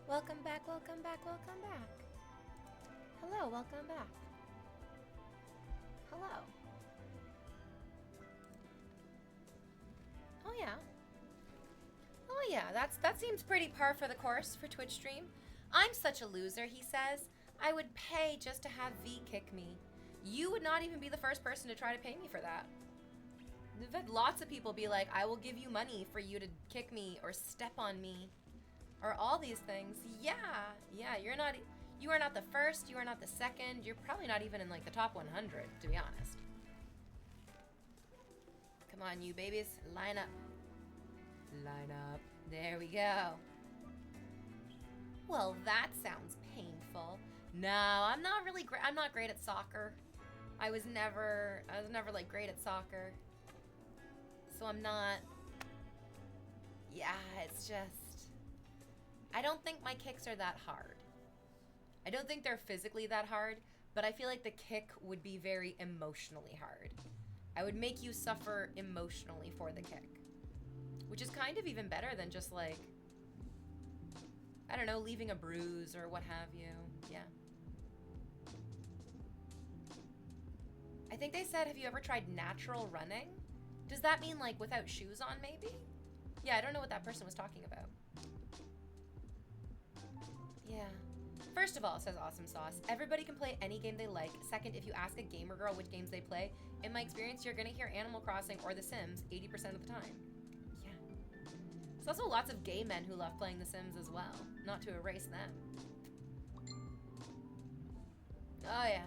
Welcome back, welcome back, welcome back. Hello, welcome back. Hello. Oh yeah. Oh yeah, that seems pretty par for the course for Twitch stream. I'm such a loser, he says. I would pay just to have V kick me. You would not even be the first person to try to pay me for that. I've had lots of people be like, I will give you money for you to kick me or step on me or all these things. Yeah, you are not the first, you are not the second, you're probably not even in like the top 100, to be honest. Come on, you babies, line up. Line up. There we go. Well, that sounds painful. No, I'm not really great. I'm not great at soccer. I was never like great at soccer. So I'm not. Yeah, it's just. I don't think my kicks are that hard. I don't think they're physically that hard, but I feel like the kick would be very emotionally hard. I would make you suffer emotionally for the kick. Which is kind of even better than just like, I don't know, leaving a bruise or what have you. Yeah. I think they said, have you ever tried natural running? Does that mean like without shoes on maybe? Yeah, I don't know what that person was talking about. Yeah. First of all, says Awesome Sauce, everybody can play any game they like. Second, if you ask a gamer girl which games they play, in my experience, you're gonna hear Animal Crossing or The Sims 80% of the time. Yeah. There's also lots of gay men who love playing The Sims as well. Not to erase them. Oh yeah.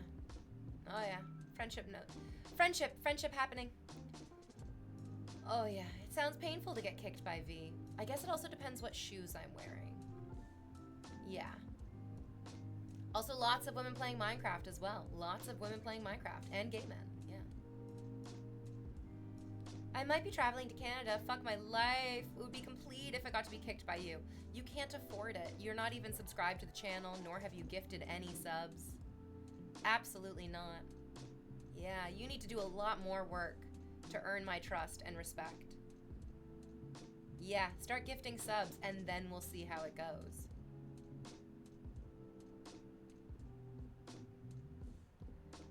Oh yeah. Friendship note. Friendship happening. Oh yeah. It sounds painful to get kicked by V. I guess it also depends what shoes I'm wearing. Yeah. Also, lots of women playing Minecraft as well. Lots of women playing Minecraft. And gay men, yeah. I might be traveling to Canada. Fuck my life. It would be complete if I got to be kicked by you. You can't afford it. You're not even subscribed to the channel, nor have you gifted any subs. Absolutely not. Yeah, you need to do a lot more work to earn my trust and respect. Yeah, start gifting subs, and then we'll see how it goes.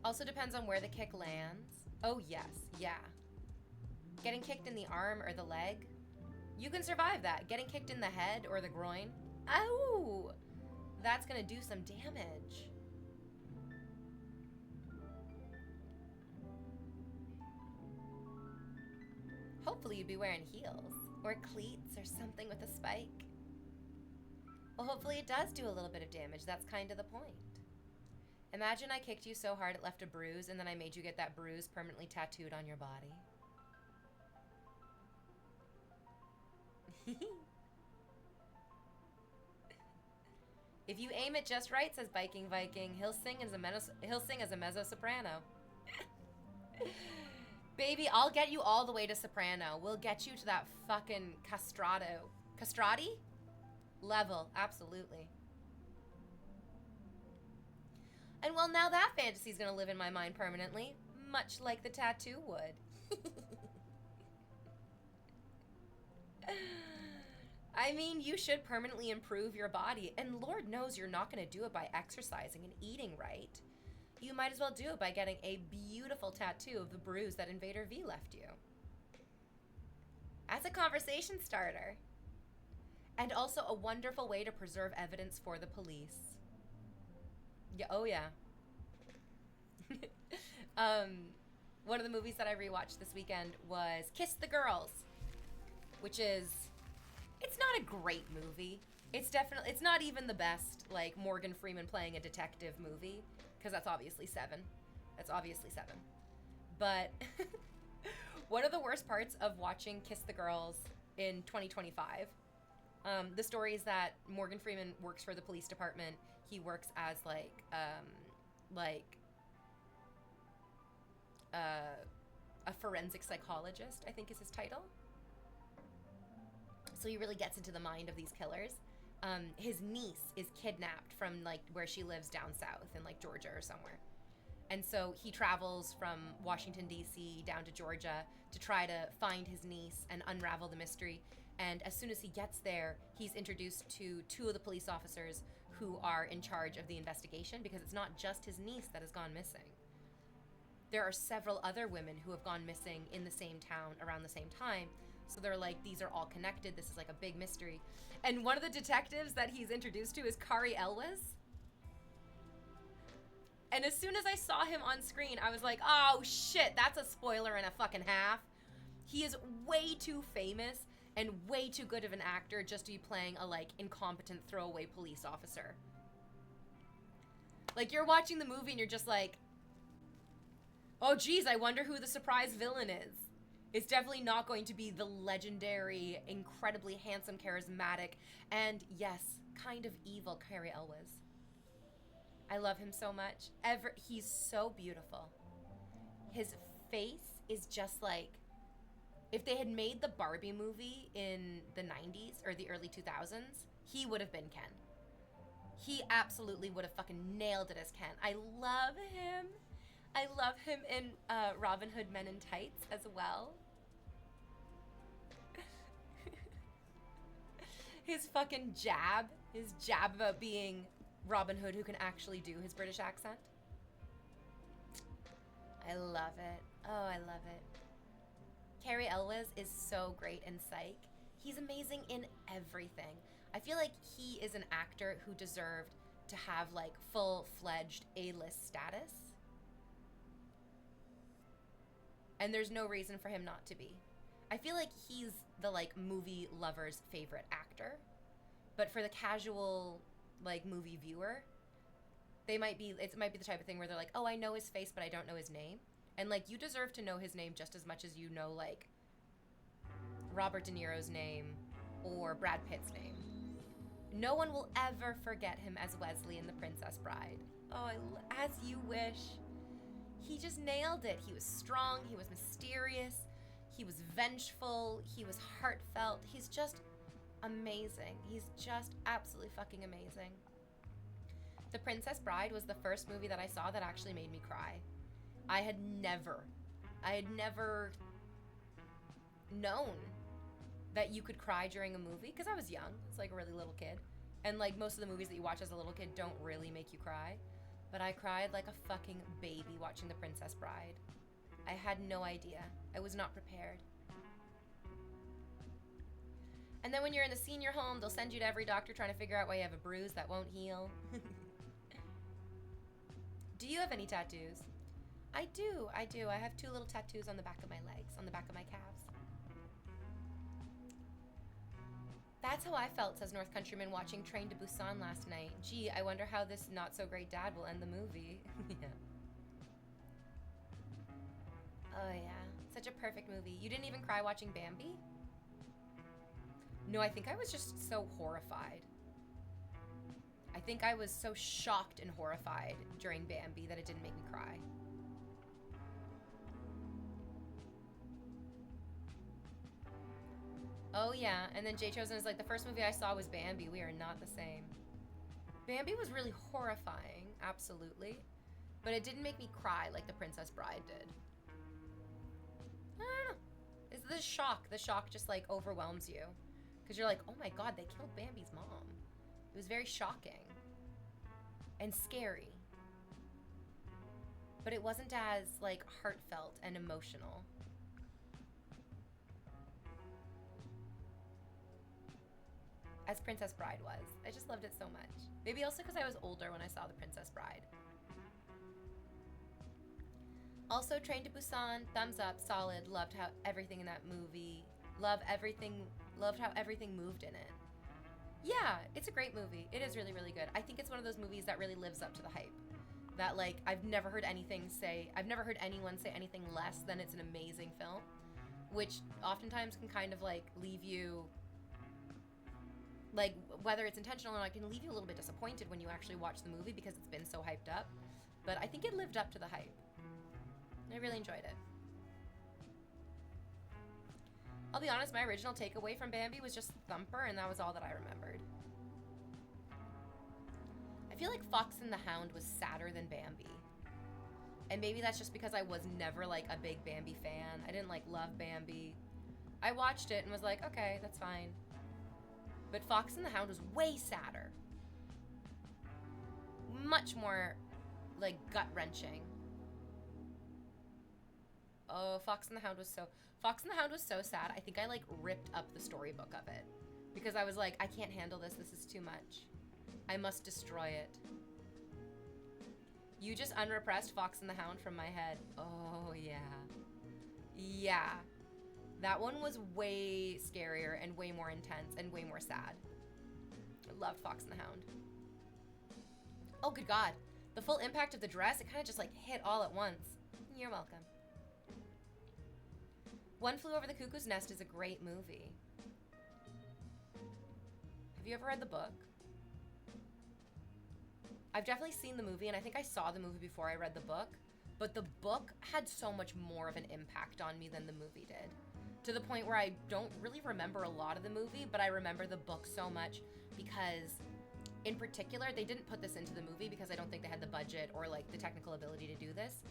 Also depends on where the kick lands. Oh yes, yeah. Getting kicked in the arm or the leg, you can survive that. Getting kicked in the head or the groin, oh, that's gonna do some damage. Hopefully you'd be wearing heels or cleats or something with a spike. Well, hopefully it does do a little bit of damage. That's kind of the point. Imagine I kicked you so hard it left a bruise, and then I made you get that bruise permanently tattooed on your body. If you aim it just right, says Biking Viking, he'll sing as a mezzo soprano. Baby, I'll get you all the way to soprano. We'll get you to that fucking castrati level, absolutely. And well, now that fantasy's gonna live in my mind permanently, much like the tattoo would. I mean, you should permanently improve your body, and Lord knows you're not gonna do it by exercising and eating right. You might as well do it by getting a beautiful tattoo of the bruise that Invader V left you. As a conversation starter. And also a wonderful way to preserve evidence for the police. Yeah, oh yeah. One of the movies that I rewatched this weekend was Kiss the Girls, which is, it's not a great movie. It's not even the best, like, Morgan Freeman playing a detective movie, because that's obviously Seven. That's obviously Seven. But one of the worst parts of watching Kiss the Girls in 2025, the story is that Morgan Freeman works for the police department. He works as a forensic psychologist, I think is his title. So he really gets into the mind of these killers. His niece is kidnapped from like where she lives down south in like Georgia or somewhere. And so he travels from Washington, D.C. down to Georgia to try to find his niece and unravel the mystery. And as soon as he gets there, he's introduced to two of the police officers who are in charge of the investigation, because it's not just his niece that has gone missing. There are several other women who have gone missing in the same town around the same time. So they're like, these are all connected. This is like a big mystery. And one of the detectives that he's introduced to is Kari Elwes. And as soon as I saw him on screen, I was like, oh shit, that's a spoiler and a fucking half. He is way too famous and way too good of an actor just to be playing a like incompetent throwaway police officer. Like, you're watching the movie and you're just like, oh geez, I wonder who the surprise villain is. It's definitely not going to be the legendary, incredibly handsome, charismatic, and yes, kind of evil Kari Elwes. I love him so much. He's so beautiful. His face is just like, if they had made the Barbie movie in the 90s or the early 2000s, he would have been Ken. He absolutely would have fucking nailed it as Ken. I love him. I love him in Robin Hood Men in Tights as well. His fucking jab, about being Robin Hood who can actually do his British accent. I love it. Oh, I love it. Kari Elwes is so great in Psych. He's amazing in everything. I feel like he is an actor who deserved to have like full-fledged A-list status. And there's no reason for him not to be. I feel like he's the like movie lover's favorite actor. But for the casual like movie viewer, it might be the type of thing where they're like, oh, I know his face, but I don't know his name. And like, you deserve to know his name just as much as you know like Robert De Niro's name or Brad Pitt's name. No one will ever forget him as Wesley in The Princess Bride. Oh, as you wish. He just nailed it. He was strong, he was mysterious, he was vengeful, he was heartfelt. He's just amazing. He's just absolutely fucking amazing. The Princess Bride was the first movie that I saw that actually made me cry. I had never known that you could cry during a movie, because I was young. It's like a really little kid. And like most of the movies that you watch as a little kid don't really make you cry. But I cried like a fucking baby watching The Princess Bride. I had no idea. I was not prepared. And then when you're in the senior home, they'll send you to every doctor trying to figure out why you have a bruise that won't heal. Do you have any tattoos? I do. I have 2 little tattoos on the back of my legs, on the back of my calves. That's how I felt, says North Countryman, watching Train to Busan last night. Gee, I wonder how this not-so-great dad will end the movie. Yeah. Oh, yeah. Such a perfect movie. You didn't even cry watching Bambi? No, I think I was just so horrified. I think I was so shocked and horrified during Bambi that it didn't make me cry. Oh yeah, and then Jay Chosen is like, the first movie I saw was Bambi. We are not the same. Bambi was really horrifying, absolutely. But it didn't make me cry like The Princess Bride did. I don't know. It's the shock. The shock just like overwhelms you. Because you're like, oh my god, they killed Bambi's mom. It was very shocking. And scary. But it wasn't as like heartfelt and emotional. As Princess Bride was. I just loved it so much. Maybe also because I was older when I saw The Princess Bride. Also, Train to Busan, thumbs up, solid. Loved how everything in that movie, loved how everything moved in it. Yeah, it's a great movie. It is really, really good. I think it's one of those movies that really lives up to the hype. That like, I've never heard anyone say anything less than it's an amazing film. Which oftentimes can kind of like leave you, like, whether it's intentional or not, can leave you a little bit disappointed when you actually watch the movie because it's been so hyped up. But I think it lived up to the hype. I really enjoyed it. I'll be honest, my original takeaway from Bambi was just Thumper, and that was all that I remembered. I feel like Fox and the Hound was sadder than Bambi. And maybe that's just because I was never like a big Bambi fan. I didn't like love Bambi. I watched it and was like, okay, that's fine. But Fox and the Hound was way sadder. Much more, like, gut-wrenching. Oh, Fox and the Hound was so sad. I think I, like, ripped up the storybook of it. Because I was like, I can't handle this. This is too much. I must destroy it. You just unrepressed Fox and the Hound from my head. Oh, yeah. Yeah. That one was way scarier and way more intense and way more sad. I loved Fox and the Hound. Oh, good God. The full impact of the dress, it kind of just, like, hit all at once. You're welcome. One Flew Over the Cuckoo's Nest is a great movie. Have you ever read the book? I've definitely seen the movie, and I think I saw the movie before I read the book, but the book had so much more of an impact on me than the movie did. To the point where I don't really remember a lot of the movie, but I remember the book so much because, in particular, they didn't put this into the movie because I don't think they had the budget or, like, the technical ability to do this.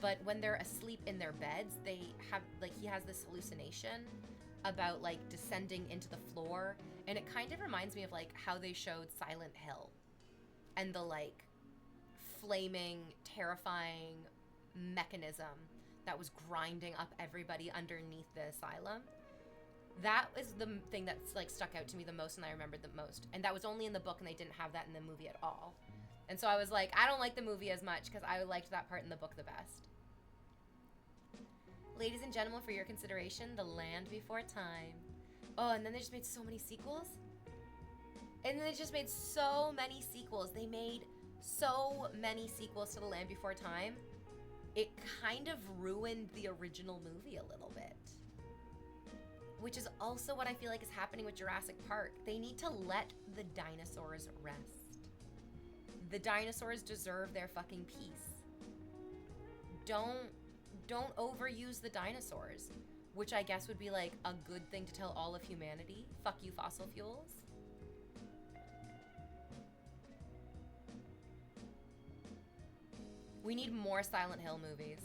But when they're asleep in their beds, they have, like, he has this hallucination about, like, descending into the floor. And it kind of reminds me of, like, how they showed Silent Hill. And the, like, flaming, terrifying mechanism that was grinding up everybody underneath the asylum. That is the thing that's, like, stuck out to me the most and I remembered the most. And that was only in the book and they didn't have that in the movie at all. And so I was like, I don't like the movie as much because I liked that part in the book the best. Ladies and gentlemen, for your consideration, The Land Before Time. Oh, and then they just made so many sequels. And then they just made so many sequels. They made so many sequels to The Land Before Time. It kind of ruined the original movie a little bit. Which is also what I feel like is happening with Jurassic Park. They need to let the dinosaurs rest. The dinosaurs deserve their fucking peace. Don't overuse the dinosaurs, which I guess would be like a good thing to tell all of humanity. Fuck you, fossil fuels. We need more Silent Hill movies.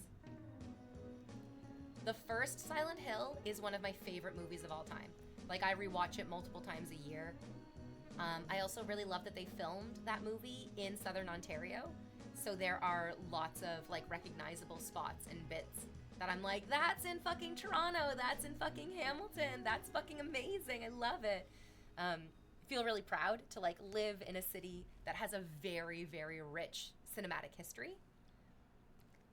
The first Silent Hill is one of my favorite movies of all time. Like, I rewatch it multiple times a year. I also really love that they filmed that movie in Southern Ontario. So there are lots of, like, recognizable spots and bits that I'm like, that's in fucking Toronto, that's in fucking Hamilton, that's fucking amazing, I love it. Feel really proud to, like, live in a city that has a very, very rich cinematic history.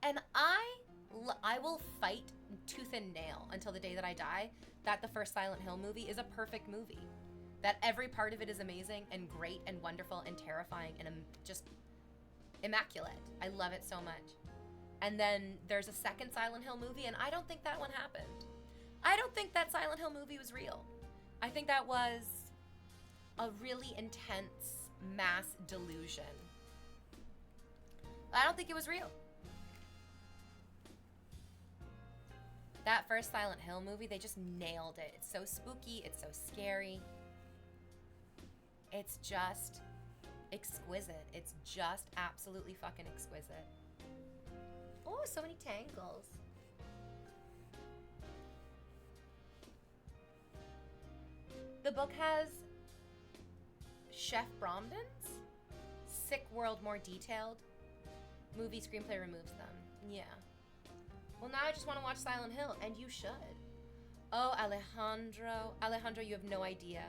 And I will fight tooth and nail until the day that I die that the first Silent Hill movie is a perfect movie. That every part of it is amazing and great and wonderful and terrifying and just immaculate. I love it so much. And then there's a second Silent Hill movie, and I don't think that one happened. I don't think that Silent Hill movie was real. I think that was a really intense mass delusion. I don't think it was real. That first Silent Hill movie, they just nailed it. It's so spooky, it's so scary. It's just exquisite. It's just absolutely fucking exquisite. Oh, so many tangles. The book has Chef Bromden's sick world, more detailed. Movie screenplay removes them. Yeah. Well, now I just want to watch Silent Hill, and you should. Oh, Alejandro, you have no idea.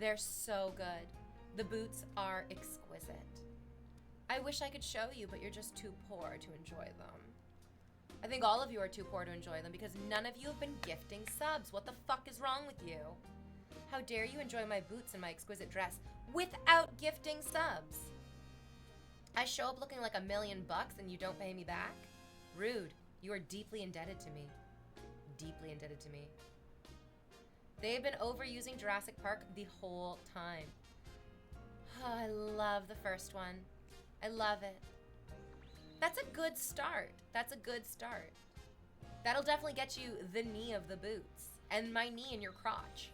They're so good. The boots are exquisite. I wish I could show you, but you're just too poor to enjoy them. I think all of you are too poor to enjoy them because none of you have been gifting subs. What the fuck is wrong with you? How dare you enjoy my boots and my exquisite dress without gifting subs? I show up looking like $1 million and you don't pay me back? Rude. You are deeply indebted to me. Deeply indebted to me. They've been overusing Jurassic Park the whole time. Oh, I love the first one. I love it. That's a good start. That's a good start. That'll definitely get you the knee of the boots and my knee in your crotch.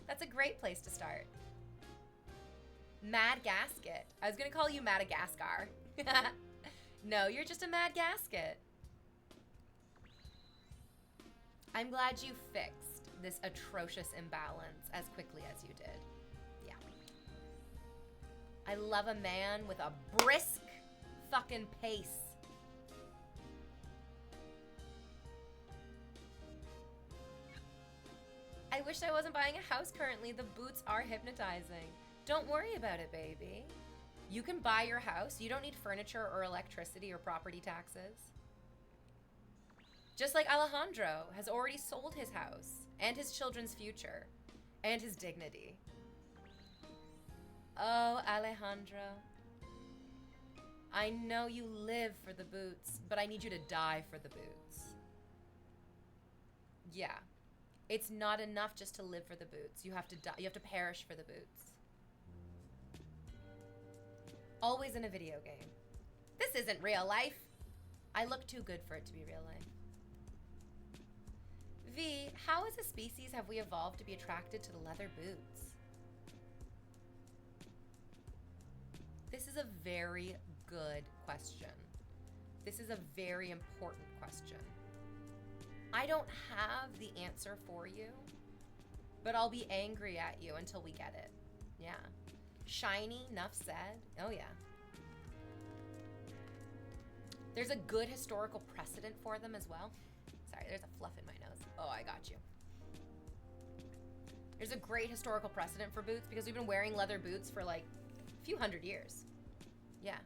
That's a great place to start. Mad Gasket. I was gonna call you Madagascar. No, you're just a Mad Gasket. I'm glad you fixed this atrocious imbalance as quickly as you did. Yeah. I love a man with a brisk fucking pace. I wish I wasn't buying a house currently. The boots are hypnotizing. Don't worry about it, baby. You can buy your house. You don't need furniture or electricity or property taxes. Just like Alejandro has already sold his house and his children's future and his dignity. Oh, Alejandro. I know you live for the boots, but I need you to die for the boots. Yeah. It's not enough just to live for the boots. You have to die. You have to perish for the boots. Always in a video game. This isn't real life. I look too good for it to be real life. V, how as a species have we evolved to be attracted to the leather boots? This is a very good question. This is a very important question. I don't have the answer for you, but I'll be angry at you until we get it. Yeah. Shiny, enough said. Oh yeah. There's a good historical precedent for them as well. Sorry, there's a fluff in my nose. Oh, I got you. There's a great historical precedent for boots because we've been wearing leather boots for like a few hundred years. Yeah.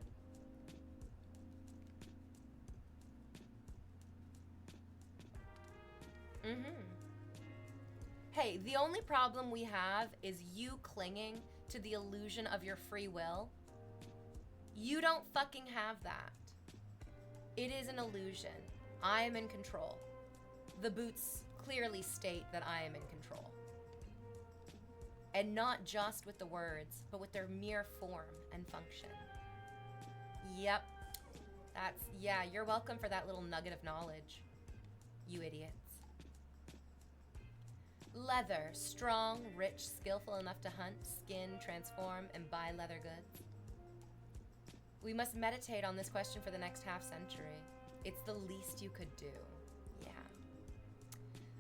Hey, the only problem we have is you clinging to the illusion of your free will. You don't fucking have that. It is an illusion. I am in control. The boots clearly state that I am in control. And not just with the words, but with their mere form and function. Yep. Yeah, you're welcome for that little nugget of knowledge, you idiots. Leather, strong, rich, skillful enough to hunt, skin, transform, and buy leather goods. We must meditate on this question for the next half century. It's the least you could do. Yeah.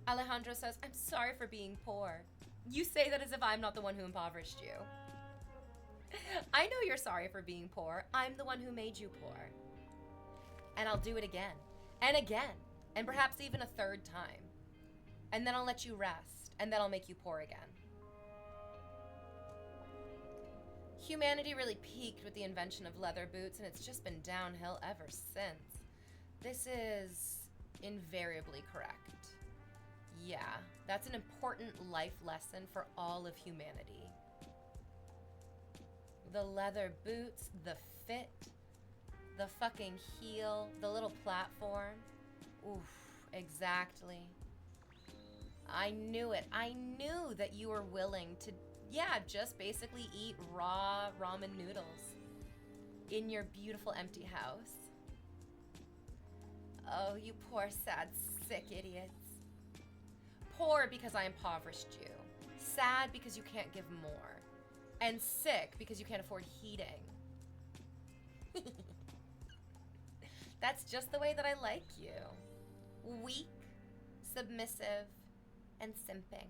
Alejandro says, I'm sorry for being poor. You say that as if I'm not the one who impoverished you. I know you're sorry for being poor. I'm the one who made you poor. And I'll do it again, and perhaps even a third time. And then I'll let you rest, and then I'll make you poor again. Humanity really peaked with the invention of leather boots, and it's just been downhill ever since. This is invariably correct. Yeah, that's an important life lesson for all of humanity. The leather boots, the fit, the fucking heel, the little platform. Oof, exactly. I knew it. I knew that you were willing to, just basically eat raw ramen noodles in your beautiful empty house. Oh, you poor, sad, sick idiots. Poor because I impoverished you. Sad because you can't give more. And sick because you can't afford heating. That's just the way that I like you. Weak, submissive, and simping.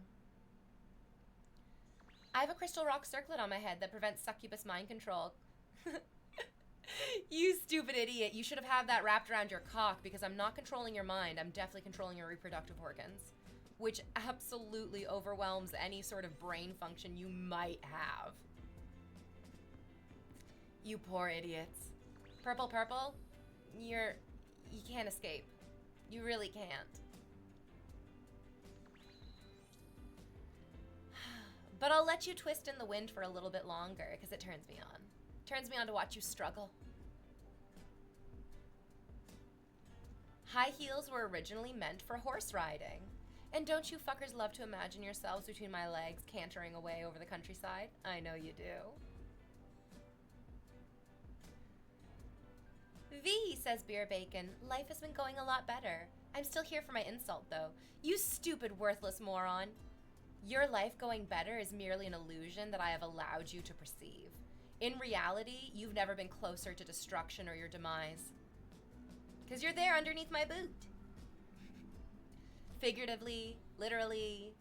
I have a crystal rock circlet on my head that prevents succubus mind control. You stupid idiot. You should have had that wrapped around your cock because I'm not controlling your mind. I'm definitely controlling your reproductive organs, which absolutely overwhelms any sort of brain function you might have. You poor idiots. Purple, purple, you can't escape. You really can't. But I'll let you twist in the wind for a little bit longer because it turns me on. Turns me on to watch you struggle. High heels were originally meant for horse riding. And don't you fuckers love to imagine yourselves between my legs cantering away over the countryside? I know you do. V, says Beer Bacon, life has been going a lot better. I'm still here for my insult, though. You stupid, worthless moron. Your life going better is merely an illusion that I have allowed you to perceive. In reality, you've never been closer to destruction or your demise. Because you're there underneath my boot. Figuratively, literally,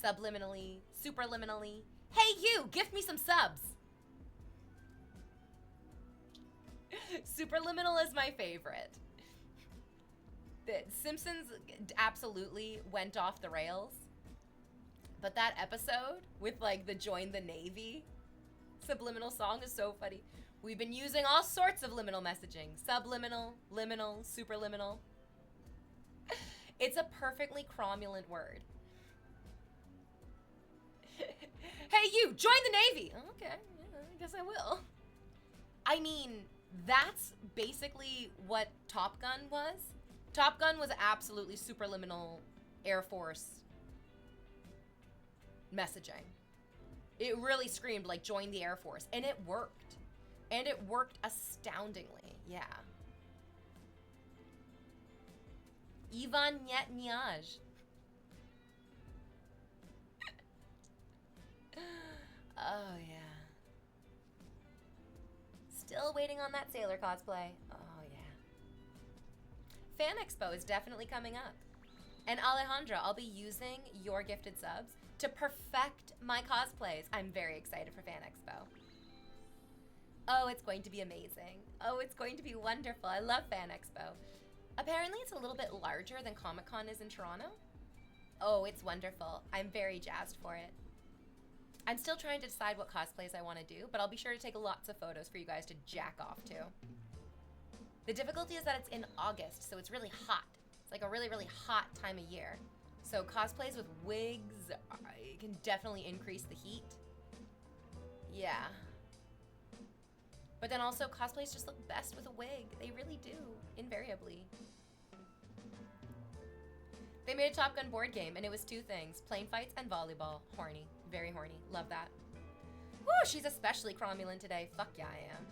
subliminally, superliminally. Hey you, gift me some subs. Superliminal is my favorite. The Simpsons absolutely went off the rails. But that episode with like the join the Navy subliminal song is so funny. We've been using all sorts of liminal messaging. Subliminal, liminal, superliminal. It's a perfectly cromulent word. Hey you, join the Navy! Okay, yeah, I guess I will. I mean, that's basically what Top Gun was. Top Gun was absolutely superliminal Air Force messaging. It really screamed like join the Air Force, and it worked. And it worked astoundingly, yeah. Ivan Nyetnyaj. Oh, yeah. Still waiting on that sailor cosplay. Oh, yeah. Fan Expo is definitely coming up. And Alejandra, I'll be using your gifted subs to perfect my cosplays. I'm very excited for Fan Expo. Oh, it's going to be amazing. Oh, it's going to be wonderful. I love Fan Expo. Apparently, it's a little bit larger than Comic-Con is in Toronto. Oh, it's wonderful. I'm very jazzed for it. I'm still trying to decide what cosplays I want to do, but I'll be sure to take lots of photos for you guys to jack off to. The difficulty is that it's in August, so it's really hot. It's like a really, really hot time of year. So cosplays with wigs can definitely increase the heat. Yeah. But then also, cosplays just look best with a wig. They really do, invariably. They made a Top Gun board game, and it was two things. Plane fights and volleyball. Horny. Very horny. Love that. Woo, she's especially cromulent today. Fuck yeah, I am.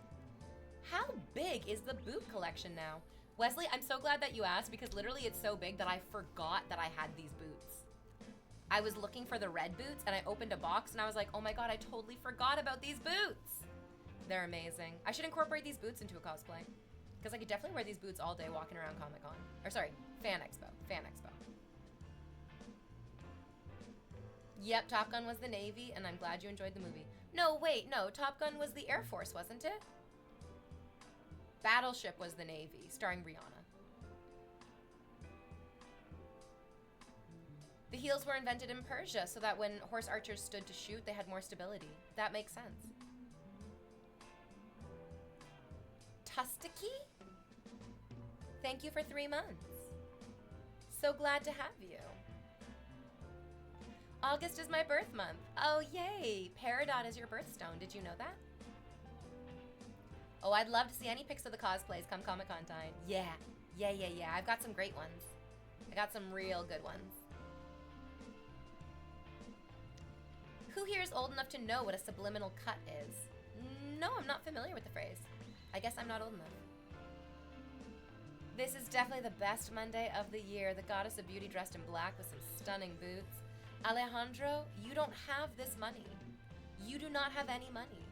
How big is the boot collection now? Wesley, I'm so glad that you asked, because literally it's so big that I forgot that I had these boots. I was looking for the red boots, and I opened a box, and I was like, oh my god, I totally forgot about these boots. They're amazing. I should incorporate these boots into a cosplay, because I could definitely wear these boots all day walking around Comic-Con. Or sorry, Fan Expo. Fan Expo. Yep, Top Gun was the Navy, and I'm glad you enjoyed the movie. No, wait, no, Top Gun was the Air Force, wasn't it? Battleship was the Navy, starring Rihanna. The heels were invented in Persia so that when horse archers stood to shoot, they had more stability. That makes sense. Tustaki? Thank you for 3 months. So glad to have you. August is my birth month. Oh, yay. Peridot is your birthstone. Did you know that? Oh, I'd love to see any pics of the cosplays come Comic-Con time. Yeah. I've got some great ones. I got some real good ones. Who here is old enough to know what a subliminal cut is? No, I'm not familiar with the phrase. I guess I'm not old enough. This is definitely the best Monday of the year. The goddess of beauty dressed in black with some stunning boots. Alejandro, you don't have this money. You do not have any money.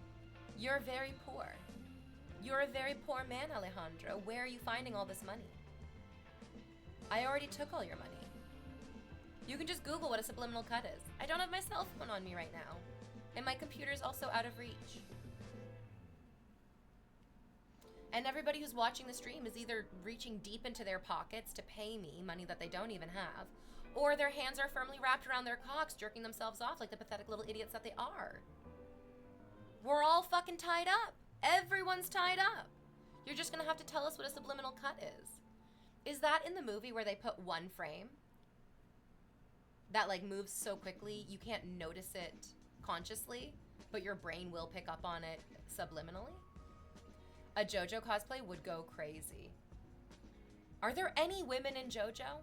You're very poor. You're a very poor man, Alejandro. Where are you finding all this money? I already took all your money. You can just Google what a subliminal cut is. I don't have my cell phone on me right now. And my computer's also out of reach. And everybody who's watching the stream is either reaching deep into their pockets to pay me money that they don't even have, or their hands are firmly wrapped around their cocks, jerking themselves off like the pathetic little idiots that they are. We're all fucking tied up. Everyone's tied up. You're just gonna have to tell us what a subliminal cut is. Is that in the movie where they put one frame that like moves so quickly you can't notice it consciously, but your brain will pick up on it subliminally? A JoJo cosplay would go crazy. Are there any women in JoJo?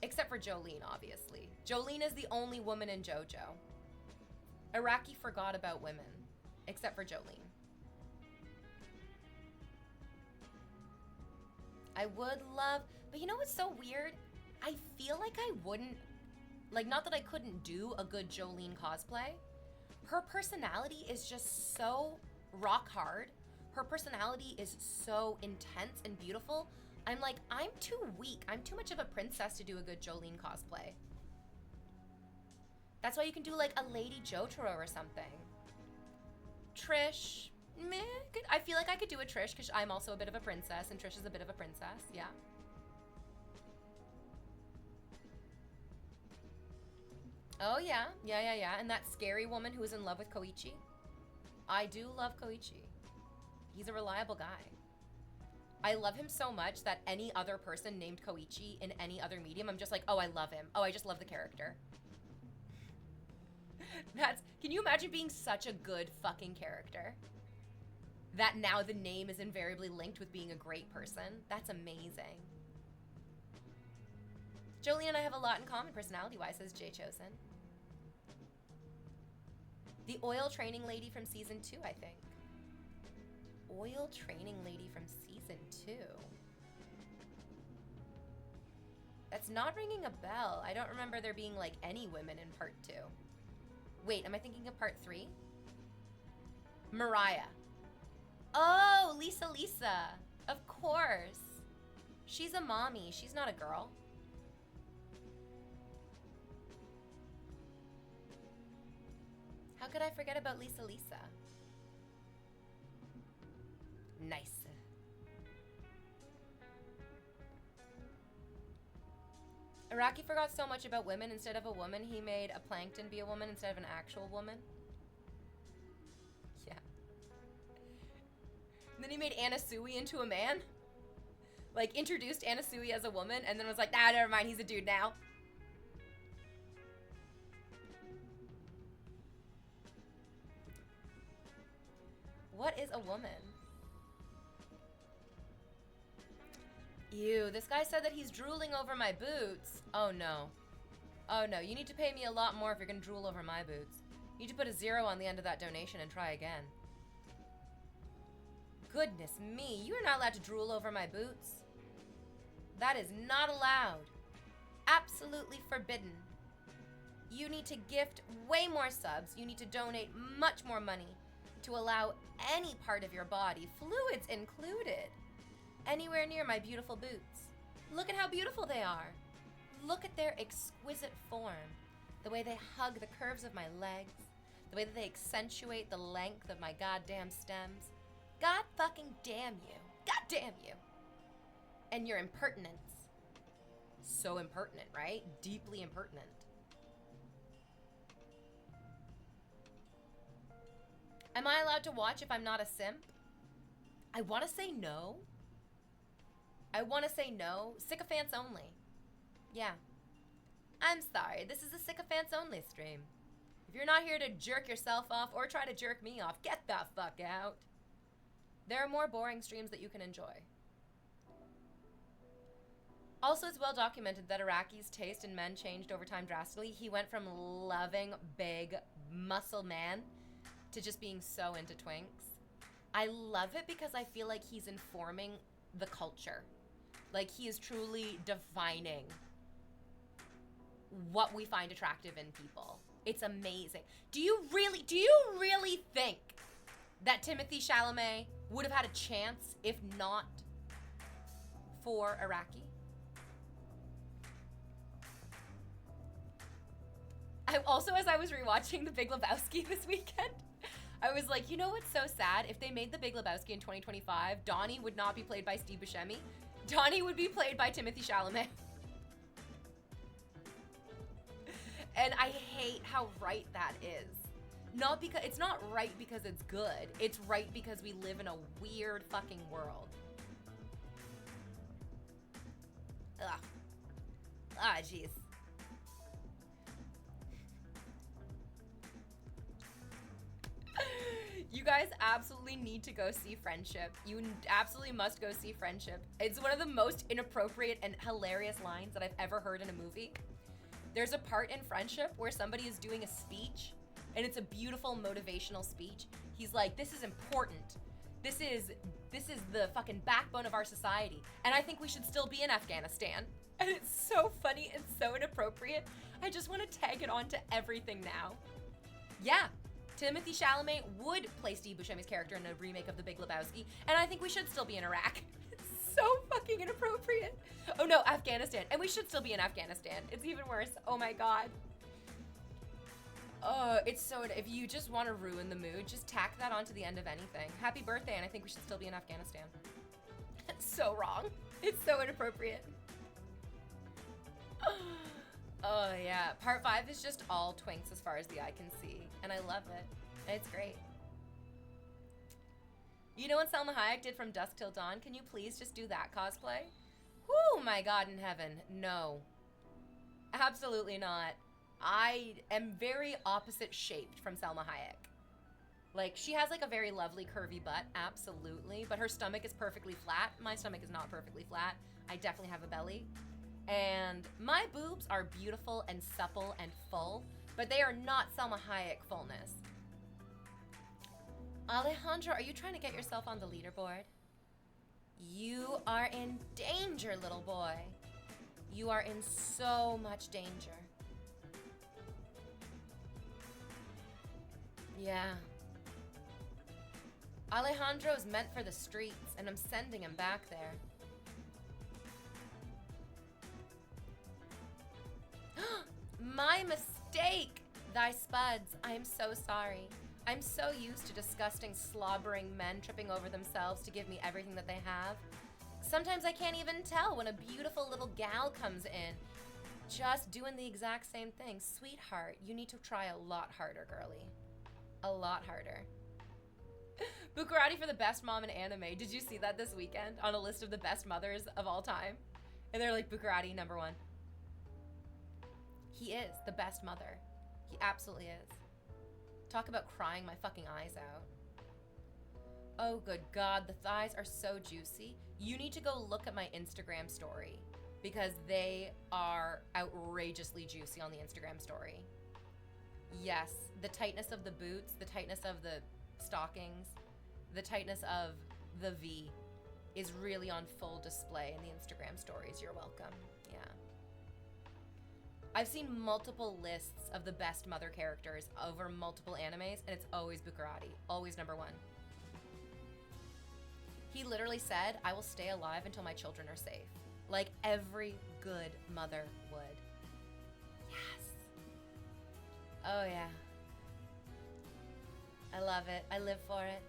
Except for Jolene, obviously. Jolene is the only woman in JoJo. Iraqi forgot about women, except for Jolene. I would love, but you know what's so weird? I feel like I wouldn't, like, not that I couldn't do a good Jolene cosplay. Her personality is just so rock hard. Her personality is so intense and beautiful. I'm like, I'm too weak. I'm too much of a princess to do a good Jolene cosplay. That's why you can do like a Lady Jotaro or something. Trish, meh. I feel like I could do a Trish because I'm also a bit of a princess and Trish is a bit of a princess, yeah. Oh yeah, yeah. And that scary woman who was in love with Koichi. I do love Koichi. He's a reliable guy. I love him so much that any other person named Koichi in any other medium, I'm just like, oh, I love him. Oh, I just love the character. Can you imagine being such a good fucking character? That now the name is invariably linked with being a great person? That's amazing. Jolene and I have a lot in common personality-wise, says Jay Chosen. The oil training lady from season 2, I think. Oil training lady from season 2. That's not ringing a bell. I don't remember there being like any women in part 2. Wait, am I thinking of part 3? Mariah. Oh, Lisa. Of course. She's a mommy. She's not a girl. How could I forget about Lisa? Nice. Araki forgot so much about women. Instead of a woman, he made a plankton be a woman instead of an actual woman. Yeah. And then he made Anasui into a man. Like, introduced Anasui as a woman, and then was like, nah, never mind, he's a dude now. What is a woman? Ew, this guy said that he's drooling over my boots. Oh no. Oh no, you need to pay me a lot more if you're gonna drool over my boots. You need to put a 0 on the end of that donation and try again. Goodness me, you are not allowed to drool over my boots. That is not allowed. Absolutely forbidden. You need to gift way more subs. You need to donate much more money to allow any part of your body, fluids included, anywhere near my beautiful boots. Look at how beautiful they are. Look at their exquisite form. The way they hug the curves of my legs. The way that they accentuate the length of my goddamn stems. God fucking damn you. God damn you. And your impertinence. So impertinent, right? Deeply impertinent. Am I allowed to watch if I'm not a simp? I want to say no. I want to say no. Sycophants only. Yeah. I'm sorry. This is a sycophants only stream. If you're not here to jerk yourself off or try to jerk me off, get the fuck out. There are more boring streams that you can enjoy. Also, it's well documented that Araki's taste in men changed over time drastically. He went from loving big muscle man to just being so into twinks. I love it because I feel like he's informing the culture. Like, he is truly defining what we find attractive in people. It's amazing. Do you really think that Timothée Chalamet would have had a chance if not for Araki? I also, as I was rewatching The Big Lebowski this weekend, I was like, you know what's so sad? If they made The Big Lebowski in 2025, Donnie would not be played by Steve Buscemi. Donnie would be played by Timothée Chalamet. And I hate how right that is. Not because it's not right because it's good. It's right because we live in a weird fucking world. Ugh. Ah, jeez. You guys absolutely need to go see Friendship. You absolutely must go see Friendship. It's one of the most inappropriate and hilarious lines that I've ever heard in a movie. There's a part in Friendship where somebody is doing a speech, and it's a beautiful motivational speech. He's like, this is important. This is the fucking backbone of our society, and I think we should still be in Afghanistan. And it's so funny and so inappropriate. I just want to tag it on to everything now. Yeah. Timothée Chalamet would play Steve Buscemi's character in a remake of The Big Lebowski, and I think we should still be in Iraq. It's so fucking inappropriate. Oh no, Afghanistan. And we should still be in Afghanistan. It's even worse. Oh my god. Oh, it's so, if you just want to ruin the mood, just tack that onto the end of anything. Happy birthday, and I think we should still be in Afghanistan. It's so wrong. It's so inappropriate. Oh yeah, part 5 is just all twinks as far as the eye can see, and I love it. It's great. You know what Selma Hayek did from dusk till dawn? Can you please just do that cosplay? Whoo, my God in heaven. No. Absolutely not. I am very opposite shaped from Selma Hayek. Like, she has like a very lovely curvy butt, absolutely, but her stomach is perfectly flat. My stomach is not perfectly flat. I definitely have a belly. And my boobs are beautiful and supple and full, but they are not Selma Hayek fullness. Alejandro, are you trying to get yourself on the leaderboard? You are in danger, little boy. You are in so much danger. Yeah. Alejandro is meant for the streets, and I'm sending him back there. My mistake! Thy spuds, I am so sorry. I'm so used to disgusting, slobbering men tripping over themselves to give me everything that they have. Sometimes I can't even tell when a beautiful little gal comes in, just doing the exact same thing. Sweetheart, you need to try a lot harder, girly. A lot harder. Bukarati for the best mom in anime. Did you see that this weekend on a list of the best mothers of all time? And they're like, Bukarati, #1. He is the best mother. He absolutely is. Talk about crying my fucking eyes out. Oh, good God, the thighs are so juicy. You need to go look at my Instagram story because they are outrageously juicy on the Instagram story. Yes, the tightness of the boots, the tightness of the stockings, the tightness of the V is really on full display in the Instagram stories. You're welcome. Yeah. I've seen multiple lists of the best mother characters over multiple animes, and it's always Bukarati, always #1. He literally said, I will stay alive until my children are safe. Like every good mother would. Yes. Oh yeah. I love it. I live for it.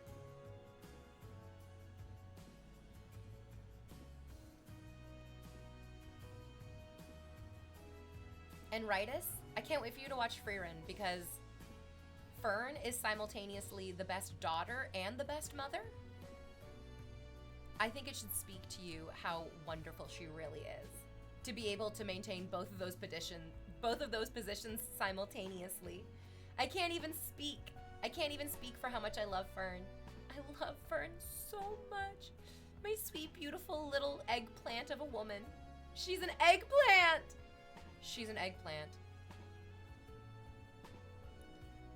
And Ritus, I can't wait for you to watch Freerun because Fern is simultaneously the best daughter and the best mother. I think it should speak to you how wonderful she really is to be able to maintain both of those positions simultaneously. I can't even speak. I can't even speak for how much I love Fern. I love Fern so much. My sweet, beautiful little eggplant of a woman. She's an eggplant. She's an eggplant.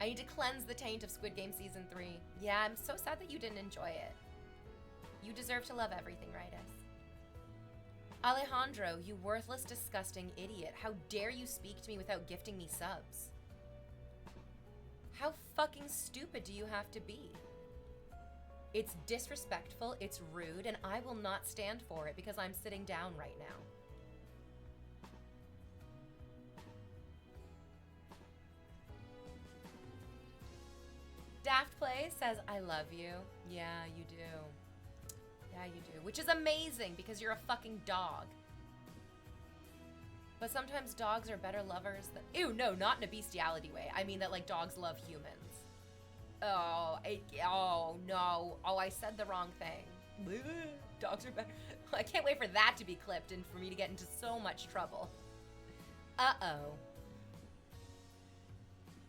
I need to cleanse the taint of Squid Game Season 3. Yeah, I'm so sad that you didn't enjoy it. You deserve to love everything, Ritus. Alejandro, you worthless, disgusting idiot. How dare you speak to me without gifting me subs? How fucking stupid do you have to be? It's disrespectful, it's rude, and I will not stand for it because I'm sitting down right now. Daft Play says, I love you. Yeah, you do. Yeah, you do. Which is amazing because you're a fucking dog. But sometimes dogs are better lovers than... Ew, no, not in a bestiality way. I mean that, like, dogs love humans. Oh, no. Oh, I said the wrong thing. Dogs are better... I can't wait for that to be clipped and for me to get into so much trouble. Uh-oh.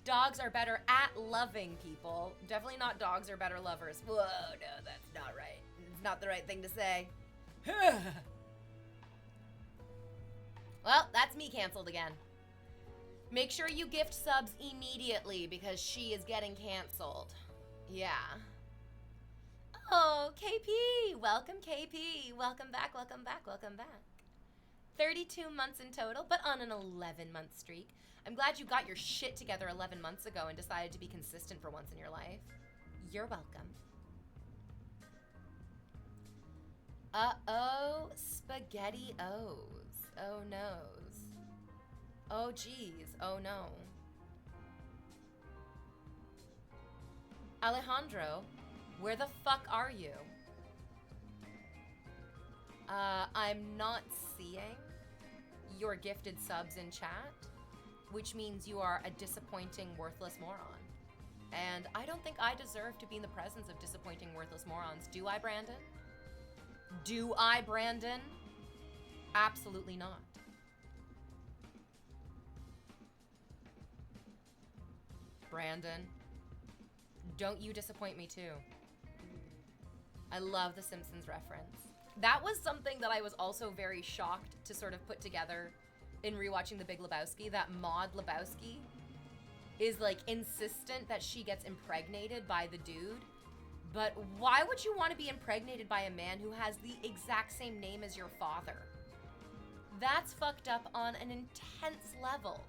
Dogs are better at loving people. Definitely not dogs are better lovers. Whoa, no, that's not right. It's not the right thing to say. Well, that's me canceled again. Make sure you gift subs immediately because she is getting canceled. Yeah. Oh, KP. Welcome, KP. Welcome back, welcome back, welcome back. 32 months in total, but on an 11-month streak. I'm glad you got your shit together 11 months ago and decided to be consistent for once in your life. You're welcome. Uh-oh, spaghetti O's. Oh noes. Oh geez, oh no. Alejandro, where the fuck are you? I'm not seeing your gifted subs in chat, which means you are a disappointing, worthless moron. And I don't think I deserve to be in the presence of disappointing, worthless morons. Do I, Brandon? Do I, Brandon? Absolutely not. Brandon, don't you disappoint me too. I love the Simpsons reference. That was something that I was also very shocked to sort of put together in rewatching The Big Lebowski, that Maud Lebowski is like insistent that she gets impregnated by the dude. But why would you want to be impregnated by a man who has the exact same name as your father? That's fucked up on an intense level.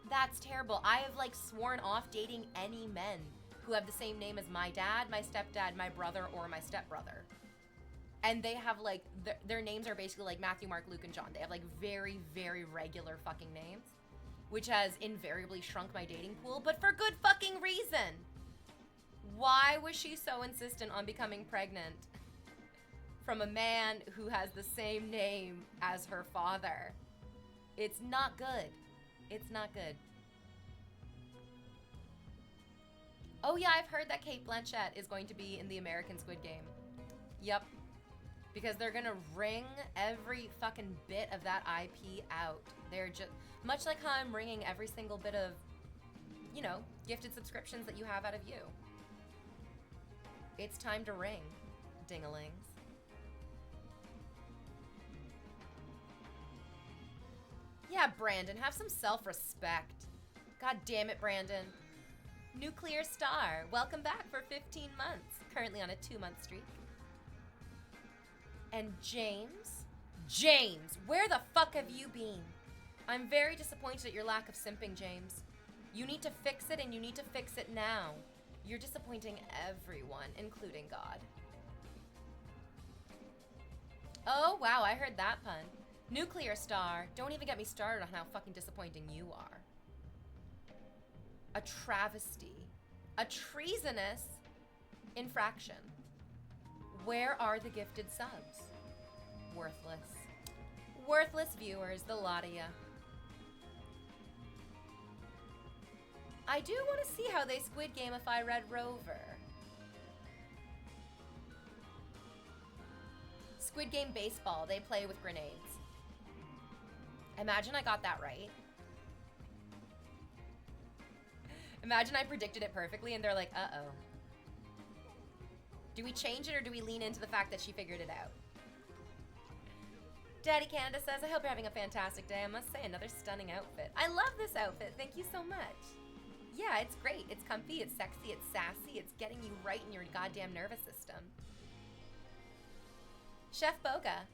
That's terrible. I have like sworn off dating any men who have the same name as my dad, my stepdad, my brother, or my stepbrother. And they have like, their names are basically like Matthew, Mark, Luke, and John. They have like very, very regular fucking names, which has invariably shrunk my dating pool, but for good fucking reason. Why was she so insistent on becoming pregnant from a man who has the same name as her father? It's not good. It's not good. Oh yeah, I've heard that Cate Blanchett is going to be in the American Squid Game. Yep. Because they're gonna wring every fucking bit of that IP out. They're just, much like how I'm wringing every single bit of, you know, gifted subscriptions that you have out of you. It's time to ring, ding-a-lings. Yeah, Brandon, have some self-respect. God damn it, Brandon. Nuclear Star, welcome back for 15 months. Currently on a 2-month streak. And James, where the fuck have you been? I'm very disappointed at your lack of simping, James. You need to fix it, and you need to fix it now. You're disappointing everyone, including God. Oh, wow, I heard that pun. Nuclear Star, don't even get me started on how fucking disappointing you are. A travesty. A treasonous infraction. Where are the gifted subs? Worthless. Worthless viewers, the lot of ya. I do want to see how they Squid Gameify Red Rover. Squid Game baseball, they play with grenades. Imagine I got that right. Imagine I predicted it perfectly and they're like, uh-oh. Do we change it or do we lean into the fact that she figured it out? Daddy Canada says, I hope you're having a fantastic day. I must say, another stunning outfit. I love this outfit. Thank you so much. Yeah, it's great. It's comfy, it's sexy, it's sassy, it's getting you right in your goddamn nervous system. Chef Boga,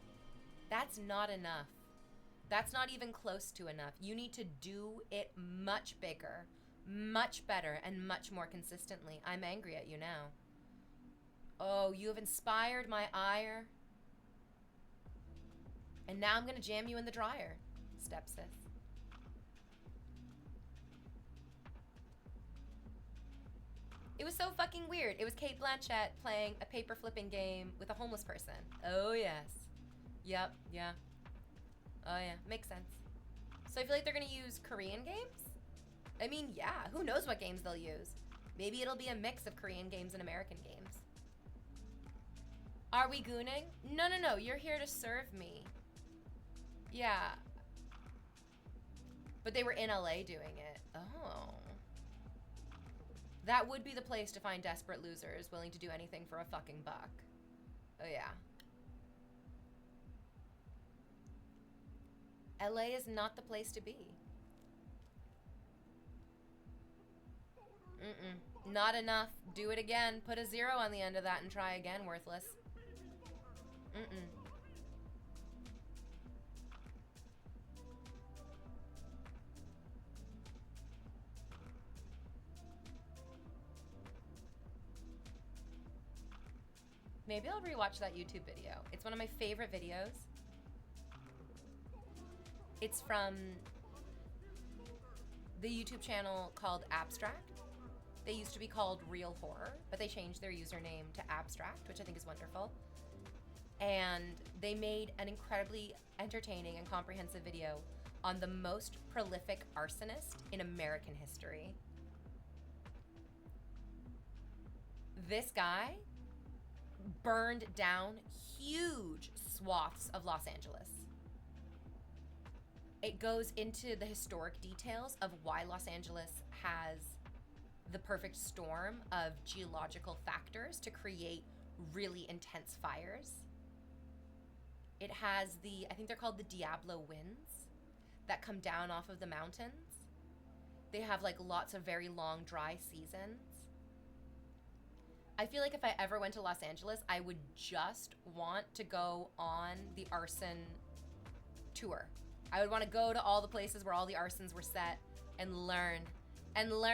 that's not enough. That's not even close to enough. You need to do it much bigger, much better, and much more consistently. I'm angry at you now. Oh, you have inspired my ire. And now I'm gonna jam you in the dryer, stepsis. It was so fucking weird. It was Cate Blanchett playing a paper flipping game with a homeless person. Oh yes. Yep, yeah. Oh yeah, makes sense. So I feel like they're gonna use Korean games? I mean, yeah, who knows what games they'll use. Maybe it'll be a mix of Korean games and American games. Are we gooning? No, no, no, you're here to serve me. Yeah. But they were in LA doing it. Oh. That would be the place to find desperate losers willing to do anything for a fucking buck. Oh yeah. LA is not the place to be. Mm-mm. Not enough. Do it again. Put a 0 on the end of that and try again, worthless. Mm-mm. Maybe I'll rewatch that YouTube video. It's one of my favorite videos. It's from the YouTube channel called Abstract. They used to be called Real Horror, but they changed their username to Abstract, which I think is wonderful. And they made an incredibly entertaining and comprehensive video on the most prolific arsonist in American history. This guy burned down huge swaths of Los Angeles. It goes into the historic details of why Los Angeles has the perfect storm of geological factors to create really intense fires. It has I think they're called the Diablo winds that come down off of the mountains. They have like lots of very long dry seasons. I feel like if I ever went to Los Angeles, I would just want to go on the arson tour. I would want to go to all the places where all the arsons were set and learn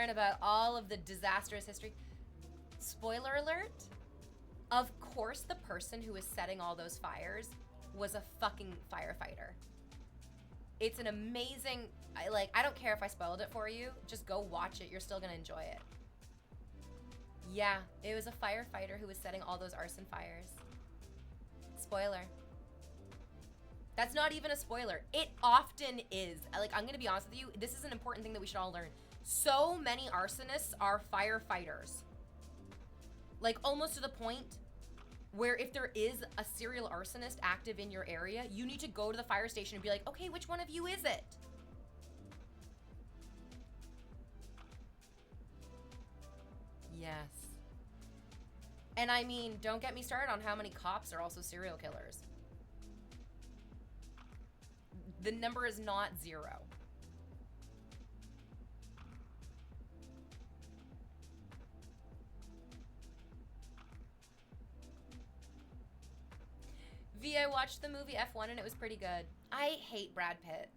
about all of the disastrous history. Spoiler alert, of course the person who was setting all those fires was a fucking firefighter. It's an amazing, I don't care if I spoiled it for you, just go watch it, you're still gonna enjoy it. Yeah, it was a firefighter who was setting all those arson fires. Spoiler. That's not even a spoiler. It often is. I'm gonna be honest with you, this is an important thing that we should all learn. So many arsonists are firefighters. Almost to the point where if there is a serial arsonist active in your area, you need to go to the fire station and be like, okay, which one of you is it? Yes. And I mean, don't get me started on how many cops are also serial killers. The number is not 0. V, I watched the movie F1 and it was pretty good. I hate Brad Pitt.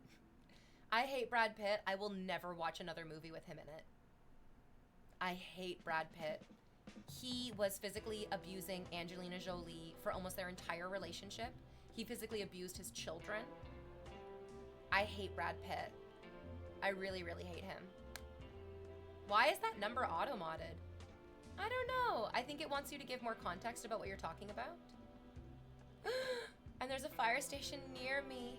I hate Brad Pitt. I will never watch another movie with him in it. I hate Brad Pitt. He was physically abusing Angelina Jolie for almost their entire relationship. He physically abused his children. I hate Brad Pitt. I really, really hate him. Why is that number auto-modded? I don't know. I think it wants you to give more context about what you're talking about. And there's a fire station near me.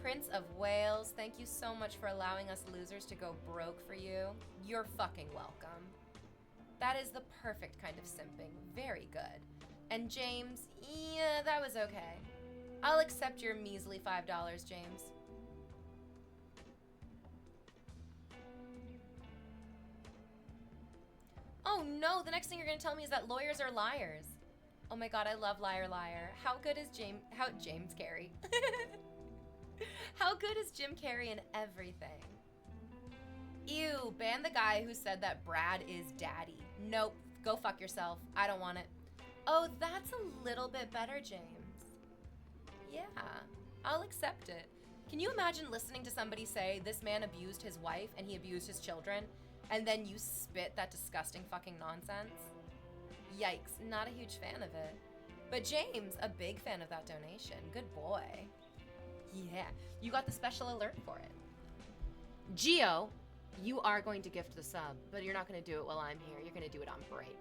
Prince of Wales, thank you so much for allowing us losers to go broke for you. You're fucking welcome. That is the perfect kind of simping. Very good. And James, yeah, that was okay. I'll accept your measly $5, James. Oh no, the next thing you're gonna tell me is that lawyers are liars. Oh my god, I love Liar Liar. How good is James Carrey? How good is Jim Carrey in everything? Ew, ban the guy who said that Brad is daddy. Nope, go fuck yourself. I don't want it. Oh, that's a little bit better, James. Yeah, I'll accept it. Can you imagine listening to somebody say this man abused his wife and he abused his children, and then you spit that disgusting fucking nonsense? Yikes, not a huge fan of it. But James, a big fan of that donation. Good boy. Yeah, you got the special alert for it. Geo, you are going to gift the sub, but you're not going to do it while I'm here. You're going to do it on break.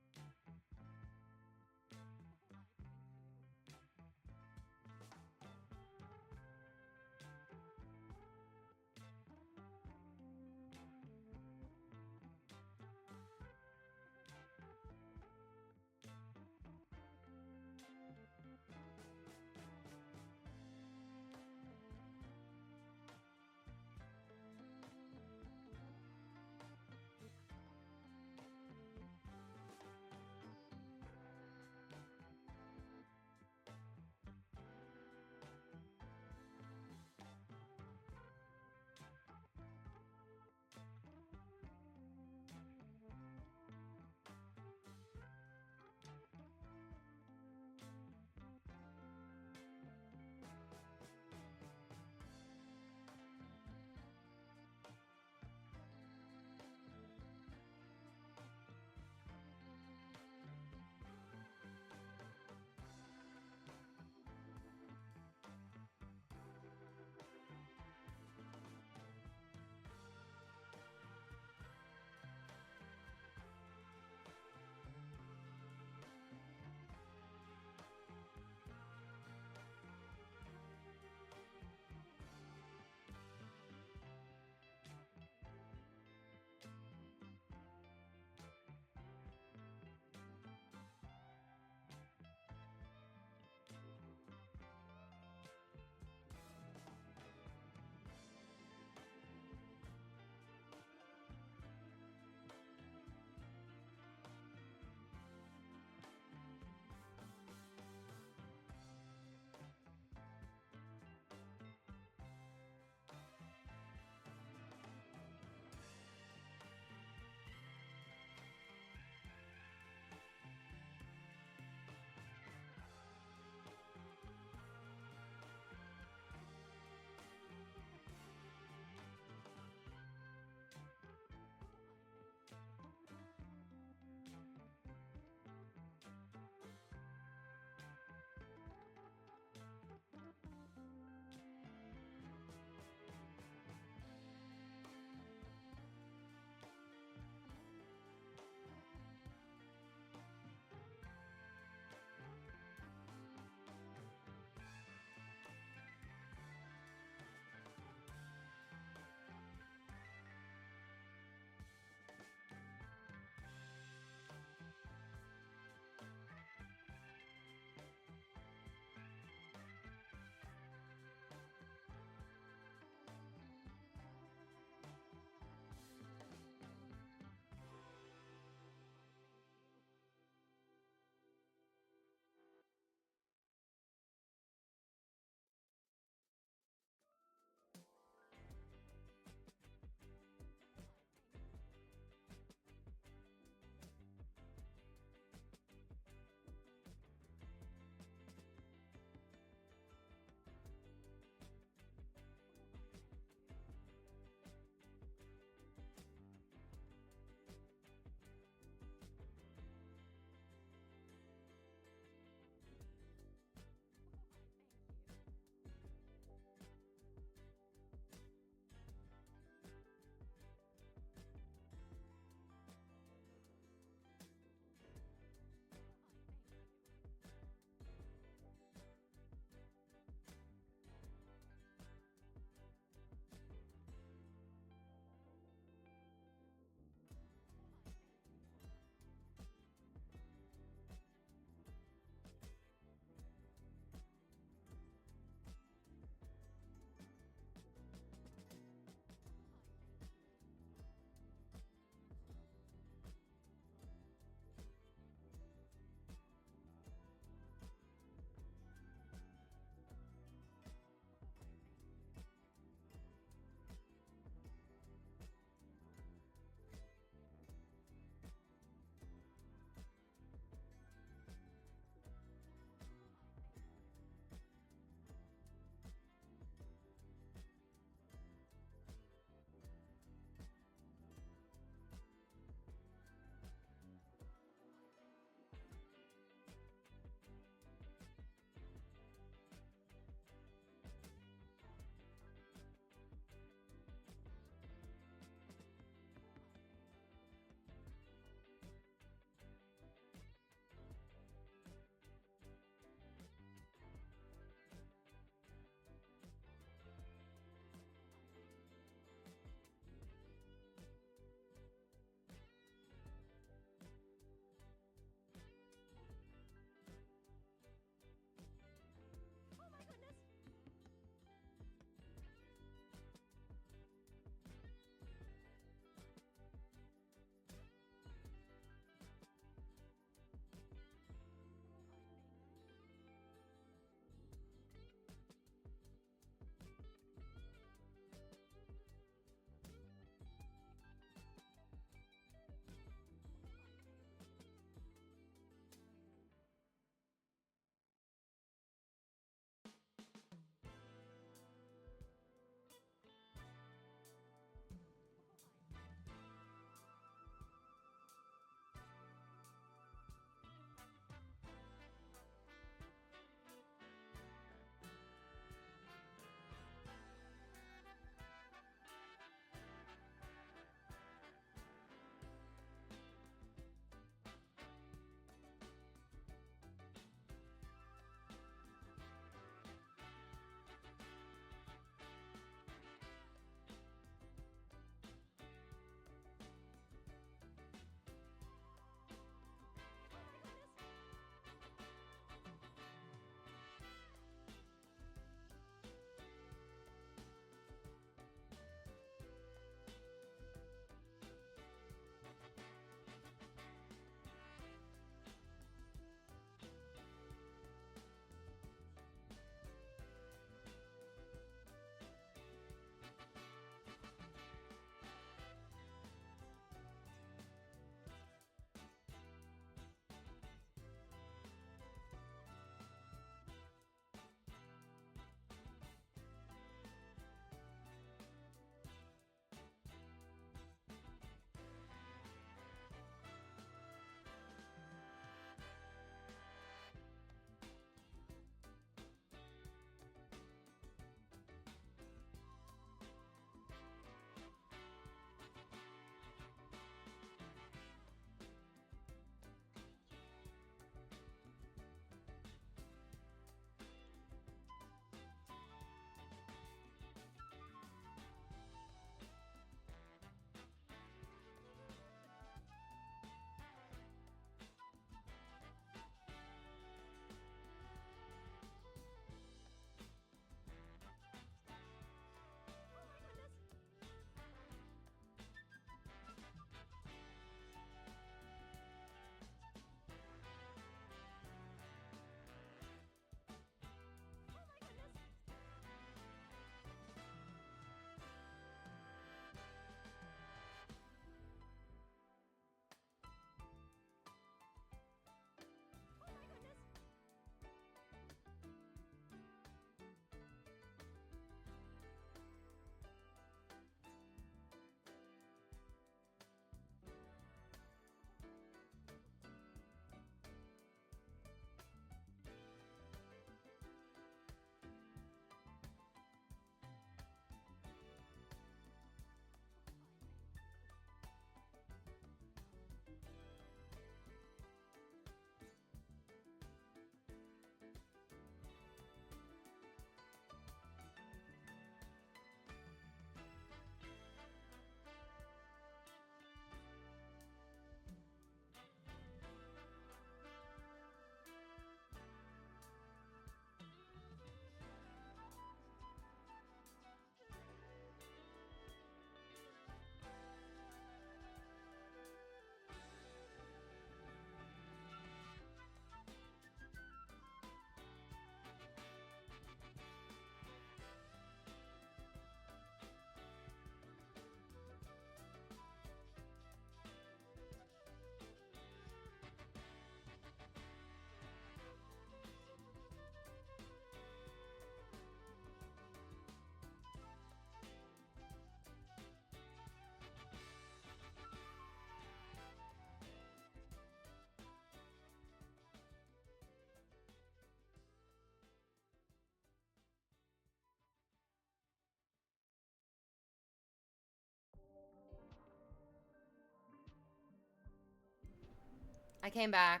I came back.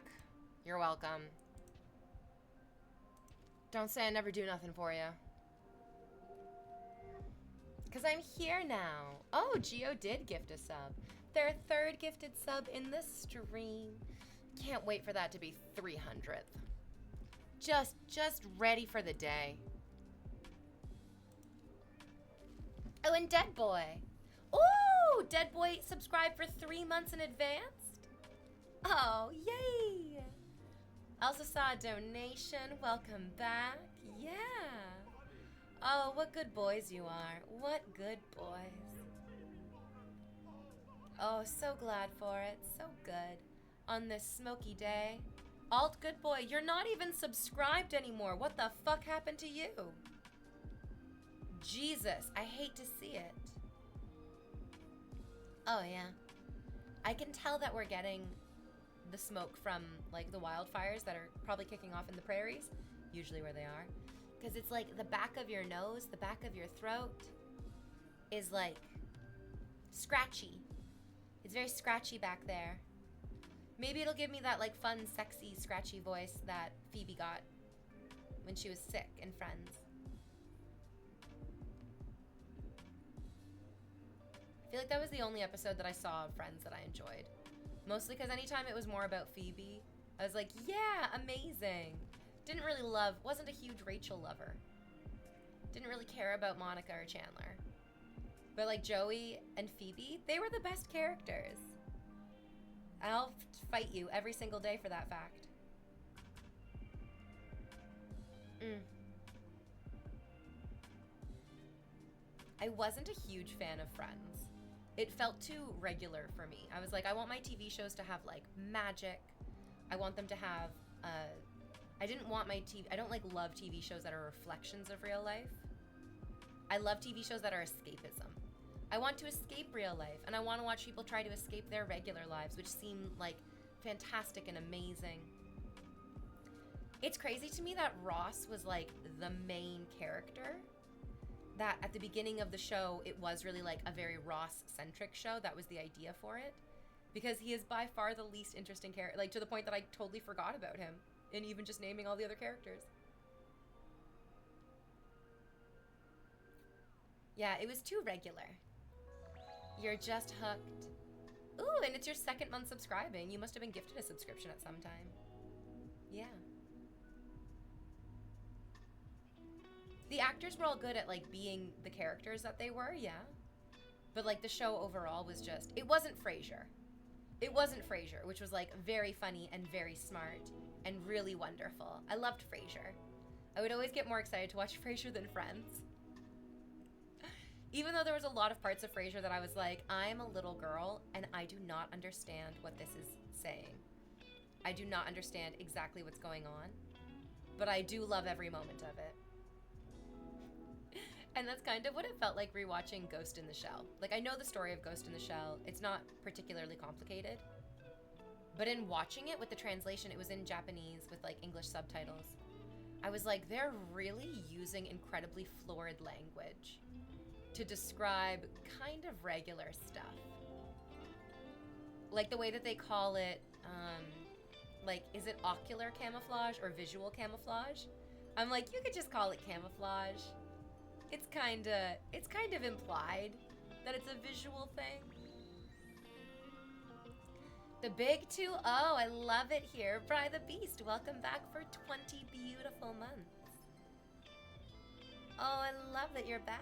You're welcome. Don't say I never do nothing for you. Because I'm here now. Oh, Gio did gift a sub. Their third gifted sub in the stream. Can't wait for that to be 300th. Just ready for the day. Oh, and Dead Boy. Ooh, Dead Boy subscribed for 3 months in advance. Oh, yay. I also saw a donation. Welcome back. Yeah. Oh, what good boys you are. What good boys. Oh, so glad for it. So good. On this smoky day. Alt good boy, you're not even subscribed anymore. What the fuck happened to you? Jesus, I hate to see it. Oh, yeah. I can tell that we're getting the smoke from, like, the wildfires that are probably kicking off in the prairies. Usually where they are. Because it's like the back of your nose, the back of your throat is, like, scratchy. It's very scratchy back there. Maybe it'll give me that, like, fun, sexy, scratchy voice that Phoebe got when she was sick in Friends. I feel like that was the only episode that I saw of Friends that I enjoyed. Mostly because anytime it was more about Phoebe, I was like, yeah, amazing. Didn't really love, wasn't a huge Rachel lover. Didn't really care about Monica or Chandler. But like Joey and Phoebe, they were the best characters. I'll fight you every single day for that fact. I wasn't a huge fan of Friends. It felt too regular for me. I was like, I want my TV shows to have like magic. I want them to have, I didn't want my TV, I don't like love TV shows that are reflections of real life. I love TV shows that are escapism. I want to escape real life, and I want to watch people try to escape their regular lives, which seem like fantastic and amazing. It's crazy to me that Ross was like the main character. That at the beginning of the show, it was really like a very Ross-centric show. That was the idea for it. Because he is by far the least interesting character, like to the point that I totally forgot about him, and even just naming all the other characters. Yeah, it was too regular. You're just hooked. Ooh, and it's your 2nd month subscribing. You must have been gifted a subscription at some time. Yeah. The actors were all good at like being the characters that they were, yeah. But like the show overall was just, it wasn't Frasier. It wasn't Frasier, which was like very funny and very smart and really wonderful. I loved Frasier. I would always get more excited to watch Frasier than Friends. Even though there was a lot of parts of Frasier that I was like, I'm a little girl and I do not understand what this is saying. I do not understand exactly what's going on, but I do love every moment of it. And that's kind of what it felt like rewatching Ghost in the Shell. Like, I know the story of Ghost in the Shell. It's not particularly complicated. But in watching it with the translation, it was in Japanese with, like, English subtitles. I was like, they're really using incredibly florid language to describe kind of regular stuff. Like the way that they call it, like, is it ocular camouflage or visual camouflage? I'm like, you could just call it camouflage. It's kind of implied that it's a visual thing. The big 2-0, I love it here. Bry the Beast, welcome back for 20 beautiful months. Oh, I love that you're back.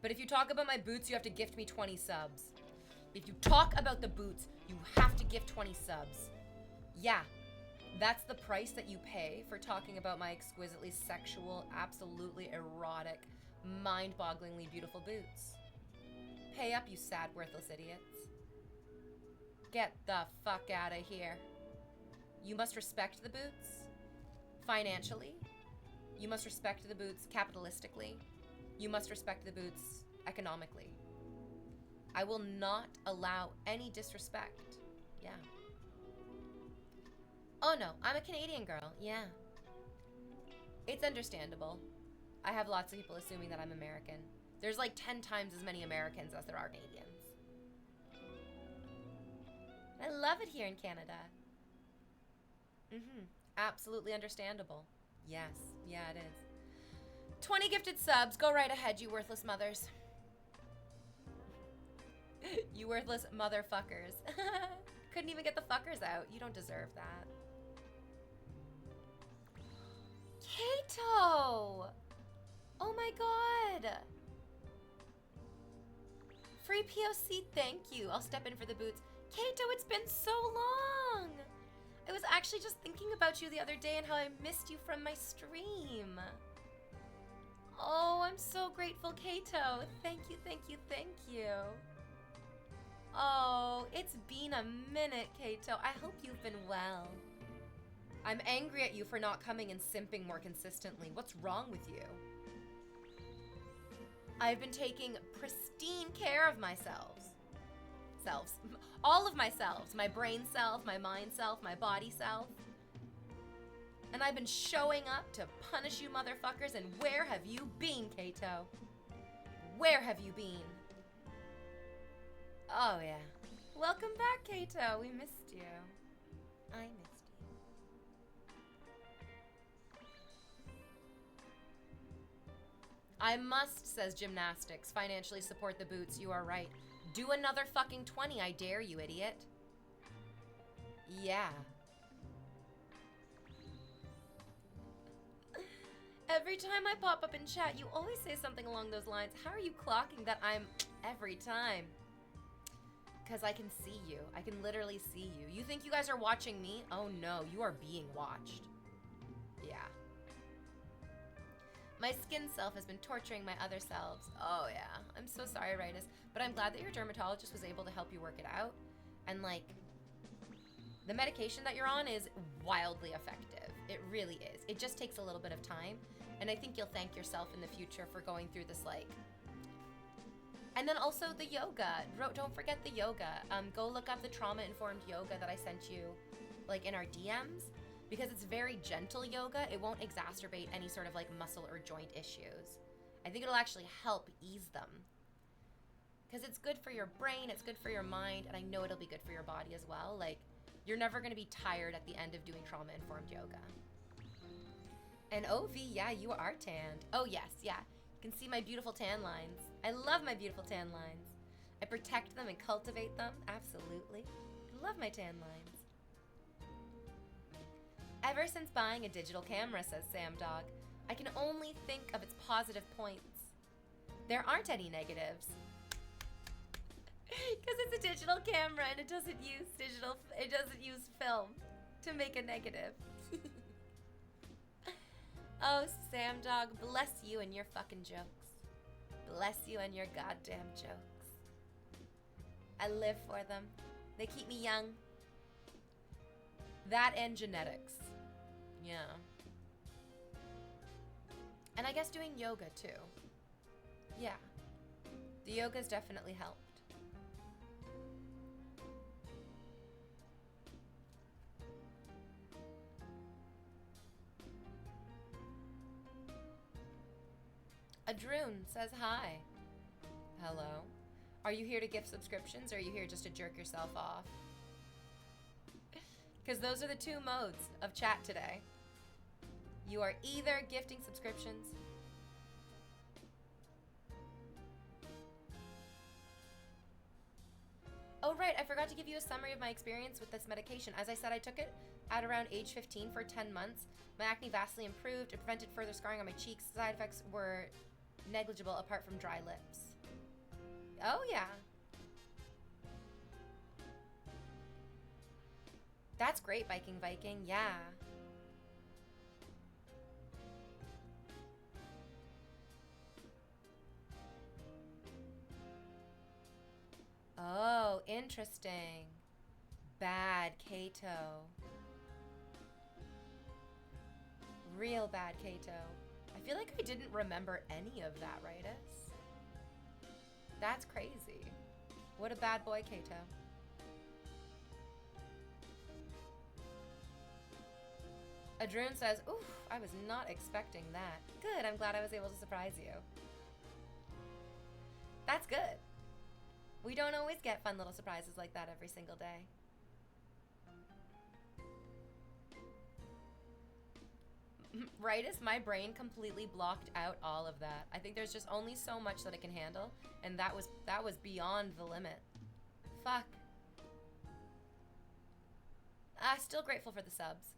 But if you talk about my boots, you have to gift me 20 subs. If you talk about the boots, you have to gift 20 subs. Yeah. That's the price that you pay for talking about my exquisitely sexual, absolutely erotic, mind-bogglingly beautiful boots. Pay up, you sad, worthless idiots. Get the fuck out of here. You must respect the boots financially. You must respect the boots capitalistically. You must respect the boots economically. I will not allow any disrespect. Yeah. Oh no, I'm a Canadian girl, yeah. It's understandable. I have lots of people assuming that I'm American. There's like 10 times as many Americans as there are Canadians. I love it here in Canada. Absolutely understandable. Yes, yeah, it is. 20 gifted subs. Go right ahead, you worthless mothers. You worthless motherfuckers. Couldn't even get the fuckers out. You don't deserve that. Kato! Oh my god! Free POC, thank you. I'll step in for the boots. Kato, it's been so long! I was actually just thinking about you the other day and how I missed you from my stream. Oh, I'm so grateful, Kato. Thank you, thank you, thank you. Oh, it's been a minute, Kato. I hope you've been well. I'm angry at you for not coming and simping more consistently. What's wrong with you? I've been taking pristine care of myself. All of myself. My brain self, my mind self, my body self. And I've been showing up to punish you motherfuckers, and where have you been, Kato? Where have you been? Oh yeah. Welcome back, Kato. We missed you. I missed you. I must, says Gymnastics, financially support the boots. You are right. Do another fucking 20, I dare you, idiot. Yeah. Every time I pop up in chat, you always say something along those lines. How are you clocking that I'm every time? Because I can see you. I can literally see you. You think you guys are watching me? Oh no, you are being watched. Yeah. My skin self has been torturing my other selves. Oh yeah. I'm so sorry, Ritus. But I'm glad that your dermatologist was able to help you work it out. And like, the medication that you're on is wildly effective. It really is. It just takes a little bit of time. And I think you'll thank yourself in the future for going through this, like... And then also the yoga. Don't forget the yoga. Go look up the trauma-informed yoga that I sent you, like, in our DMs. Because it's very gentle yoga. It won't exacerbate any sort of, like, muscle or joint issues. I think it'll actually help ease them. Because it's good for your brain, it's good for your mind, and I know it'll be good for your body as well. Like, you're never going to be tired at the end of doing trauma-informed yoga. And OV, yeah, you are tanned. Oh, yes, yeah. You can see my beautiful tan lines. I love my beautiful tan lines. I protect them and cultivate them, absolutely. I love my tan lines. Ever since buying a digital camera, says Sam Dog, I can only think of its positive points. There aren't any negatives. Because it's a digital camera and it doesn't use film to make a negative. Oh, Sam Dog, bless you and your fucking jokes. Bless you and your goddamn jokes. I live for them. They keep me young. That and genetics. Yeah. And I guess doing yoga too. Yeah. The yoga's definitely helped. Adrune says hi. Hello. Are you here to gift subscriptions or are you here just to jerk yourself off? Because those are the two modes of chat today. You are either gifting subscriptions Oh, right, I forgot to give you a summary of my experience with this medication. As I said, I took it at around age 15 for 10 months. My acne vastly improved. It prevented further scarring on my cheeks. Side effects were negligible apart from dry lips. Oh, yeah. That's great, Viking Viking. Yeah. Oh, interesting. Bad Kato. Real bad Kato. I feel like I didn't remember any of that, Ritus. That's crazy. What a bad boy, Kato. Adrune says, oof, I was not expecting that. Good, I'm glad I was able to surprise you. That's good. We don't always get fun little surprises like that every single day. Rightus, my brain completely blocked out all of that. I think there's just only so much that it can handle, and that was beyond the limit. Fuck. Still grateful for the subs.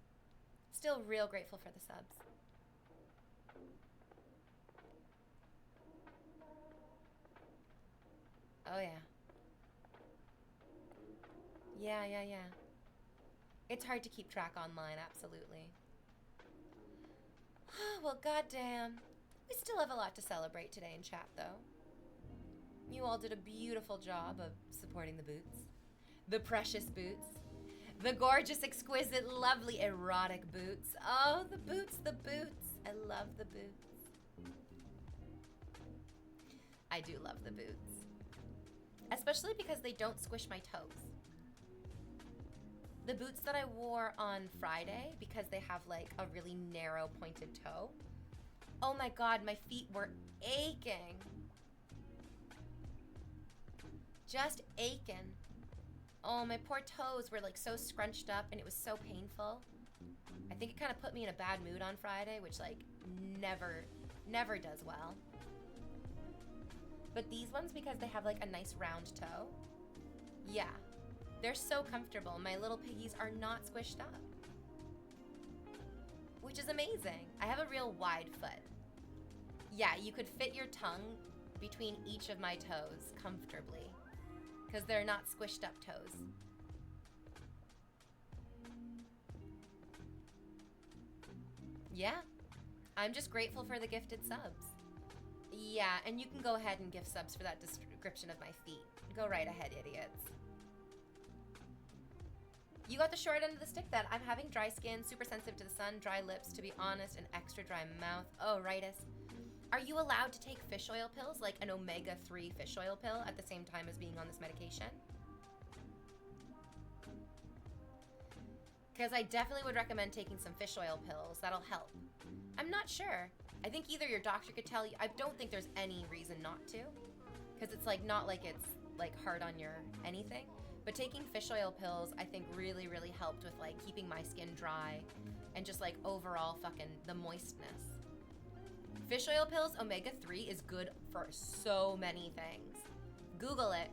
Still real grateful for the subs. Oh yeah. Yeah. It's hard to keep track online, absolutely. Well, goddamn. We still have a lot to celebrate today in chat, though. You all did a beautiful job of supporting the boots. The precious boots. The gorgeous, exquisite, lovely, erotic boots. Oh, the boots, the boots. I love the boots. I do love the boots. Especially because they don't squish my toes. The boots that I wore on Friday, because they have like a really narrow pointed toe, oh my god, my feet were aching. Just aching. Oh, my poor toes were like so scrunched up and it was so painful. I think it kind of put me in a bad mood on Friday, which like never does well. But these ones, because they have like a nice round toe, yeah. They're so comfortable. My little piggies are not squished up. Which is amazing. I have a real wide foot. Yeah, you could fit your tongue between each of my toes comfortably. Because they're not squished up toes. Yeah. I'm just grateful for the gifted subs. Yeah, and you can go ahead and give subs for that description of my feet. Go right ahead, idiots. You got the short end of the stick then. I'm having dry skin, super sensitive to the sun, dry lips, to be honest, an extra dry mouth. Oh, rightus. Are you allowed to take fish oil pills, like an omega-3 fish oil pill, at the same time as being on this medication? Because I definitely would recommend taking some fish oil pills. That'll help. I'm not sure. I think either your doctor could tell you. I don't think there's any reason not to. Because it's like not like it's like hard on your anything. But taking fish oil pills, I think really helped with like keeping my skin dry and just like overall fucking the moistness. Fish oil pills, omega-3 is good for so many things. Google it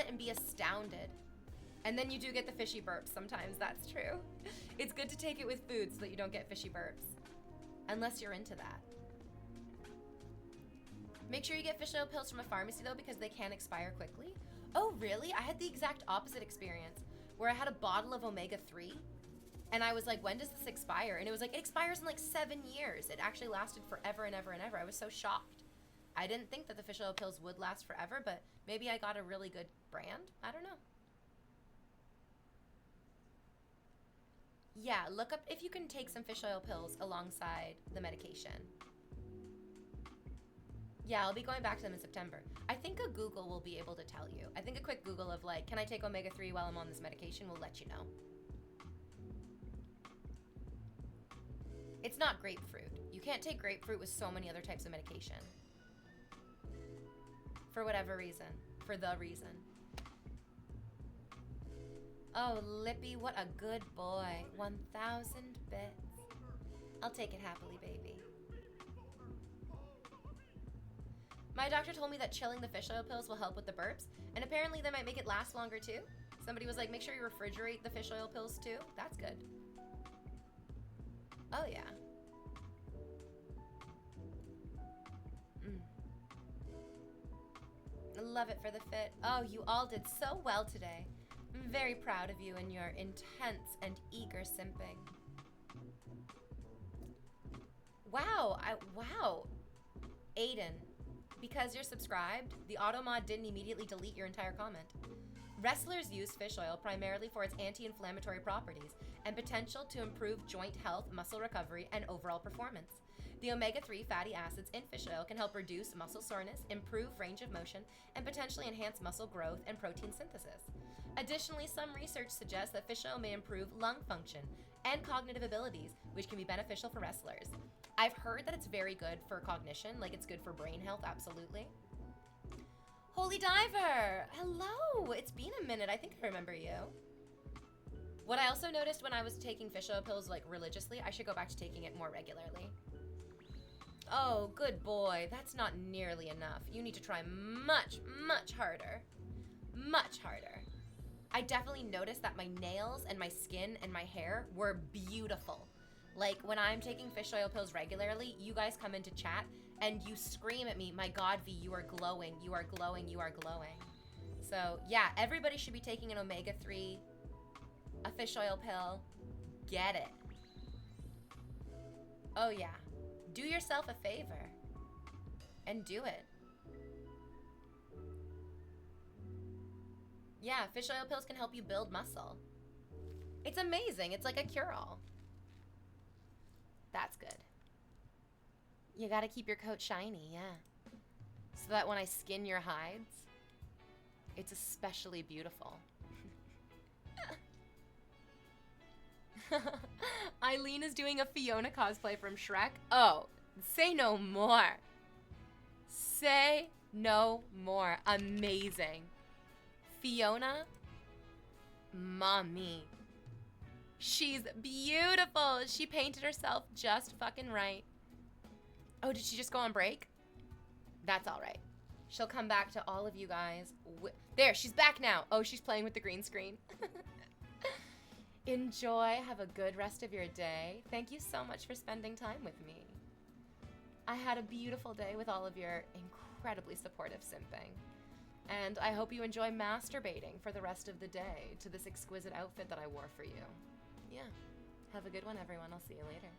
and be astounded. And then you do get the fishy burps sometimes, that's true. It's good to take it with food so that you don't get fishy burps. Unless you're into that. Make sure you get fish oil pills from a pharmacy though, because they can expire quickly. Oh, really? I had the exact opposite experience where I had a bottle of omega-3 and I was like, when does this expire? And it was like, it expires in like 7 years. It actually lasted forever and ever and ever. I was so shocked. I didn't think that the fish oil pills would last forever, but maybe I got a really good brand. I don't know. Yeah, look up if you can take some fish oil pills alongside the medication. Yeah, I'll be going back to them in September. I think a Google will be able to tell you. I think a quick Google of like, can I take omega-3 while I'm on this medication will let you know. It's not grapefruit. You can't take grapefruit with so many other types of medication. For whatever reason. For the reason. Oh, Lippy, what a good boy. 1,000 bits. I'll take it happily, baby. My doctor told me that chilling the fish oil pills will help with the burps, and apparently they might make it last longer too. Somebody was like, make sure you refrigerate the fish oil pills too. That's good. Oh yeah. Love it for the fit. Oh, you all did so well today. I'm very proud of you and your intense and eager simping. Wow, wow. Aiden, because you're subscribed, the automod didn't immediately delete your entire comment. Wrestlers use fish oil primarily for its anti-inflammatory properties and potential to improve joint health, muscle recovery, and overall performance. The omega-3 fatty acids in fish oil can help reduce muscle soreness, improve range of motion, and potentially enhance muscle growth and protein synthesis. Additionally, some research suggests that fish oil may improve lung function and cognitive abilities, which can be beneficial for wrestlers. I've heard that it's very good for cognition, like it's good for brain health, absolutely. Holy Diver! Hello! It's been a minute. I think I remember you. What I also noticed when I was taking fish oil pills like religiously, I should go back to taking it more regularly. Oh, good boy. That's not nearly enough. You need to try much, much harder. Much harder. I definitely noticed that my nails and my skin and my hair were beautiful. Like, when I'm taking fish oil pills regularly, you guys come into chat and you scream at me, my God, V, you are glowing, you are glowing, you are glowing. So, yeah, everybody should be taking an omega-3, a fish oil pill. Get it. Oh, yeah. Do yourself a favor. And do it. Yeah, fish oil pills can help you build muscle. It's amazing. It's like a cure-all. That's good. You gotta keep your coat shiny, yeah. So that when I skin your hides, it's especially beautiful. Eileen is doing a Fiona cosplay from Shrek. Oh, say no more. Say no more. Amazing. Fiona, mommy. She's beautiful. She painted herself just fucking right. Oh, did she just go on break? That's all right. She'll come back to all of you guys. There, she's back now. Oh, she's playing with the green screen. Enjoy. Have a good rest of your day. Thank you so much for spending time with me. I had a beautiful day with all of your incredibly supportive simping. And I hope you enjoy masturbating for the rest of the day to this exquisite outfit that I wore for you. Yeah. Have a good one, everyone. I'll see you later.